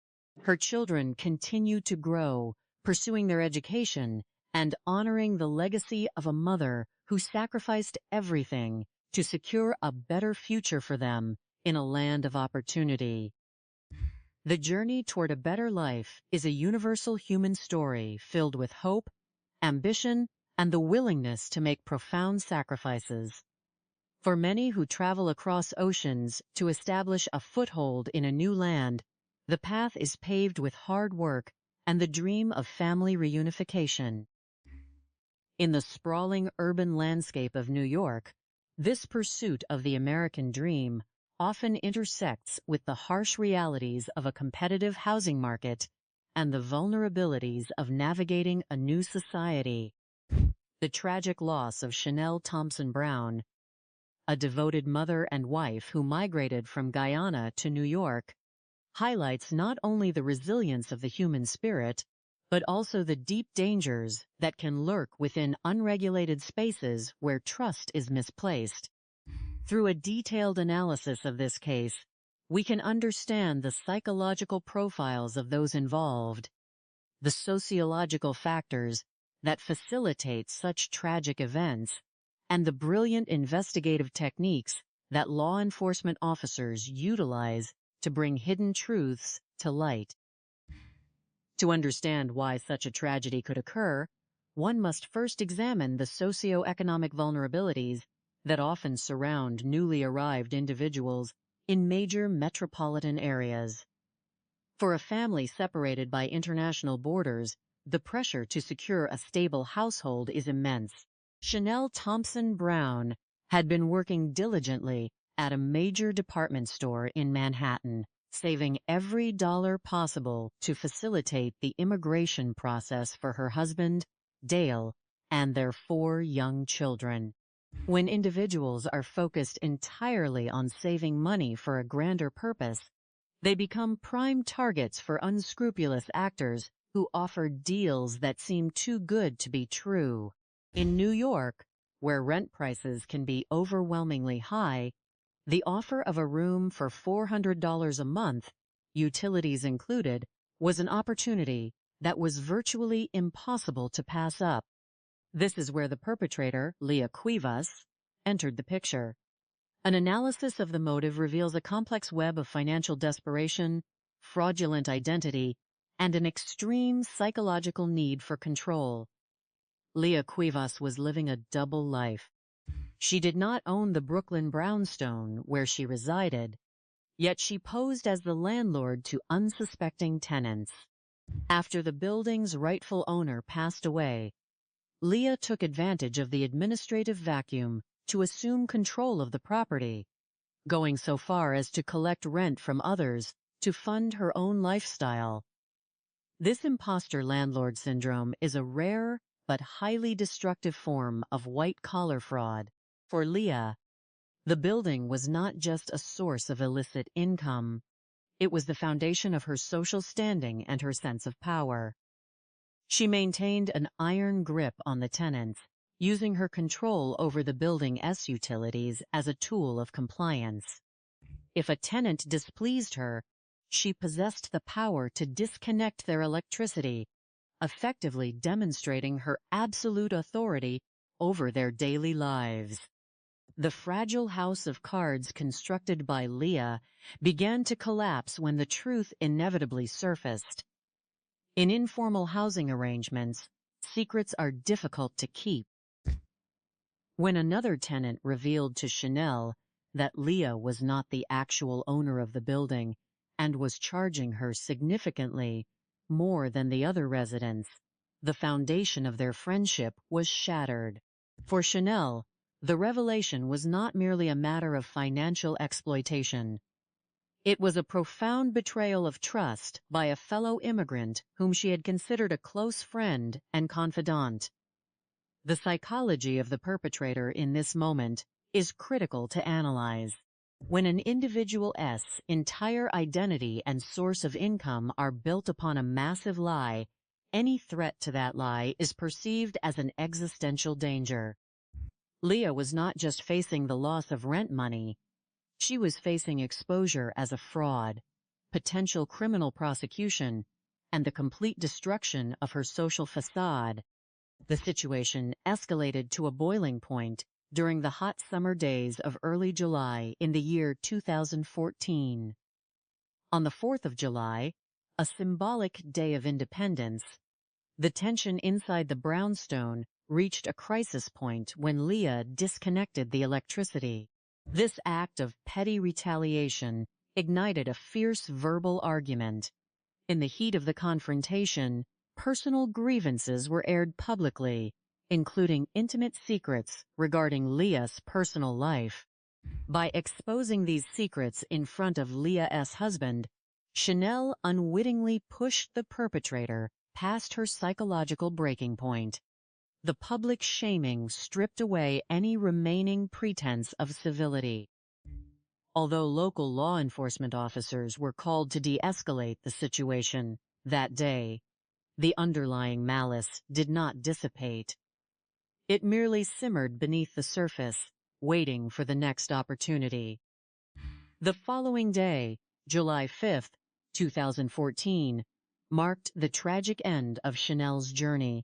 Her children continue to grow, pursuing their education and honoring the legacy of a mother who sacrificed everything to secure a better future for them in a land of opportunity. The journey toward a better life is a universal human story filled with hope, ambition, and the willingness to make profound sacrifices. For many who travel across oceans to establish a foothold in a new land, the path is paved with hard work and the dream of family reunification. In the sprawling urban landscape of New York, this pursuit of the American dream often intersects with the harsh realities of a competitive housing market and the vulnerabilities of navigating a new society. The tragic loss of Chanel Thompson Brown, a devoted mother and wife who migrated from Guyana to New York, highlights not only the resilience of the human spirit, but also the deep dangers that can lurk within unregulated spaces where trust is misplaced. Through a detailed analysis of this case, we can understand the psychological profiles of those involved, the sociological factors that facilitate such tragic events, and the brilliant investigative techniques that law enforcement officers utilize to bring hidden truths to light. To understand why such a tragedy could occur, one must first examine the socioeconomic vulnerabilities that often surround newly arrived individuals in major metropolitan areas. For a family separated by international borders, the pressure to secure a stable household is immense. Chanel Thompson Brown had been working diligently at a major department store in Manhattan, saving every dollar possible to facilitate the immigration process for her husband, Dale, and their 4 young children. When individuals are focused entirely on saving money for a grander purpose, they become prime targets for unscrupulous actors who offer deals that seem too good to be true. In New York, where rent prices can be overwhelmingly high, the offer of a room for $400 a month, utilities included, was an opportunity that was virtually impossible to pass up. This is where the perpetrator, Leah Cuevas, entered the picture. An analysis of the motive reveals a complex web of financial desperation, fraudulent identity, and an extreme psychological need for control. Leah Cuevas was living a double life. She did not own the Brooklyn brownstone where she resided, yet she posed as the landlord to unsuspecting tenants. After the building's rightful owner passed away, Leah took advantage of the administrative vacuum to assume control of the property, going so far as to collect rent from others to fund her own lifestyle. This imposter landlord syndrome is a rare but highly destructive form of white-collar fraud. For Leah, the building was not just a source of illicit income. It was the foundation of her social standing and her sense of power. She maintained an iron grip on the tenants, using her control over the building's utilities as a tool of compliance. If a tenant displeased her, she possessed the power to disconnect their electricity, effectively demonstrating her absolute authority over their daily lives. The fragile house of cards constructed by Leah began to collapse when the truth inevitably surfaced. In informal housing arrangements, secrets are difficult to keep. When another tenant revealed to Chanel that Leah was not the actual owner of the building and was charging her significantly more than the other residents, the foundation of their friendship was shattered. For Chanel, the revelation was not merely a matter of financial exploitation. It was a profound betrayal of trust by a fellow immigrant whom she had considered a close friend and confidant. The psychology of the perpetrator in this moment is critical to analyze. When an individual's entire identity and source of income are built upon a massive lie, any threat to that lie is perceived as an existential danger. Leah was not just facing the loss of rent money, she was facing exposure as a fraud, potential criminal prosecution, and the complete destruction of her social facade. The situation escalated to a boiling point during the hot summer days of early July in the year 2014. On the 4th of July, a symbolic day of independence, the tension inside the brownstone reached a crisis point when Leah disconnected the electricity. This act of petty retaliation ignited a fierce verbal argument. In the heat of the confrontation, personal grievances were aired publicly, including intimate secrets regarding Leah's personal life. By exposing these secrets in front of Leah's husband, Chanel unwittingly pushed the perpetrator past her psychological breaking point. The public shaming stripped away any remaining pretense of civility. Although local law enforcement officers were called to de-escalate the situation that day, the underlying malice did not dissipate. It merely simmered beneath the surface, waiting for the next opportunity. The following day, July 5, 2014, marked the tragic end of Chanel's journey.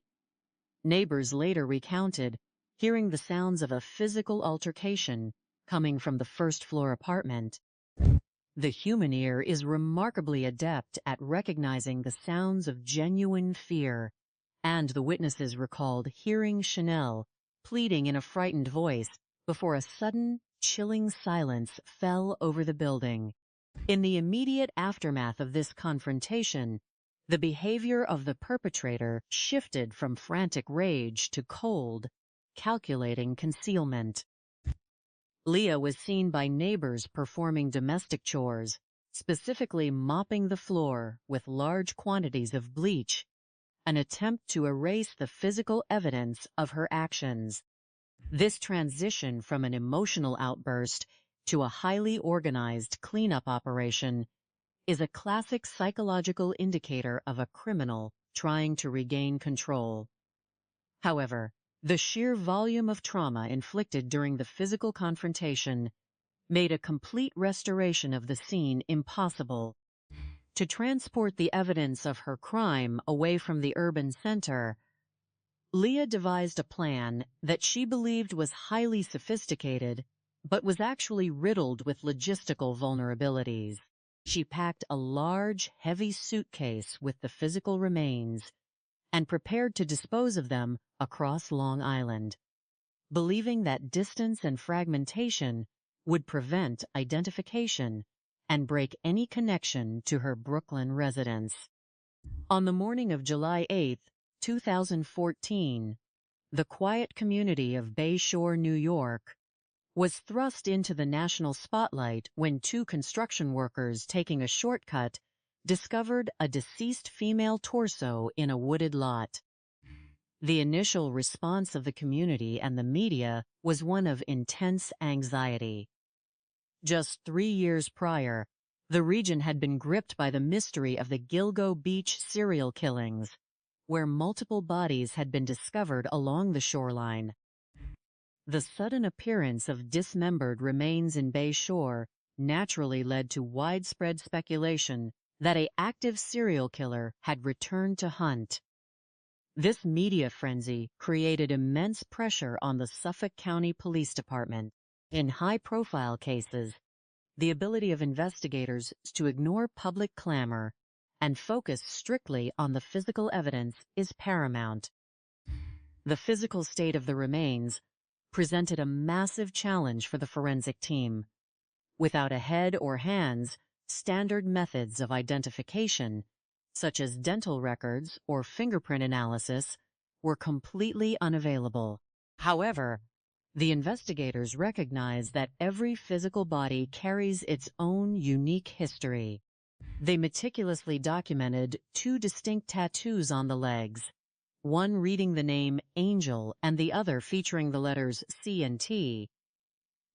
Neighbors later recounted hearing the sounds of a physical altercation coming from the first-floor apartment. The human ear is remarkably adept at recognizing the sounds of genuine fear, and the witnesses recalled hearing Chanel pleading in a frightened voice before a sudden, chilling silence fell over the building. In the immediate aftermath of this confrontation, the behavior of the perpetrator shifted from frantic rage to cold, calculating concealment. Leah was seen by neighbors performing domestic chores, specifically mopping the floor with large quantities of bleach, an attempt to erase the physical evidence of her actions. This transition from an emotional outburst to a highly organized cleanup operation is a classic psychological indicator of a criminal trying to regain control. However, the sheer volume of trauma inflicted during the physical confrontation made a complete restoration of the scene impossible. To transport the evidence of her crime away from the urban center, Leah devised a plan that she believed was highly sophisticated, but was actually riddled with logistical vulnerabilities. She packed a large, heavy suitcase with the physical remains and prepared to dispose of them across Long Island, believing that distance and fragmentation would prevent identification and break any connection to her Brooklyn residence. On the morning of July 8, 2014, the quiet community of Bay Shore, New York, was thrust into the national spotlight when two construction workers taking a shortcut discovered a deceased female torso in a wooded lot. The initial response of the community and the media was one of intense anxiety. Just 3 years prior, the region had been gripped by the mystery of the Gilgo Beach serial killings, where multiple bodies had been discovered along the shoreline. The sudden appearance of dismembered remains in Bay Shore naturally led to widespread speculation that an active serial killer had returned to hunt. This media frenzy created immense pressure on the Suffolk County Police Department. In high-profile cases, the ability of investigators to ignore public clamor and focus strictly on the physical evidence is paramount. The physical state of the remains presented a massive challenge for the forensic team. Without a head or hands, standard methods of identification, such as dental records or fingerprint analysis, were completely unavailable. However, The investigators recognized that every physical body carries its own unique history. They meticulously documented 2 distinct tattoos on the legs, one reading the name Angel and the other featuring the letters C and T.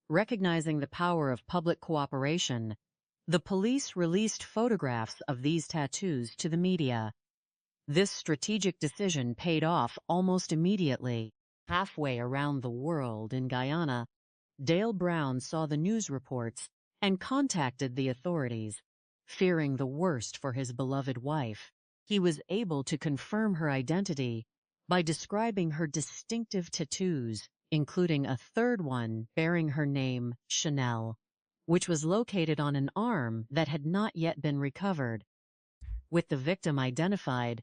Recognizing the power of public cooperation, the police released photographs of these tattoos to the media. This strategic decision paid off almost immediately. Halfway around the world in Guyana, Dale Brown saw the news reports and contacted the authorities, fearing the worst for his beloved wife. He was able to confirm her identity by describing her distinctive tattoos, including a third one bearing her name, Chanel, which was located on an arm that had not yet been recovered. With the victim identified,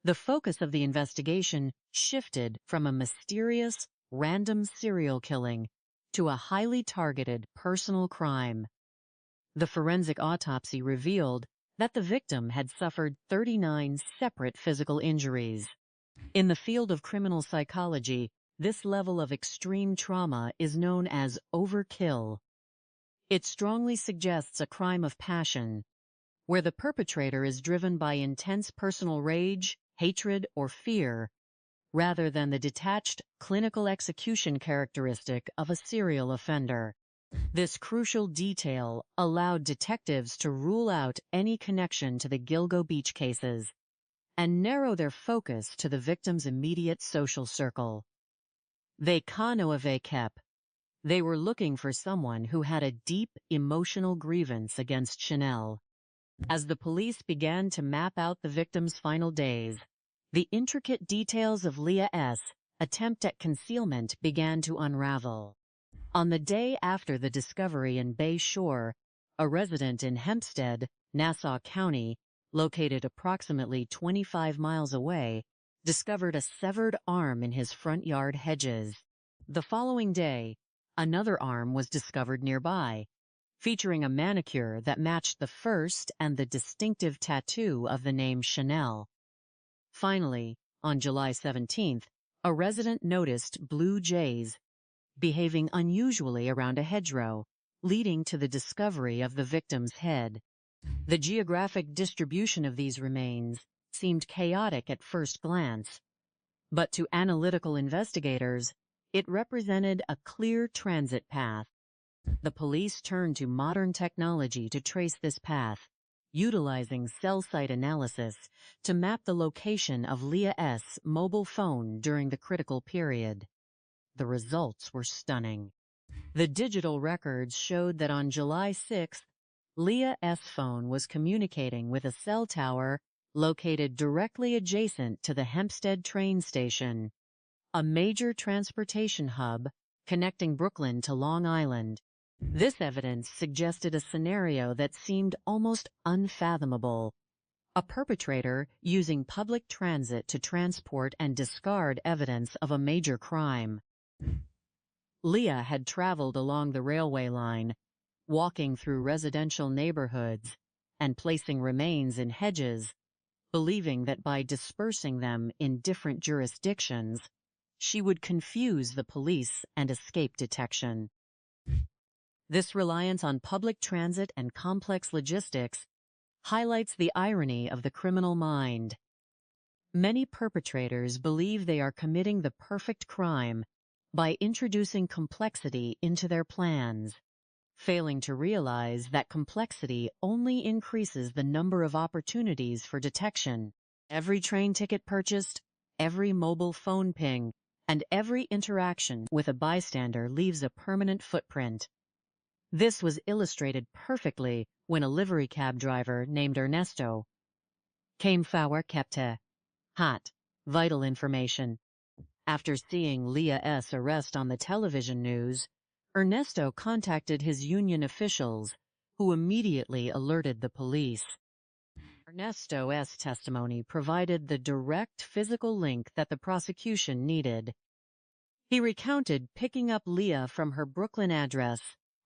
the focus of the investigation shifted from a mysterious, random serial killing to a highly targeted personal crime. The forensic autopsy revealed that the victim had suffered 39 separate physical injuries. In the field of criminal psychology, this level of extreme trauma is known as overkill. It strongly suggests a crime of passion, where the perpetrator is driven by intense personal rage, hatred, or fear, rather than the detached, clinical execution characteristic of a serial offender. This crucial detail allowed detectives to rule out any connection to the Gilgo Beach cases and narrow their focus to the victim's immediate social circle. They kanoave kep. They were looking for someone who had a deep emotional grievance against Chanel. As the police began to map out the victim's final days, the intricate details of Leah S.'s attempt at concealment began to unravel. On the day after the discovery in Bay Shore, a resident in Hempstead, Nassau County, located approximately 25 miles away, discovered a severed arm in his front yard hedges. The following day, another arm was discovered nearby, featuring a manicure that matched the first and the distinctive tattoo of the name Chanel. Finally, on July 17th, a resident noticed blue jays behaving unusually around a hedgerow, leading to the discovery of the victim's head. The geographic distribution of these remains seemed chaotic at first glance, but to analytical investigators, it represented a clear transit path. The police turned to modern technology to trace this path, utilizing cell site analysis to map the location of Leah S.'s mobile phone during the critical period. The results were stunning. The digital records showed that on July 6th, Leah S.'s phone was communicating with a cell tower located directly adjacent to the Hempstead train station, a major transportation hub connecting Brooklyn to Long Island. This evidence suggested a scenario that seemed almost unfathomable: a perpetrator using public transit to transport and discard evidence of a major crime. Leah had traveled along the railway line, walking through residential neighborhoods and placing remains in hedges, believing that by dispersing them in different jurisdictions, she would confuse the police and escape detection. This reliance on public transit and complex logistics highlights the irony of the criminal mind. Many perpetrators believe they are committing the perfect crime by introducing complexity into their plans, failing to realize that complexity only increases the number of opportunities for detection. Every train ticket purchased, every mobile phone ping, and every interaction with a bystander leaves a permanent footprint. This was illustrated perfectly when a livery cab driver named Ernesto came forward kepte hot vital information. After seeing Leah S. arrest on the television news, Ernesto contacted his union officials, who immediately alerted the police. Ernesto's testimony provided the direct physical link that the prosecution needed. He recounted picking up Leah from her Brooklyn address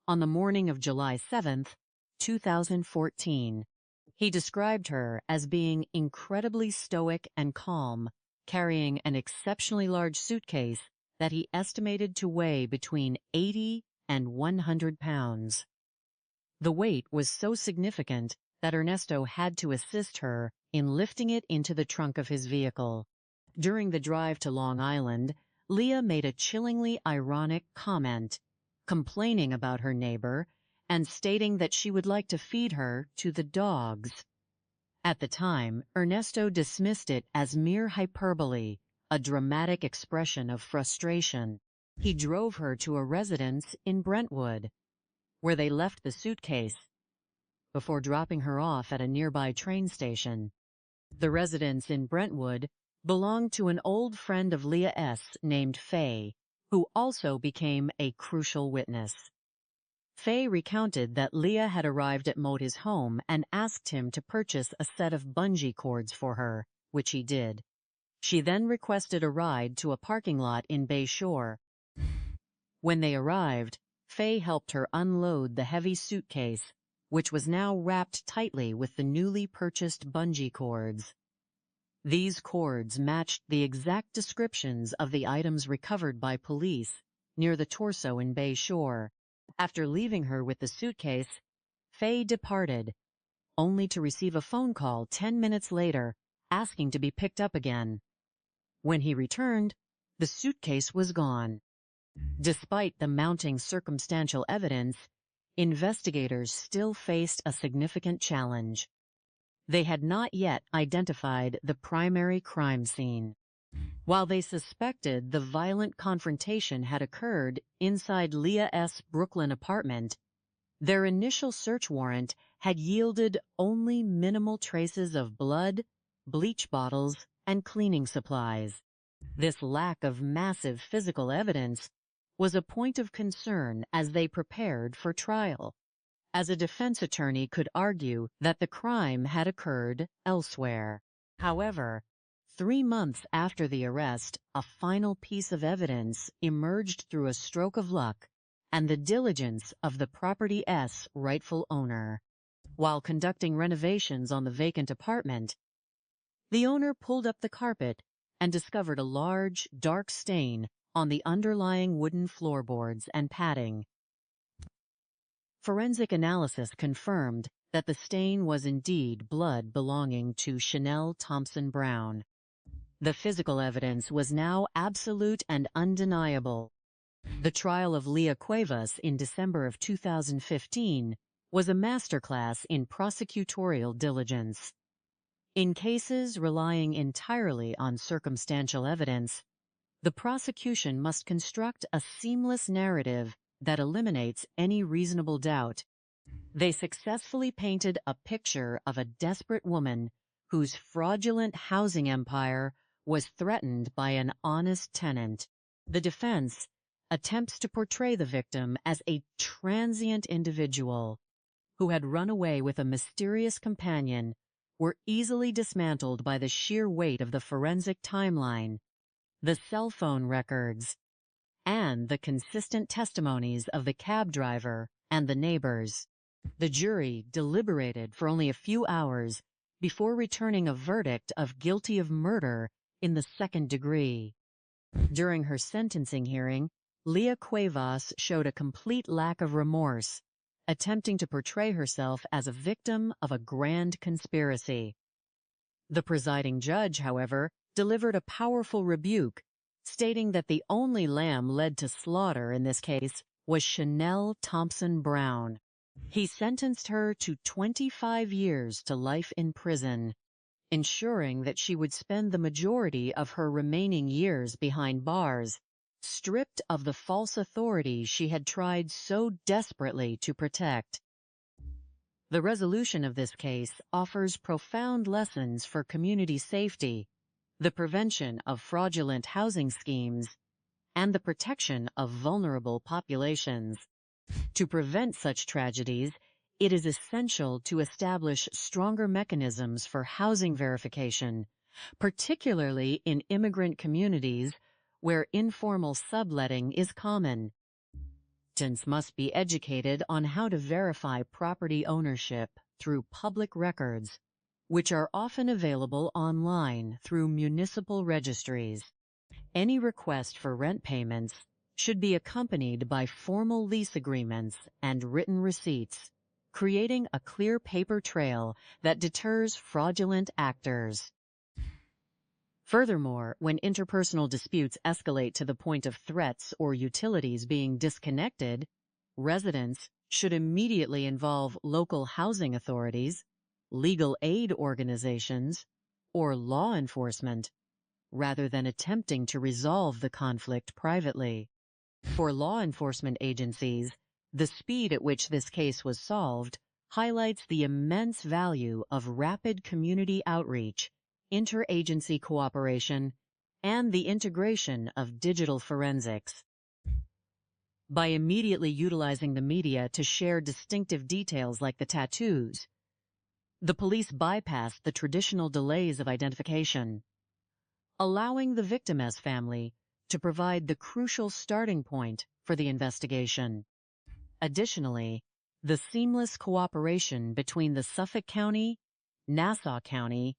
on the morning of July 7, 2014. He described her as being incredibly stoic and calm, carrying an exceptionally large suitcase that he estimated to weigh between 80 and 100 pounds. The weight was so significant that Ernesto had to assist her in lifting it into the trunk of his vehicle. During the drive to Long Island, Leah made a chillingly ironic comment, complaining about her neighbor and stating that she would like to feed her to the dogs. At the time, Ernesto dismissed it as mere hyperbole, a dramatic expression of frustration. He drove her to a residence in Brentwood, where they left the suitcase, before dropping her off at a nearby train station. The residence in Brentwood belonged to an old friend of Leah S. named Faye, who also became a crucial witness. Faye recounted that Leah had arrived at Mota's home and asked him to purchase a set of bungee cords for her, which he did. She then requested a ride to a parking lot in Bay Shore. When they arrived, Faye helped her unload the heavy suitcase, which was now wrapped tightly with the newly purchased bungee cords. These cords matched the exact descriptions of the items recovered by police near the torso in Bay Shore. After leaving her with the suitcase, Faye departed, only to receive a phone call 10 minutes later asking to be picked up again. When he returned, the suitcase was gone. Despite the mounting circumstantial evidence, investigators still faced a significant challenge. They had not yet identified the primary crime scene. While they suspected the violent confrontation had occurred inside Leah S. Brooklyn apartment, their initial search warrant had yielded only minimal traces of blood, bleach bottles, and cleaning supplies. This lack of massive physical evidence was a point of concern as they prepared for trial, as a defense attorney could argue that the crime had occurred elsewhere. However, 3 months after the arrest, a final piece of evidence emerged through a stroke of luck and the diligence of the property's rightful owner. While conducting renovations on the vacant apartment, the owner pulled up the carpet and discovered a large, dark stain on the underlying wooden floorboards and padding. Forensic analysis confirmed that the stain was indeed blood belonging to Chanel Thompson Brown. The physical evidence was now absolute and undeniable. The trial of Leah Cuevas in December of 2015 was a masterclass in prosecutorial diligence. In cases relying entirely on circumstantial evidence, the prosecution must construct a seamless narrative that eliminates any reasonable doubt. They successfully painted a picture of a desperate woman whose fraudulent housing empire was threatened by an honest tenant. The defense attempts to portray the victim as a transient individual who had run away with a mysterious companion were easily dismantled by the sheer weight of the forensic timeline, the cell phone records, and the consistent testimonies of the cab driver and the neighbors. The jury deliberated for only a few hours before returning a verdict of guilty of murder in the second degree. During her sentencing hearing, Leah Cuevas showed a complete lack of remorse, attempting to portray herself as a victim of a grand conspiracy. The presiding judge, however, delivered a powerful rebuke, stating that the only lamb led to slaughter in this case was Chanel Thompson Brown. He sentenced her to 25 years to life in prison, ensuring that she would spend the majority of her remaining years behind bars, stripped of the false authority she had tried so desperately to protect. The resolution of this case offers profound lessons for community safety, the prevention of fraudulent housing schemes, and the protection of vulnerable populations. To prevent such tragedies, it is essential to establish stronger mechanisms for housing verification, particularly in immigrant communities where informal subletting is common. Residents must be educated on how to verify property ownership through public records, which are often available online through municipal registries. Any request for rent payments should be accompanied by formal lease agreements and written receipts, creating a clear paper trail that deters fraudulent actors. Furthermore, when interpersonal disputes escalate to the point of threats or utilities being disconnected, residents should immediately involve local housing authorities, legal aid organizations, or law enforcement, rather than attempting to resolve the conflict privately. For law enforcement agencies, the speed at which this case was solved highlights the immense value of rapid community outreach, interagency cooperation, and the integration of digital forensics. By immediately utilizing the media to share distinctive details like the tattoos, the police bypassed the traditional delays of identification, allowing the victim's family to provide the crucial starting point for the investigation. Additionally, the seamless cooperation between the Suffolk County, Nassau County,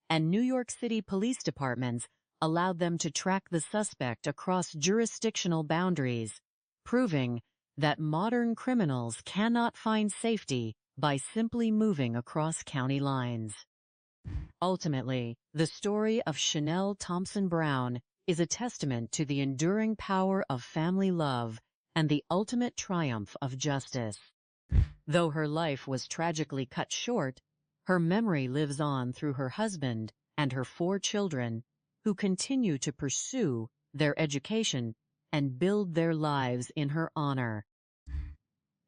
and New York City police departments allowed them to track the suspect across jurisdictional boundaries, proving that modern criminals cannot find safety by simply moving across county lines. Ultimately, the story of Chanel Thompson Brown is a testament to the enduring power of family love and the ultimate triumph of justice. Though her life was tragically cut short, her memory lives on through her husband and her 4 children, who continue to pursue their education and build their lives in her honor.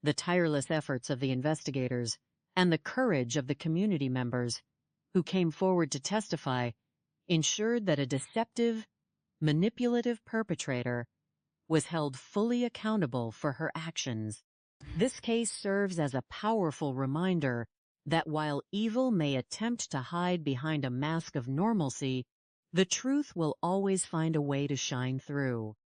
The tireless efforts of the investigators and the courage of the community members who came forward to testify ensured that a deceptive, manipulative perpetrator was held fully accountable for her actions. This case serves as a powerful reminder that while evil may attempt to hide behind a mask of normalcy, the truth will always find a way to shine through.